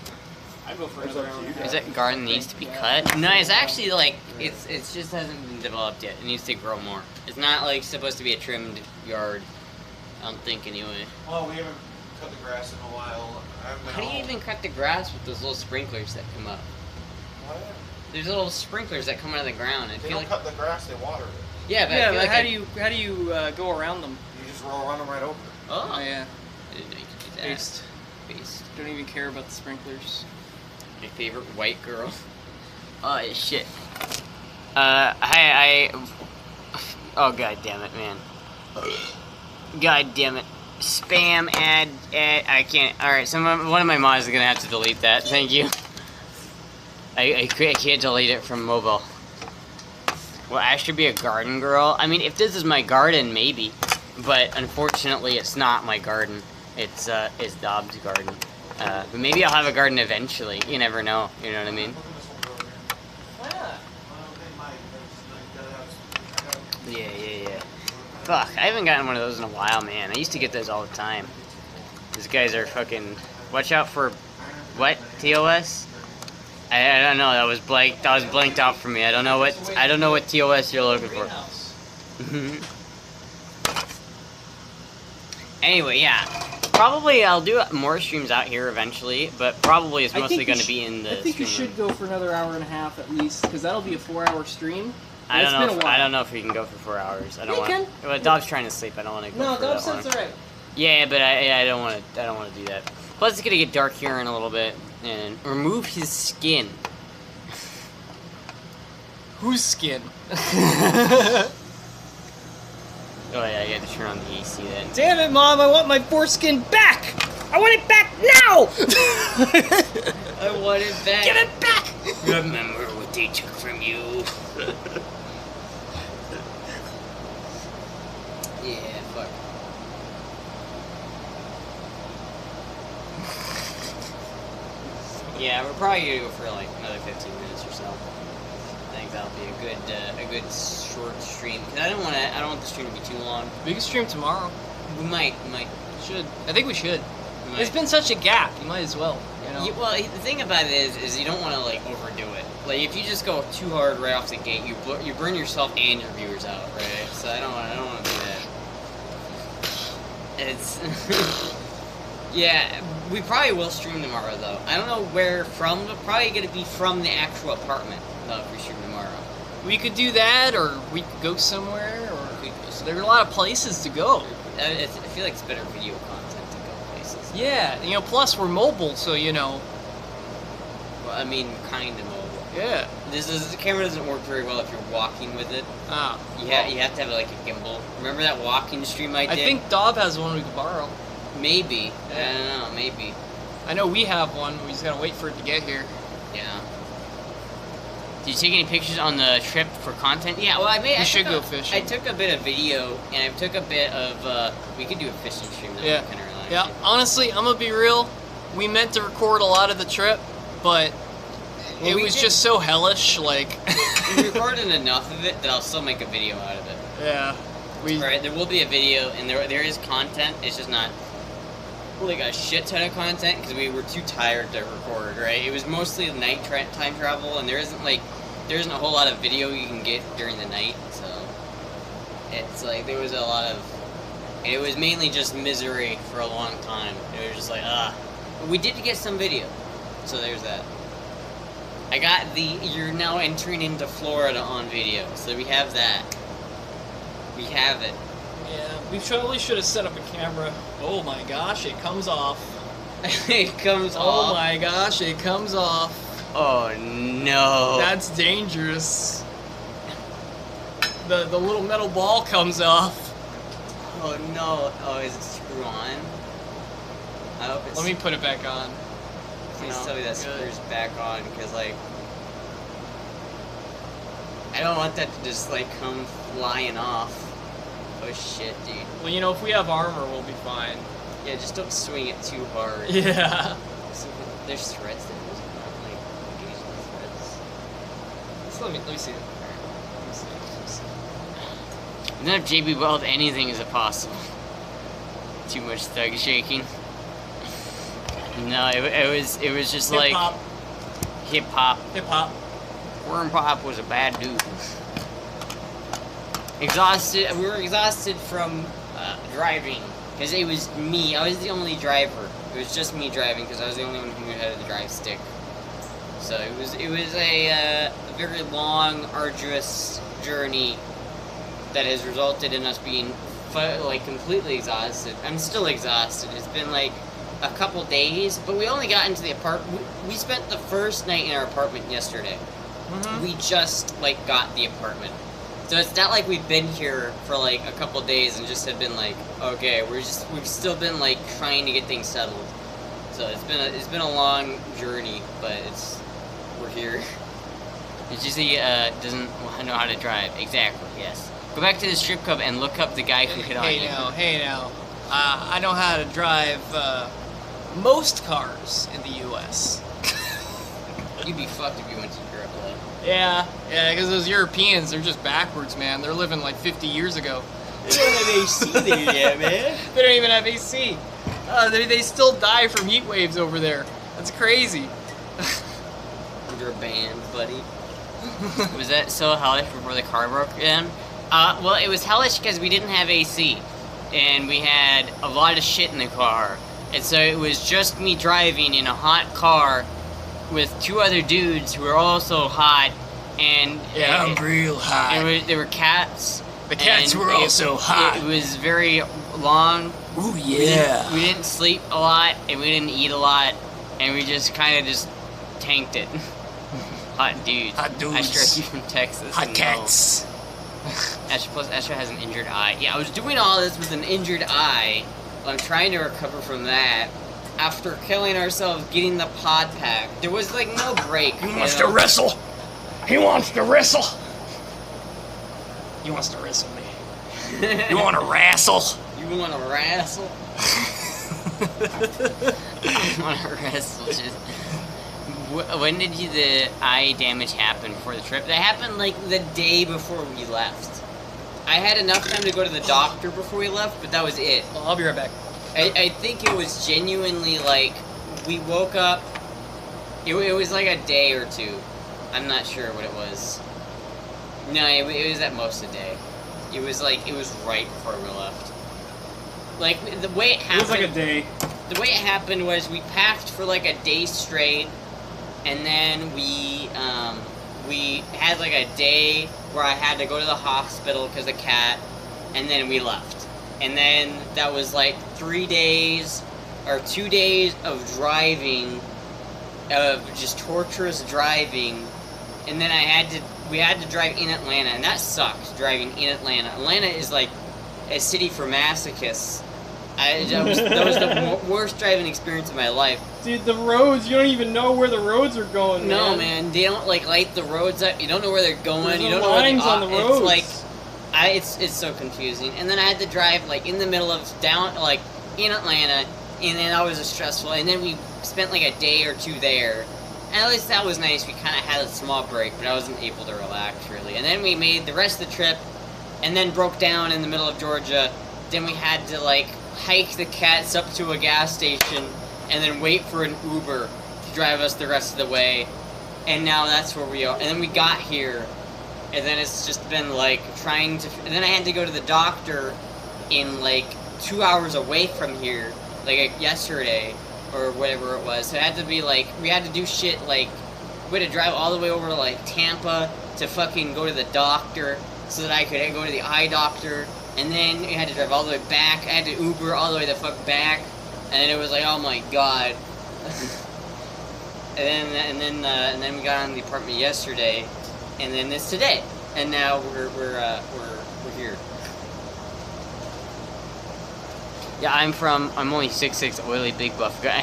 I'd go for another hour and a half. Is that garden needs to be cut? No, it's actually like it's just hasn't been developed yet. It needs to grow more. It's not like supposed to be a trimmed yard. I don't think anyway. Well, we haven't cut the grass in a while. I haven't been How do you home. even cut the grass with those little sprinklers that come up? What? There's little sprinklers that come out of the ground. I They feel don't like cut the grass, they water it. yeah, but I Yeah, feel but like how do you go around them? You just run them right over. Oh, yeah. I didn't know you could do that. Based. Based. Don't even care about the sprinklers. My favorite white girl. Oh shit. Oh god damn it, man. God damn it. Spam ad. I can't. All right, one of my mods is gonna have to delete that. Thank you. I can't delete it from mobile. Well, I should be a garden girl. I mean, if this is my garden, maybe. But unfortunately, it's not my garden. It's Dobbs' garden. But maybe I'll have a garden eventually. You never know. You know what I mean? Yeah. Fuck, I haven't gotten one of those in a while, man. I used to get those all the time. These guys are fucking... Watch out for... What? TOS? I don't know. That was blanked out for me. I don't know what TOS you're looking for. Anyway, yeah. Probably I'll do more streams out here eventually, but probably it's mostly going to be in the I think you stream should room. go for another hour and a half at least, because that'll be a 4-hour stream. I It's don't been know. a while. I don't know if we can go for 4 hours. I don't You want. can. Well, Dobbs trying to sleep. I don't want to go No, for Dob that said long. it's alright. Yeah, but I don't want to. I don't want to do that. Plus, it's gonna get dark here in a little bit, and remove his skin. Whose skin? Oh yeah, you had to turn on the AC then. Damn it, Mom! I want my foreskin back! I want it back now! I want it back. Give it back! Remember what they took from you. Yeah, fuck. Yeah, we're probably gonna go for like another 15 minutes or so. I think that'll be a good short stream. Cause I don't want the stream to be too long. We can stream tomorrow. We might. Should. I think we should. We might. It's been such a gap. You might as well. You know? Yeah, well, the thing about it is you don't want to like overdo it. Like if you just go too hard right off the gate, you burn yourself and your viewers out, right? So I don't want to do that. It's yeah. We probably will stream tomorrow though. I don't know where from, but probably gonna be from the actual apartment if we stream tomorrow. We could do that, or we could go somewhere, or there are a lot of places to go. I feel like it's better video content to go places. Yeah, plus we're mobile, so Well, I mean, kind of mobile. Yeah. The camera doesn't work very well if you're walking with it. Ah. You have to have like a gimbal. Remember that walking stream I did? I think Dob has one we could borrow. Maybe. Yeah. I don't know. Maybe. I know we have one. We just gotta wait for it to get here. Yeah. Did you take any pictures on the trip for content? Yeah, well, We should go fishing. I took a bit of video, and I took a bit of, we could do a fishing stream though. Yeah. Kind of relaxing. Yeah, honestly, I'm gonna be real. We meant to record a lot of the trip, but Well, it was just so hellish. Like, We recorded enough of it that I'll still make a video out of it. yeah, Right, there will be a video, and there is content. It's just not like a shit ton of content because we were too tired to record. Right, it was mostly night time travel, and there isn't a whole lot of video you can get during the night. So it's like there was a lot of. It was mainly just misery for a long time. It was just like But we did get some video, so there's that. I got you're now entering into Florida on video, so we have that. We have it. Yeah, we probably should have set up a camera. oh my gosh, it comes off. It comes Oh off. my gosh, it comes off. Oh no. That's dangerous. The little metal ball comes off. Oh no. Oh, is it screw on? I hope it's. Let me put it back on. Please No, tell me that good. screws back on, because like. I don't want that to just like come flying off. Oh shit, dude. Well, you know, if we have armor, we'll be fine. Yeah, just don't swing it too hard. Yeah. There's threads that there's not like occasional threads. So let me see it. Let me see. And then if JB Weld anything is possible. Too much thug shaking. No, it was just like Hip hop. hip hop. Worm Pop was a bad dude. Exhausted. We were exhausted from driving because it was me. I was the only driver. It was just me driving because I was the only one who knew how to drive stick. So it was a very long, arduous journey that has resulted in us being like completely exhausted. I'm still exhausted. It's been like a couple days, but we only got into the apartment. We spent the first night in our apartment yesterday. Mm-hmm. We just like got the apartment, so it's not like we've been here for like a couple days and just have been like, okay, we've still been like trying to get things settled. So it's been a long journey, but we're here. It's just he doesn't know how to drive. Exactly. Yes. Go back to the strip club and look up the guy who hit on you. Hey now. I know how to drive most cars in the U.S. You'd be fucked if you went to Europe, though. Yeah, because those Europeans, they're just backwards, man. They're living like 50 years ago. They don't have AC there yet, man. They don't even have AC. They still die from heat waves over there. That's crazy. Under a band, buddy. Was that so hellish before the car broke down? Well, it was hellish because we didn't have AC. And we had a lot of shit in the car. And so it was just me driving in a hot car with two other dudes who were also hot. And real hot. There were cats. The cats and were also hot. It was very long. Ooh, We didn't sleep a lot, and we didn't eat a lot, and we just kind of just tanked it. Hot dudes. Hot dudes. Astra, you from Texas. Hot and cats. Astra has an injured eye. Yeah, I was doing all this with an injured eye. I'm trying to recover from that. After killing ourselves getting the pod pack, there was like no break. He wants to wrestle. He wants to wrestle. He wants to wrestle me. You want to wrestle? You want to wrestle? You want to wrestle? Just. When did the eye damage happen before the trip? That happened like the day before we left. I had enough time to go to the doctor before we left, but that was it. Well, I'll be right back. I think it was genuinely like we woke up. It was like a day or two. I'm not sure what it was. No, it was at most a day. It was right before we left. Like the way it happened. It was like a day. The way it happened was we packed for like a day straight, and then we had like a day where I had to go to the hospital because of cat, and then we left. And then that was like 3 days or 2 days of driving, of just torturous driving, and then we had to drive in Atlanta, and that sucked, driving in Atlanta. Atlanta is like a city for masochists, That was the worst driving experience of my life. Dude, the roads, you don't even know where the roads are going, No, man, they don't like light the roads up. You don't know where they're going. There's you no don't know where lines on the roads. It's like, it's so confusing. And then I had to drive like in the middle of like in Atlanta, and then that was stressful. And then we spent like a day or two there. And at least that was nice. We kind of had a small break, but I wasn't able to relax really. And then we made the rest of the trip, and then broke down in the middle of Georgia. Then we had to like hike the cats up to a gas station, and then wait for an Uber to drive us the rest of the way. And now that's where we are. And then we got here, and then it's just been like trying to. And then I had to go to the doctor in like 2 hours away from here, like yesterday or whatever it was. So it had to be like, we had to do shit like, we had to drive all the way over to like Tampa to fucking go to the doctor so that I could go to the eye doctor. And then we had to drive all the way back. I had to Uber all the way the fuck back. And it was like, oh my god. and then we got on the apartment yesterday, and then it's today. And now we're here. Yeah, I'm only 6'6", oily, big buff guy.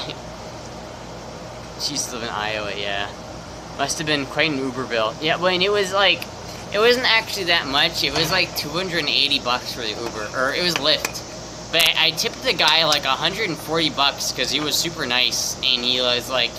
She used to live in Iowa, yeah. Must have been quite an Uber bill. Yeah, but it was like, it wasn't actually that much. It was like $280 for the Uber, or it was Lyft. But I tipped the guy like $140 because he was super nice, and he was like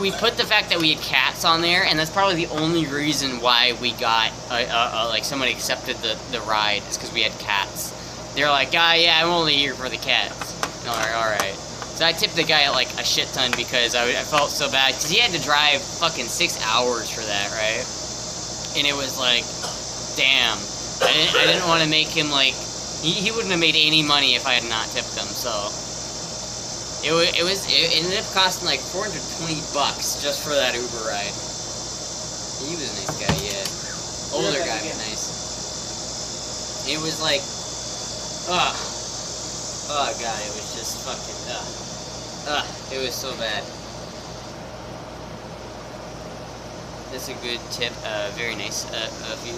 we put the fact that we had cats on there, and that's probably the only reason why we got like someone accepted the ride is because we had cats. They're like, yeah, I'm only here for the cats. All right. So I tipped the guy like a shit ton because I felt so bad because he had to drive fucking 6 hours for that, right? And it was like, damn, I didn't want to make him like, he wouldn't have made any money if I had not tipped him. So it ended up costing like $420 just for that Uber ride. He was a nice guy, yeah. Older guy, but nice. It was like, oh god, it was just fucking, it was so bad. That's a good tip, very nice of you.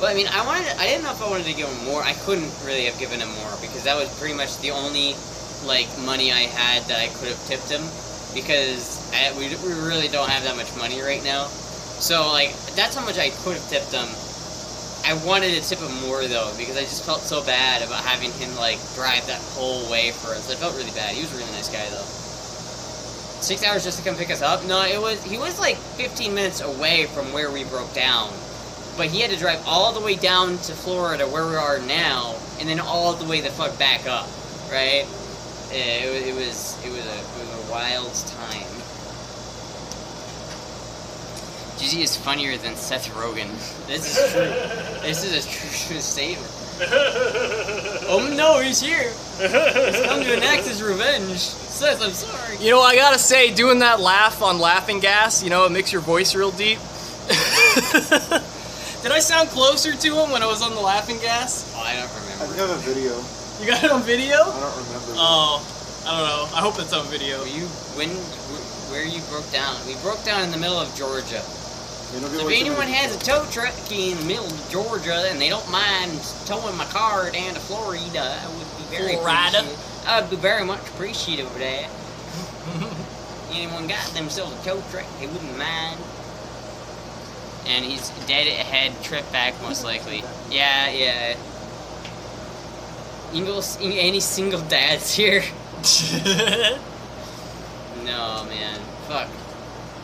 Well, I mean, I didn't know if I wanted to give him more. I couldn't really have given him more, because that was pretty much the only, like, money I had that I could have tipped him, because we really don't have that much money right now. So, like, that's how much I could have tipped him. I wanted to tip him more, though, because I just felt so bad about having him, like, drive that whole way for us. I felt really bad. He was a really nice guy, though. 6 hours just to come pick us up? No, he was, like, 15 minutes away from where we broke down. But he had to drive all the way down to Florida, where we are now, and then all the way the fuck back up, right? It was a wild time. Jizzy is funnier than Seth Rogen. This is true. This is a true statement. Oh no, he's here. He's come to enact his revenge. Seth, I'm sorry. You know, I gotta say, doing that laugh on laughing gas, you know, it makes your voice real deep. Did I sound closer to him when I was on the laughing gas? Oh, I don't remember. I have a video. You got it on video? I don't remember. Oh, I don't know. I hope it's on video. Where you broke down? We broke down in the middle of Georgia. You know, So if anyone has a tow truck in the middle of Georgia and they don't mind towing my car down to Florida, I would be very appreciative. I would be very much appreciative of that. Anyone got themselves a tow truck, they wouldn't mind. And he's dead ahead, trip back most likely. Yeah. Any single dads here? No, man. Fuck.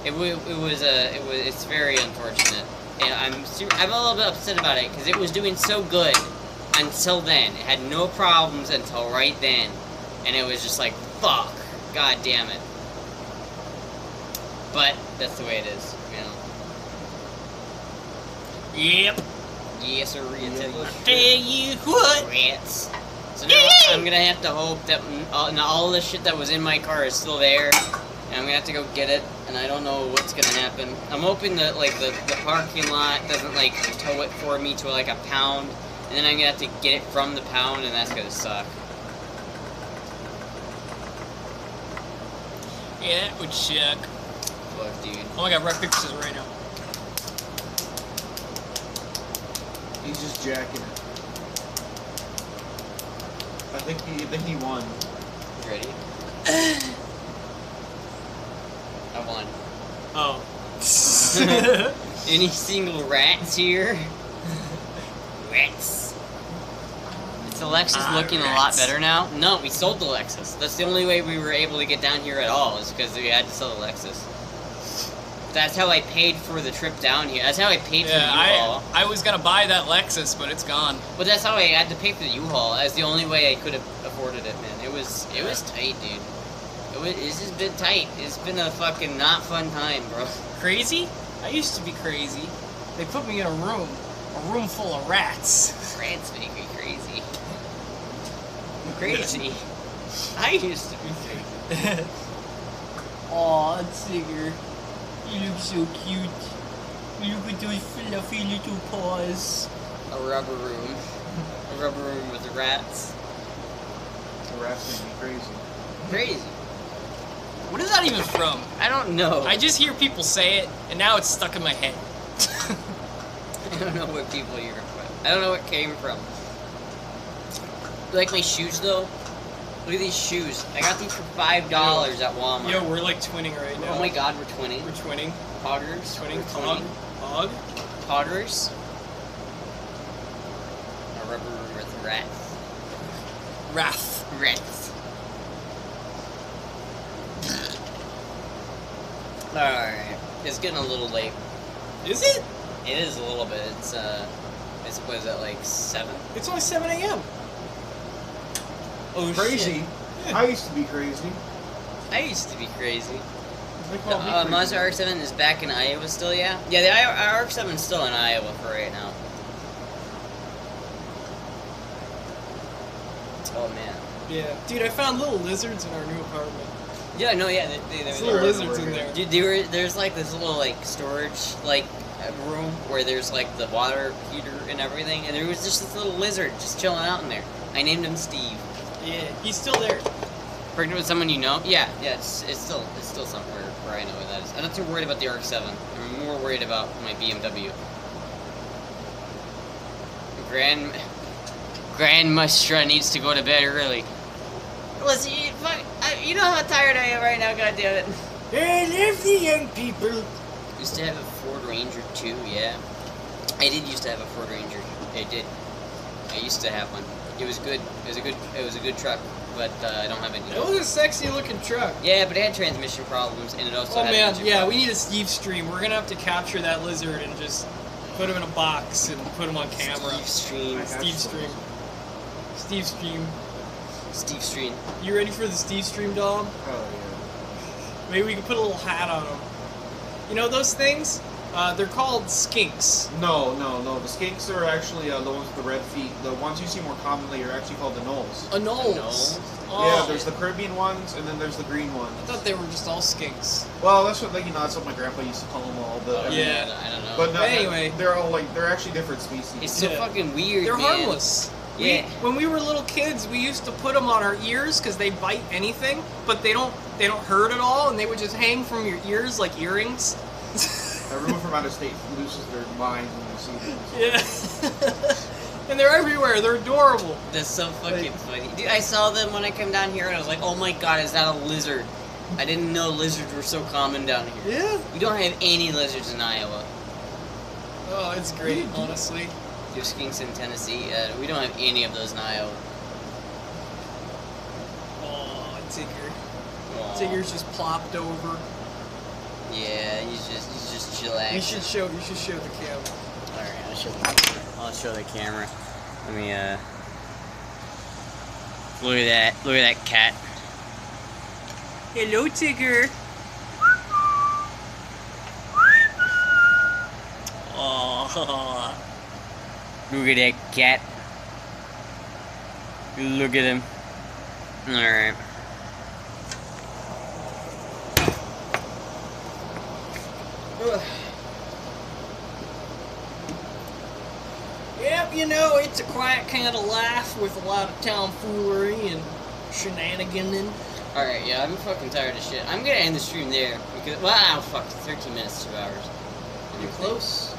It's very unfortunate. And I'm a little bit upset about it, because it was doing so good until then. It had no problems until right then. And it was just like, fuck. God damn it. But, that's the way it is, you know. Yep. Yes, sir, Tell you what. Rats. So now I'm gonna have to hope that all the shit that was in my car is still there. And I'm gonna have to go get it, and I don't know what's gonna happen. I'm hoping that, like, the parking lot doesn't, like, tow it for me to, like, a pound, and then I'm gonna have to get it from the pound, and that's gonna suck. Yeah, that would suck. Fuck, dude. Oh my god, rock, paper, scissors right now. He's just jacking it. I think he won. You ready? I won. Oh. Any single rats here? Rats. Is the Lexus looking a lot better now? No, we sold the Lexus. That's the only way we were able to get down here at all, is because we had to sell the Lexus. That's how I paid for the trip down here. That's how I paid for the U-Haul. I was gonna buy that Lexus, but it's gone. But that's how I had to pay for the U-Haul. That's the only way I could have afforded it, man. It was tight, dude. It's just been tight. It's been a fucking not fun time, bro. Crazy? I used to be crazy. They put me in a room full of rats. Rats make me crazy. I'm crazy. I used to be crazy. Aw, Tigger. You look so cute. Look at those fluffy little paws. A rubber room. A rubber room with the rats. The rats make me crazy. Crazy. What is that even from? I don't know. I just hear people say it, and now it's stuck in my head. I don't know what people you're from. I don't know what came from. You like my shoes though? Look at these shoes. I got these for $5 at Walmart. Yo, we're like twinning right now. Oh my god, we're twinning. We're twinning. Poggers. Twinning. We're twinning. Hog. Poggers. A rubber room with rats. Wrath. Rats. Alright. It's getting a little late. Is it? It is a little bit. It's what is it, like 7? It's only 7 a.m. Oh, Crazy. Yeah. I used to be crazy. I used to be crazy. They The call me crazy. Mazda RX-7 is back in Iowa still, yeah? Yeah, the RX-7 is still in Iowa for right now. Oh, man. Yeah. Dude, I found little lizards in our new apartment. Yeah, no, yeah, There's they little were. lizards in there. Dude, there's like this little, like, storage, like, room where there's, like, the water heater and everything, and there was just this little lizard just chilling out in there. I named him Steve. Yeah, he's still there. Pregnant with someone you know? Yeah, it's still somewhere where I know where that is. I'm not too worried about the RX-7. I'm more worried about my BMW. Grandmastra needs to go to bed early. Listen, you know how tired I am right now, goddammit. I love the young people. Used to have a Ford Ranger too, yeah. I did used to have a Ford Ranger. I did. I used to have one. It was good. It was a good truck, but I don't have it That anymore. was a sexy looking truck. Yeah, but it had transmission problems, and it also Oh had man, engine yeah, we problems. need a Steve stream. We're gonna have to capture that lizard and just put him in a box and put him on camera. Steve Stream. I have Steve some. stream. Steve stream. Steve Stream. You ready for the Steve stream, Dom? Oh Maybe we can put a little hat on him. You know those things? They're called skinks. yeah. No. The skinks are actually the ones with the red feet. The ones you see more commonly are actually called the gnolls. Anoles. Yeah, there's the Caribbean ones, and then there's the green ones. I thought they were just all skinks. Well, that's what that's what my grandpa used to call them all. But I mean, Yeah. I don't know. But no, Anyway. they're all they're actually different species. it's so Yeah. fucking weird, They're man. harmless. Yeah. When we were little kids, we used to put them on our ears because they bite anything, but they don't hurt at all, and they would just hang from your ears like earrings. Everyone from out of state loses their minds when they see them. Yeah. And they're everywhere. They're adorable. That's so fucking funny. Dude, I saw them when I come down here, and I was like, oh my god, is that a lizard? I didn't know lizards were so common down here. Yeah. We don't have any lizards in Iowa. Oh, it's great, honestly. There's skinks in Tennessee. We don't have any of those in Iowa. Oh, Tigger. Aw. Tigger's just plopped over. Yeah, he's just chillaxing. You should show the camera. Alright, I'll show the camera. Let me, look at that cat. Hello, Tigger. Oh, look at that cat. Look at him. Alright. Yep, you know, it's a quiet kind of life with a lot of tomfoolery and shenaniganing. Alright, yeah, I'm fucking tired of shit. I'm gonna end the stream there because, wow, fuck, 13 minutes, 2 hours. You're close.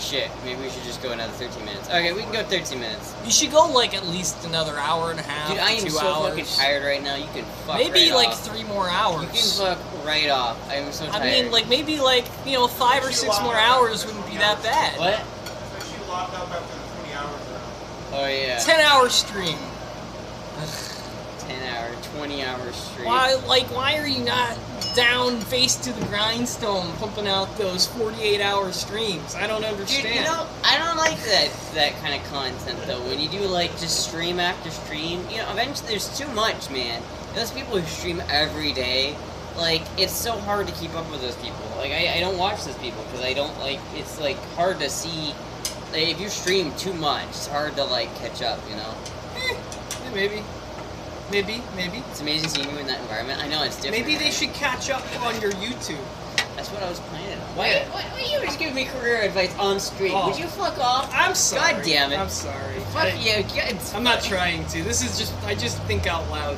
Shit, maybe we should just go another 13 minutes. Okay, we can go 13 minutes. You should go like at least another hour and a half. Dude, I am 2 so hours. fucking tired right now. You can fuck Maybe right like off. 3 more hours. You can fuck right off. I am so tired. I mean, like maybe like 5 or 6 more hours wouldn't be that bad. What? So she locked up after the 20 hours around. Oh yeah. 10-hour stream. 10-hour, 20-hour stream. Why are you not down face to the grindstone pumping out those 48-hour streams? I don't understand. Dude, I don't like that kind of content though. When you do like just stream after stream, eventually there's too much, man. Those people who stream every day, like it's so hard to keep up with those people. Like I don't watch those people because I don't like. It's like hard to see. Like, if you stream too much, it's hard to like catch up. Maybe. It's amazing seeing you in that environment. I know it's different. Maybe they right? should catch up on your YouTube. That's what I was planning on. Why you always giving me career advice on stream? Oh. Would you fuck off? I'm sorry. God damn it. I'm sorry. Fuck you. I'm not trying to. I just think out loud.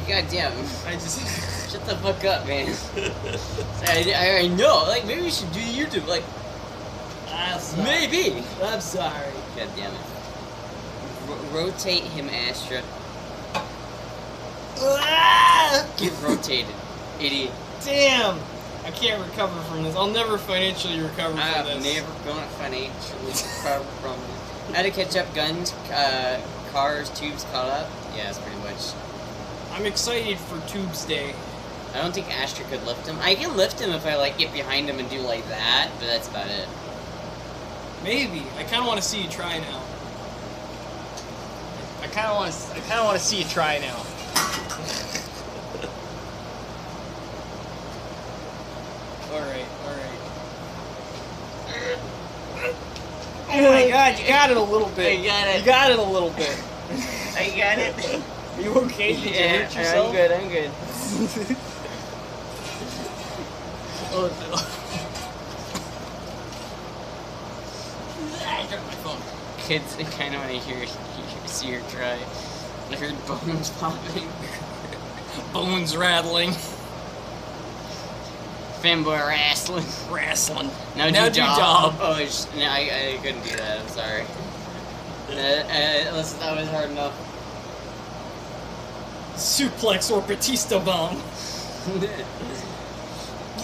Goddamn. I just. Shut the fuck up, man. I know. Like, maybe we should do YouTube. Like, I'm sorry. maybe. I'm sorry. God damn it. Rotate him, Astra. Get rotated, idiot. Damn! I can't recover from this. I'll never financially recover from I'm this. never gonna financially recover from this. How to catch up guns, cars, tubes caught up? Yeah, that's pretty much. I'm excited for Tubes Day. I don't think Astra could lift him. I can lift him if I like get behind him and do like that, but that's about it. Maybe. I kind of want to see you try now. I kind of want to see you try now. Alright. Oh my god, you got it a little bit. I got it. You got it a little bit. I got it. Are you okay? Did you hurt yourself? I'm good. Oh no. I dropped my phone. Kids kind of want to see her try. I heard bones popping. Bones rattling. Fanboy wrestling. Now No do job. Oh, I couldn't do that. I'm sorry. Listen, that was hard enough. Suplex or Batista bomb.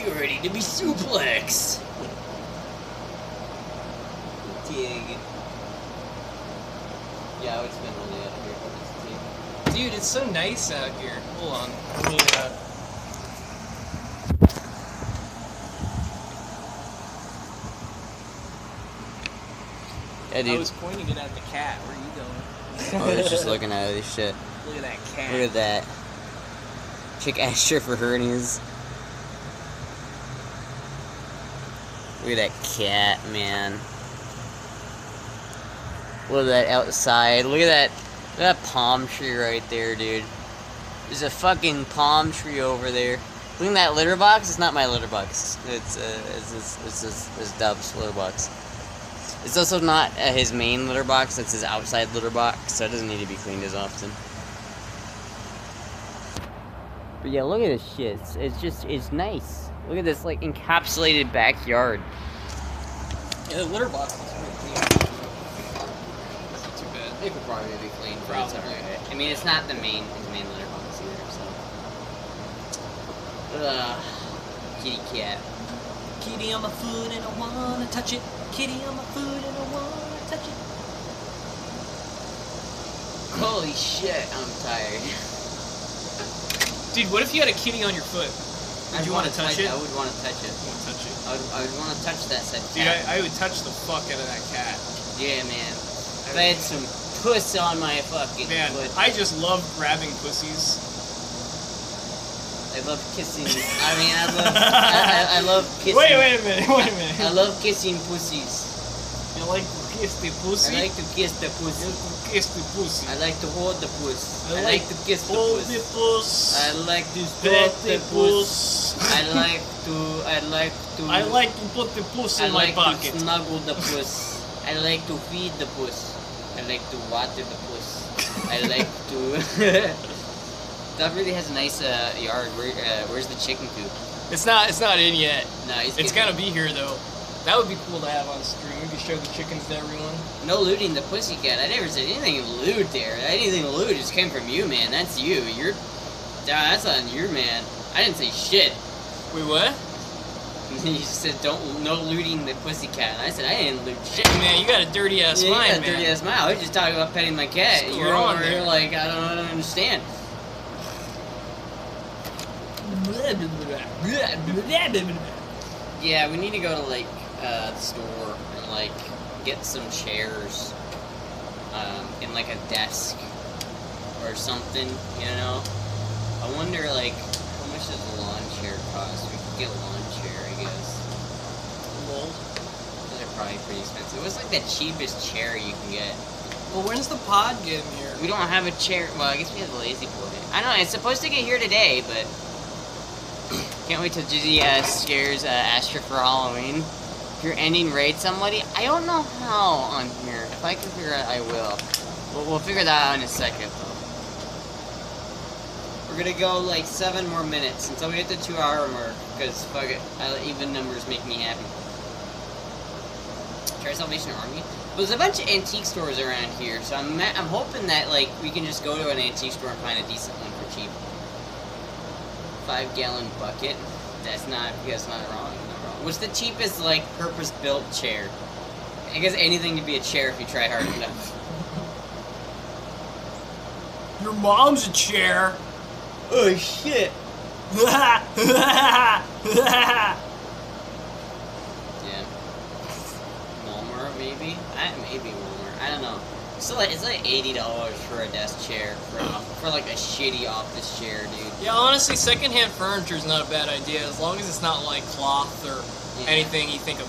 You ready to be suplex? Dig. Yeah, I would spend all day out here. Dude, it's so nice out here. Hold on. Let me, Yeah, dude. I was pointing it at the cat. Where are you going? I was just looking at this shit. Look at that cat. Look at that. Check Astra for hernias. Look at that cat, man. Look at that outside. Look at that palm tree right there, dude. There's a fucking palm tree over there. Look at that litter box. It's not my litter box. It's Dub's litter box. It's also not his main litter box. It's his outside litter box, so it doesn't need to be cleaned as often. But yeah, look at this shit. It's nice. Look at this, like, encapsulated backyard. Yeah, the litter box is pretty clean. That's not too bad. It could probably be cleaned, but it's alright. I mean, it's not his main litter box either, so. Kitty cat. Kitty on my foot and I wanna touch it. Kitty on my foot and I wanna touch it. Holy shit, I'm tired. Dude, what if you had a kitty on your foot? Would you want to touch it? I would want to touch it. You want to touch it? I would want to touch that said Dude, cat. I would touch the fuck out of that cat. Yeah, man. If I had some puss on my fucking Man, foot. I just love grabbing pussies. I love kissing. I love kissing. Wait a minute. I love kissing pussies. You like to kiss the pussy? I like to kiss the You pussy. like to kiss the pussy. I like to hold the puss. I like like to kiss the Hold puss. the puss. I like to Pet stroke the the puss. puss. I like to put the puss I in my like pocket. to snuggle the puss. I like to feed the puss. I like to water the puss. I like to. That really has a nice yard. Where's the chicken coop? It's not in yet. No, It's gotta be here though. That would be cool to have on stream. We could show the chickens to everyone. No looting the pussycat. I never said anything loot there. Anything loot just came from you, man. That's you. That's on your man. I didn't say shit. Wait, what? You just said no looting the pussycat. And I said I didn't loot shit. Man, you got a dirty ass Yeah, mind, you got a man. dirty ass mind. I was just talking about petting my cat. What's You're going on over here there? like I don't understand. Yeah, we need to go to like the store and like get some chairs, and like a desk or something. You know, I wonder like how much does a lawn chair cost? We could get a lawn chair, I guess. Lol. Those are probably pretty expensive. What's like the cheapest chair you can get? Well, when's the pod getting here? We don't have a chair. Well, I guess we have the lazy boy. I don't know. It's supposed to get here today, but can't wait till Jizzy scares Astra for Halloween. If you're ending raid somebody, I don't know how on here. If I can figure it out, I will. We'll figure that out in a second, though. We're gonna go like 7 more minutes until we hit the 2-hour mark. Because fuck it, even numbers make me happy. Try Salvation Army. There's a bunch of antique stores around here, so I'm hoping that like we can just go to an antique store and find a decent one for cheap. 5-gallon bucket. That's not wrong. What's the cheapest like purpose-built chair? I guess anything could be a chair if you try hard enough. Your mom's a chair. Oh shit! Yeah. Walmart maybe? Maybe Walmart. I don't know. So it's like $80 for a desk chair for like a shitty office chair, dude. Yeah, honestly, secondhand furniture is not a bad idea as long as it's not like cloth or anything you think of,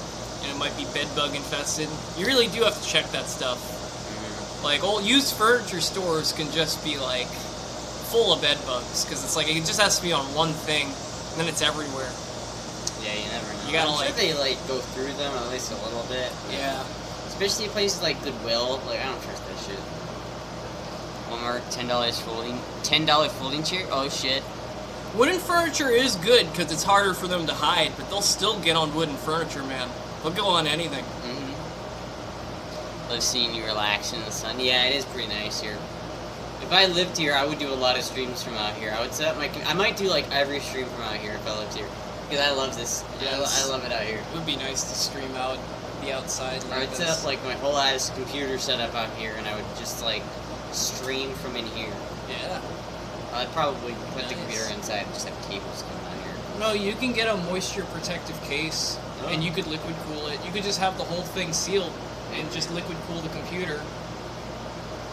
might be bed bug infested. You really do have to check that stuff. Like old used furniture stores can just be like full of bed bugs because it's like it just has to be on one thing, and then it's everywhere. Yeah, you never know. You gotta I'm sure they like go through them at least a little bit. Yeah. Especially places like Goodwill. Like I don't trust that shit. Walmart, $10 folding chair. Oh shit. Wooden furniture is good because it's harder for them to hide, but they'll still get on wooden furniture, man. They'll go on anything. Love seeing you relax in the sun. Yeah, it is pretty nice here. If I lived here, I would do a lot of streams from out here. I would set up I might do like every stream from out here if I lived here. Because I love this. Yes. I love it out here. It would be nice to stream out the outside like I would set up like my whole ass computer setup out here and I would just like stream from in here. Yeah. I'd probably put the computer inside and just have cables coming out here. No, you can get a moisture protective case and you could liquid cool it. You could just have the whole thing sealed and just liquid cool the computer.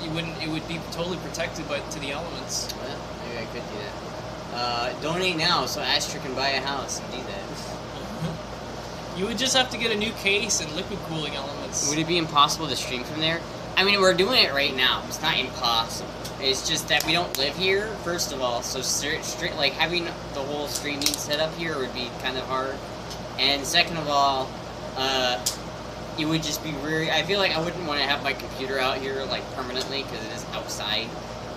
It would be totally protected to the elements. Well, maybe I could do that. Donate now so Astra can buy a house and do that. You would just have to get a new case and liquid cooling elements. Would it be impossible to stream from there? I mean, we're doing it right now. It's not impossible. It's just that we don't live here, first of all. So straight like having the whole streaming set up here would be kind of hard. And second of all, it would just be very. I feel like I wouldn't want to have my computer out here like permanently because it is outside.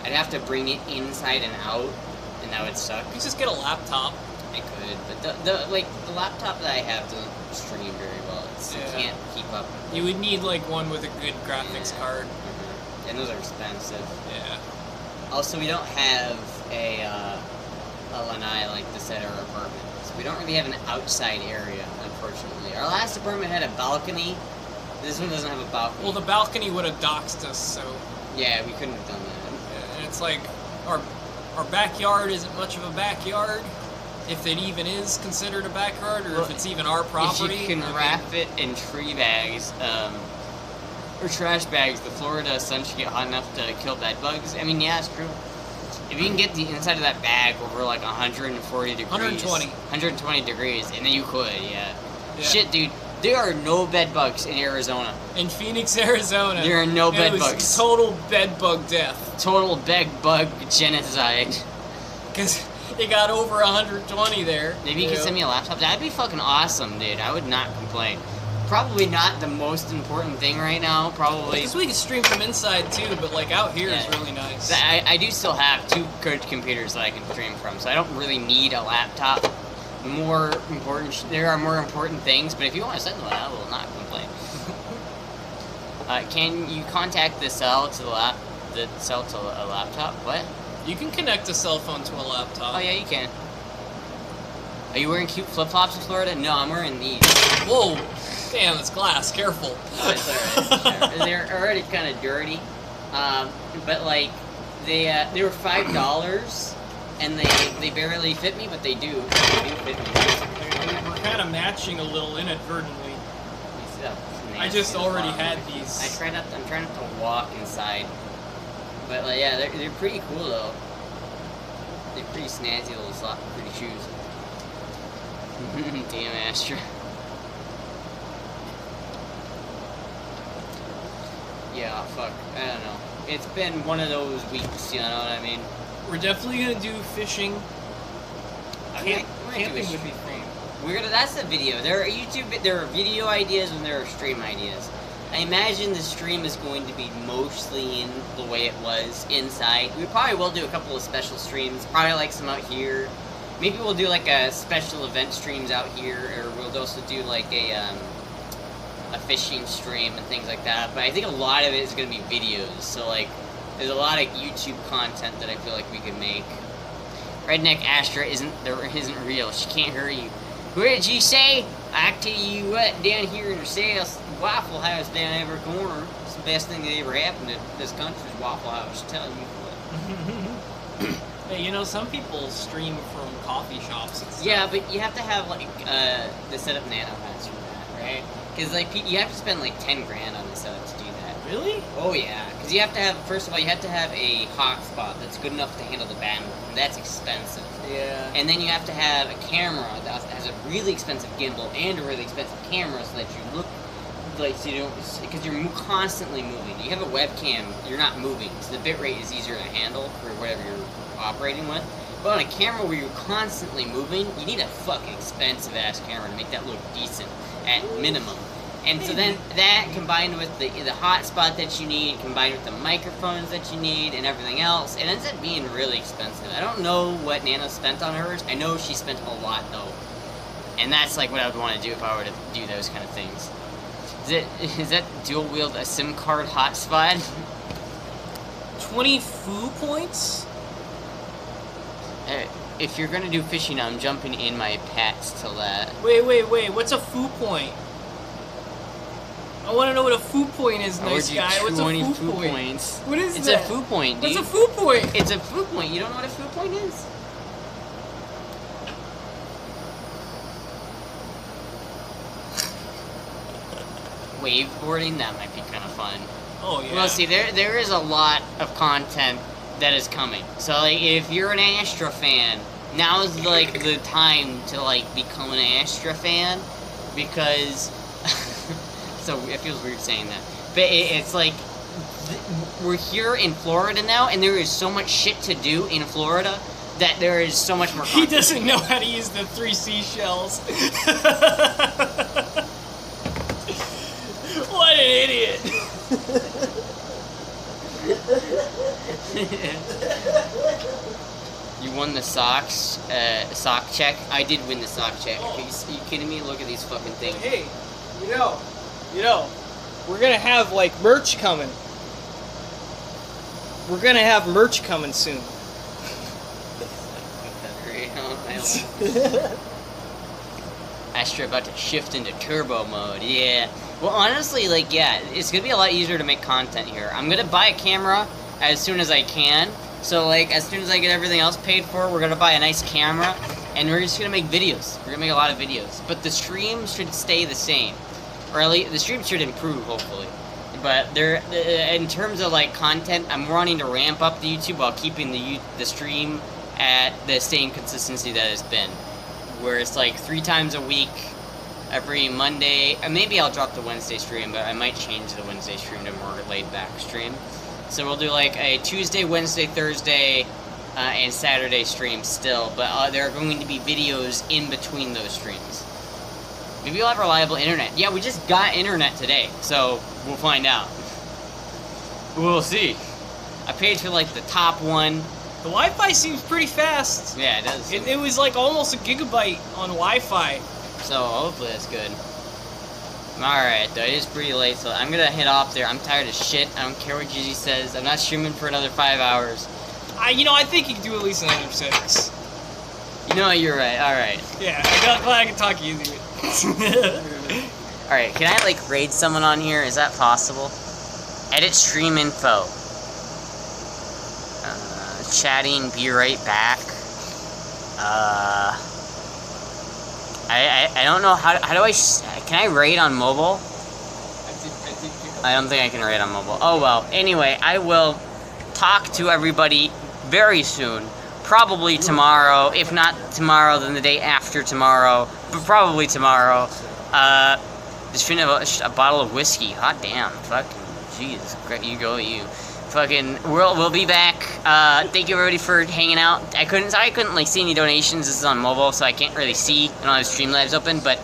I'd have to bring it inside and out, and that would suck. You just get a laptop. I could, but the laptop that I have doesn't stream very well. It can't keep up. You would need like one with a good graphics card. And those are expensive. Yeah. Also, we don't have a lanai like this at our apartment. So we don't really have an outside area, unfortunately. Our last apartment had a balcony. This one doesn't have a balcony. Well, the balcony would have doxed us, so. Yeah, we couldn't have done that. Yeah, and it's like our backyard isn't much of a backyard, if it even is considered a backyard, or if it's even our property. If you can wrap it in tree bags, or trash bags, the Florida sun should get hot enough to kill bed bugs. I mean, yeah, it's true. If you can get the inside of that bag over like 140 degrees. 120 degrees, and then you could, yeah. Shit, dude. There are no bed bugs in Arizona. In Phoenix, Arizona. There are no bed bugs. Total bed bug death. Total bed bug genocide. Because it got over 120 there. Maybe you could send me a laptop. That'd be fucking awesome, dude. I would not complain. Probably not the most important thing right now. Probably. Because we can stream from inside too, but like out here is really nice. I do still have 2 good computers that I can stream from, so I don't really need a laptop. there are more important things, but if you want to send one, I will not complain. Can you contact the cell to a laptop? What? You can connect a cell phone to a laptop. Oh yeah, you can. Are you wearing cute flip-flops in Florida? No, I'm wearing these. Whoa! Damn, it's glass. Careful. Oh, it's alright. They're already kind of dirty, but like they were $5, and they barely fit me, but they do fit me. We're kind of matching a little inadvertently. I just already had these. I'm trying not to walk inside, but like, yeah, they're pretty cool though. They're pretty snazzy little pretty shoes. Damn Astra. Yeah, fuck. I don't know. It's been one of those weeks, you know what I mean? We're definitely gonna do fishing. Camping would be fun. That's the video. There are video ideas and there are stream ideas. I imagine the stream is going to be mostly in the way it was inside. We probably will do a couple of special streams, probably like some out here. Maybe we'll do like a special event streams out here, or we'll also do like a fishing stream and things like that. But I think a lot of it is going to be videos. So like, there's a lot of YouTube content that I feel like we could make. Redneck Astra isn't real. She can't hear you. What did you say? I tell you what, down here in the South, Waffle House down every corner. It's the best thing that ever happened in this country is Waffle House. Telling you what. Hey, you know, some people stream from coffee shops and stuff. Yeah, but you have to have like the setup nano has for that, right? Because like you have to spend like 10 grand on the setup to do that. Really? Oh yeah, because you have to have, first of all, you have to have a hotspot that's good enough to handle the bandwidth, and that's expensive. Yeah. And then you have to have a camera that has a really expensive gimbal and a really expensive camera so that you look like you don't, because you're constantly moving. You have a webcam, you're not moving, so the bitrate is easier to handle for whatever you're operating with. But on a camera where you're constantly moving, you need a fucking expensive ass camera to make that look decent at minimum. And so then that combined with the hotspot that you need, combined with the microphones that you need and everything else, it ends up being really expensive. I don't know what Nano spent on hers. I know she spent a lot though. And that's like what I would want to do if I were to do those kind of things. Is that dual wield a SIM card hotspot? 20 foo points? If you're gonna do fishing, I'm jumping in my pats to that. Wait, what's a foo point? I want to know what a foo point is, nice guy. What's a foo point? Points. What is It's that? a foo point, dude. What's a foo point? It's a foo point. You don't know what a foo point is? Waveboarding? That might be kind of fun. Oh, yeah. Well, see, there is a lot of content that is coming. So, like, if you're an Astra fan, now is, like, the time to, like, become an Astra fan, because... so, it feels weird saying that. But it's, like, we're here in Florida now, and there is so much shit to do in Florida that there is so much more content. He doesn't know how to use the 3 seashells. What an idiot! You won the sock check? I did win the sock check. Are you kidding me? Look at these fucking things. Hey, you know, we're gonna have like merch coming. We're gonna have merch coming soon. Astra about to shift into turbo mode, yeah. Well, honestly, like, yeah, it's gonna be a lot easier to make content here. I'm gonna buy a camera as soon as I can. So, like, as soon as I get everything else paid for, we're gonna buy a nice camera, and we're just gonna make videos. We're gonna make a lot of videos. But the stream should stay the same. Or at least, the stream should improve, hopefully. But in terms of, like, content, I'm wanting to ramp up the YouTube while keeping the stream at the same consistency that it's been. Where it's like 3 times a week, every Monday, and maybe I'll drop the Wednesday stream, but I might change the Wednesday stream to a more laid back stream. So we'll do like a Tuesday, Wednesday, Thursday, and Saturday stream still, but there are going to be videos in between those streams. Maybe we'll have reliable internet. Yeah, we just got internet today, so we'll find out. We'll see. I paid for like the top one The Wi-Fi seems pretty fast. Yeah, it does. It was like almost a gigabyte on Wi-Fi. So hopefully that's good. Alright, though, it is pretty late, so I'm gonna head off there. I'm tired of shit. I don't care what Gigi says. I'm not streaming for another 5 hours. I think you can do at least another 6. You know, you're right. Alright. Yeah, glad I can talk you into it. Alright, can I, like, raid someone on here? Is that possible? Edit stream info. Chatting, be right back. I don't know, how do I, can I raid on mobile? I don't think I can raid on mobile. Oh well, anyway, I will talk to everybody very soon. Probably tomorrow. If not tomorrow, then the day after tomorrow. But probably tomorrow. Just finished a bottle of whiskey. Hot damn. Fucking Jesus. Great, you go, you. Fucking, we'll be back. Thank you everybody for hanging out. I couldn't like see any donations. This is on mobile, so I can't really see. I don't have Streamlabs open, but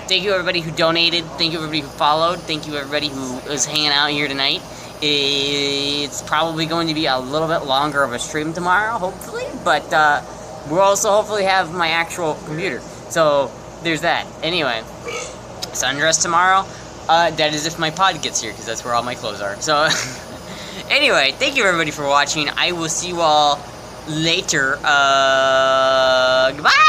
thank you everybody who donated. Thank you everybody who followed. Thank you everybody who is hanging out here tonight. It's probably going to be a little bit longer of a stream tomorrow, hopefully, but we'll also hopefully have my actual computer. So there's that. Anyway, sundress tomorrow. That is if my pod gets here, because that's where all my clothes are. So. Anyway, thank you everybody for watching. I will see you all later. Goodbye!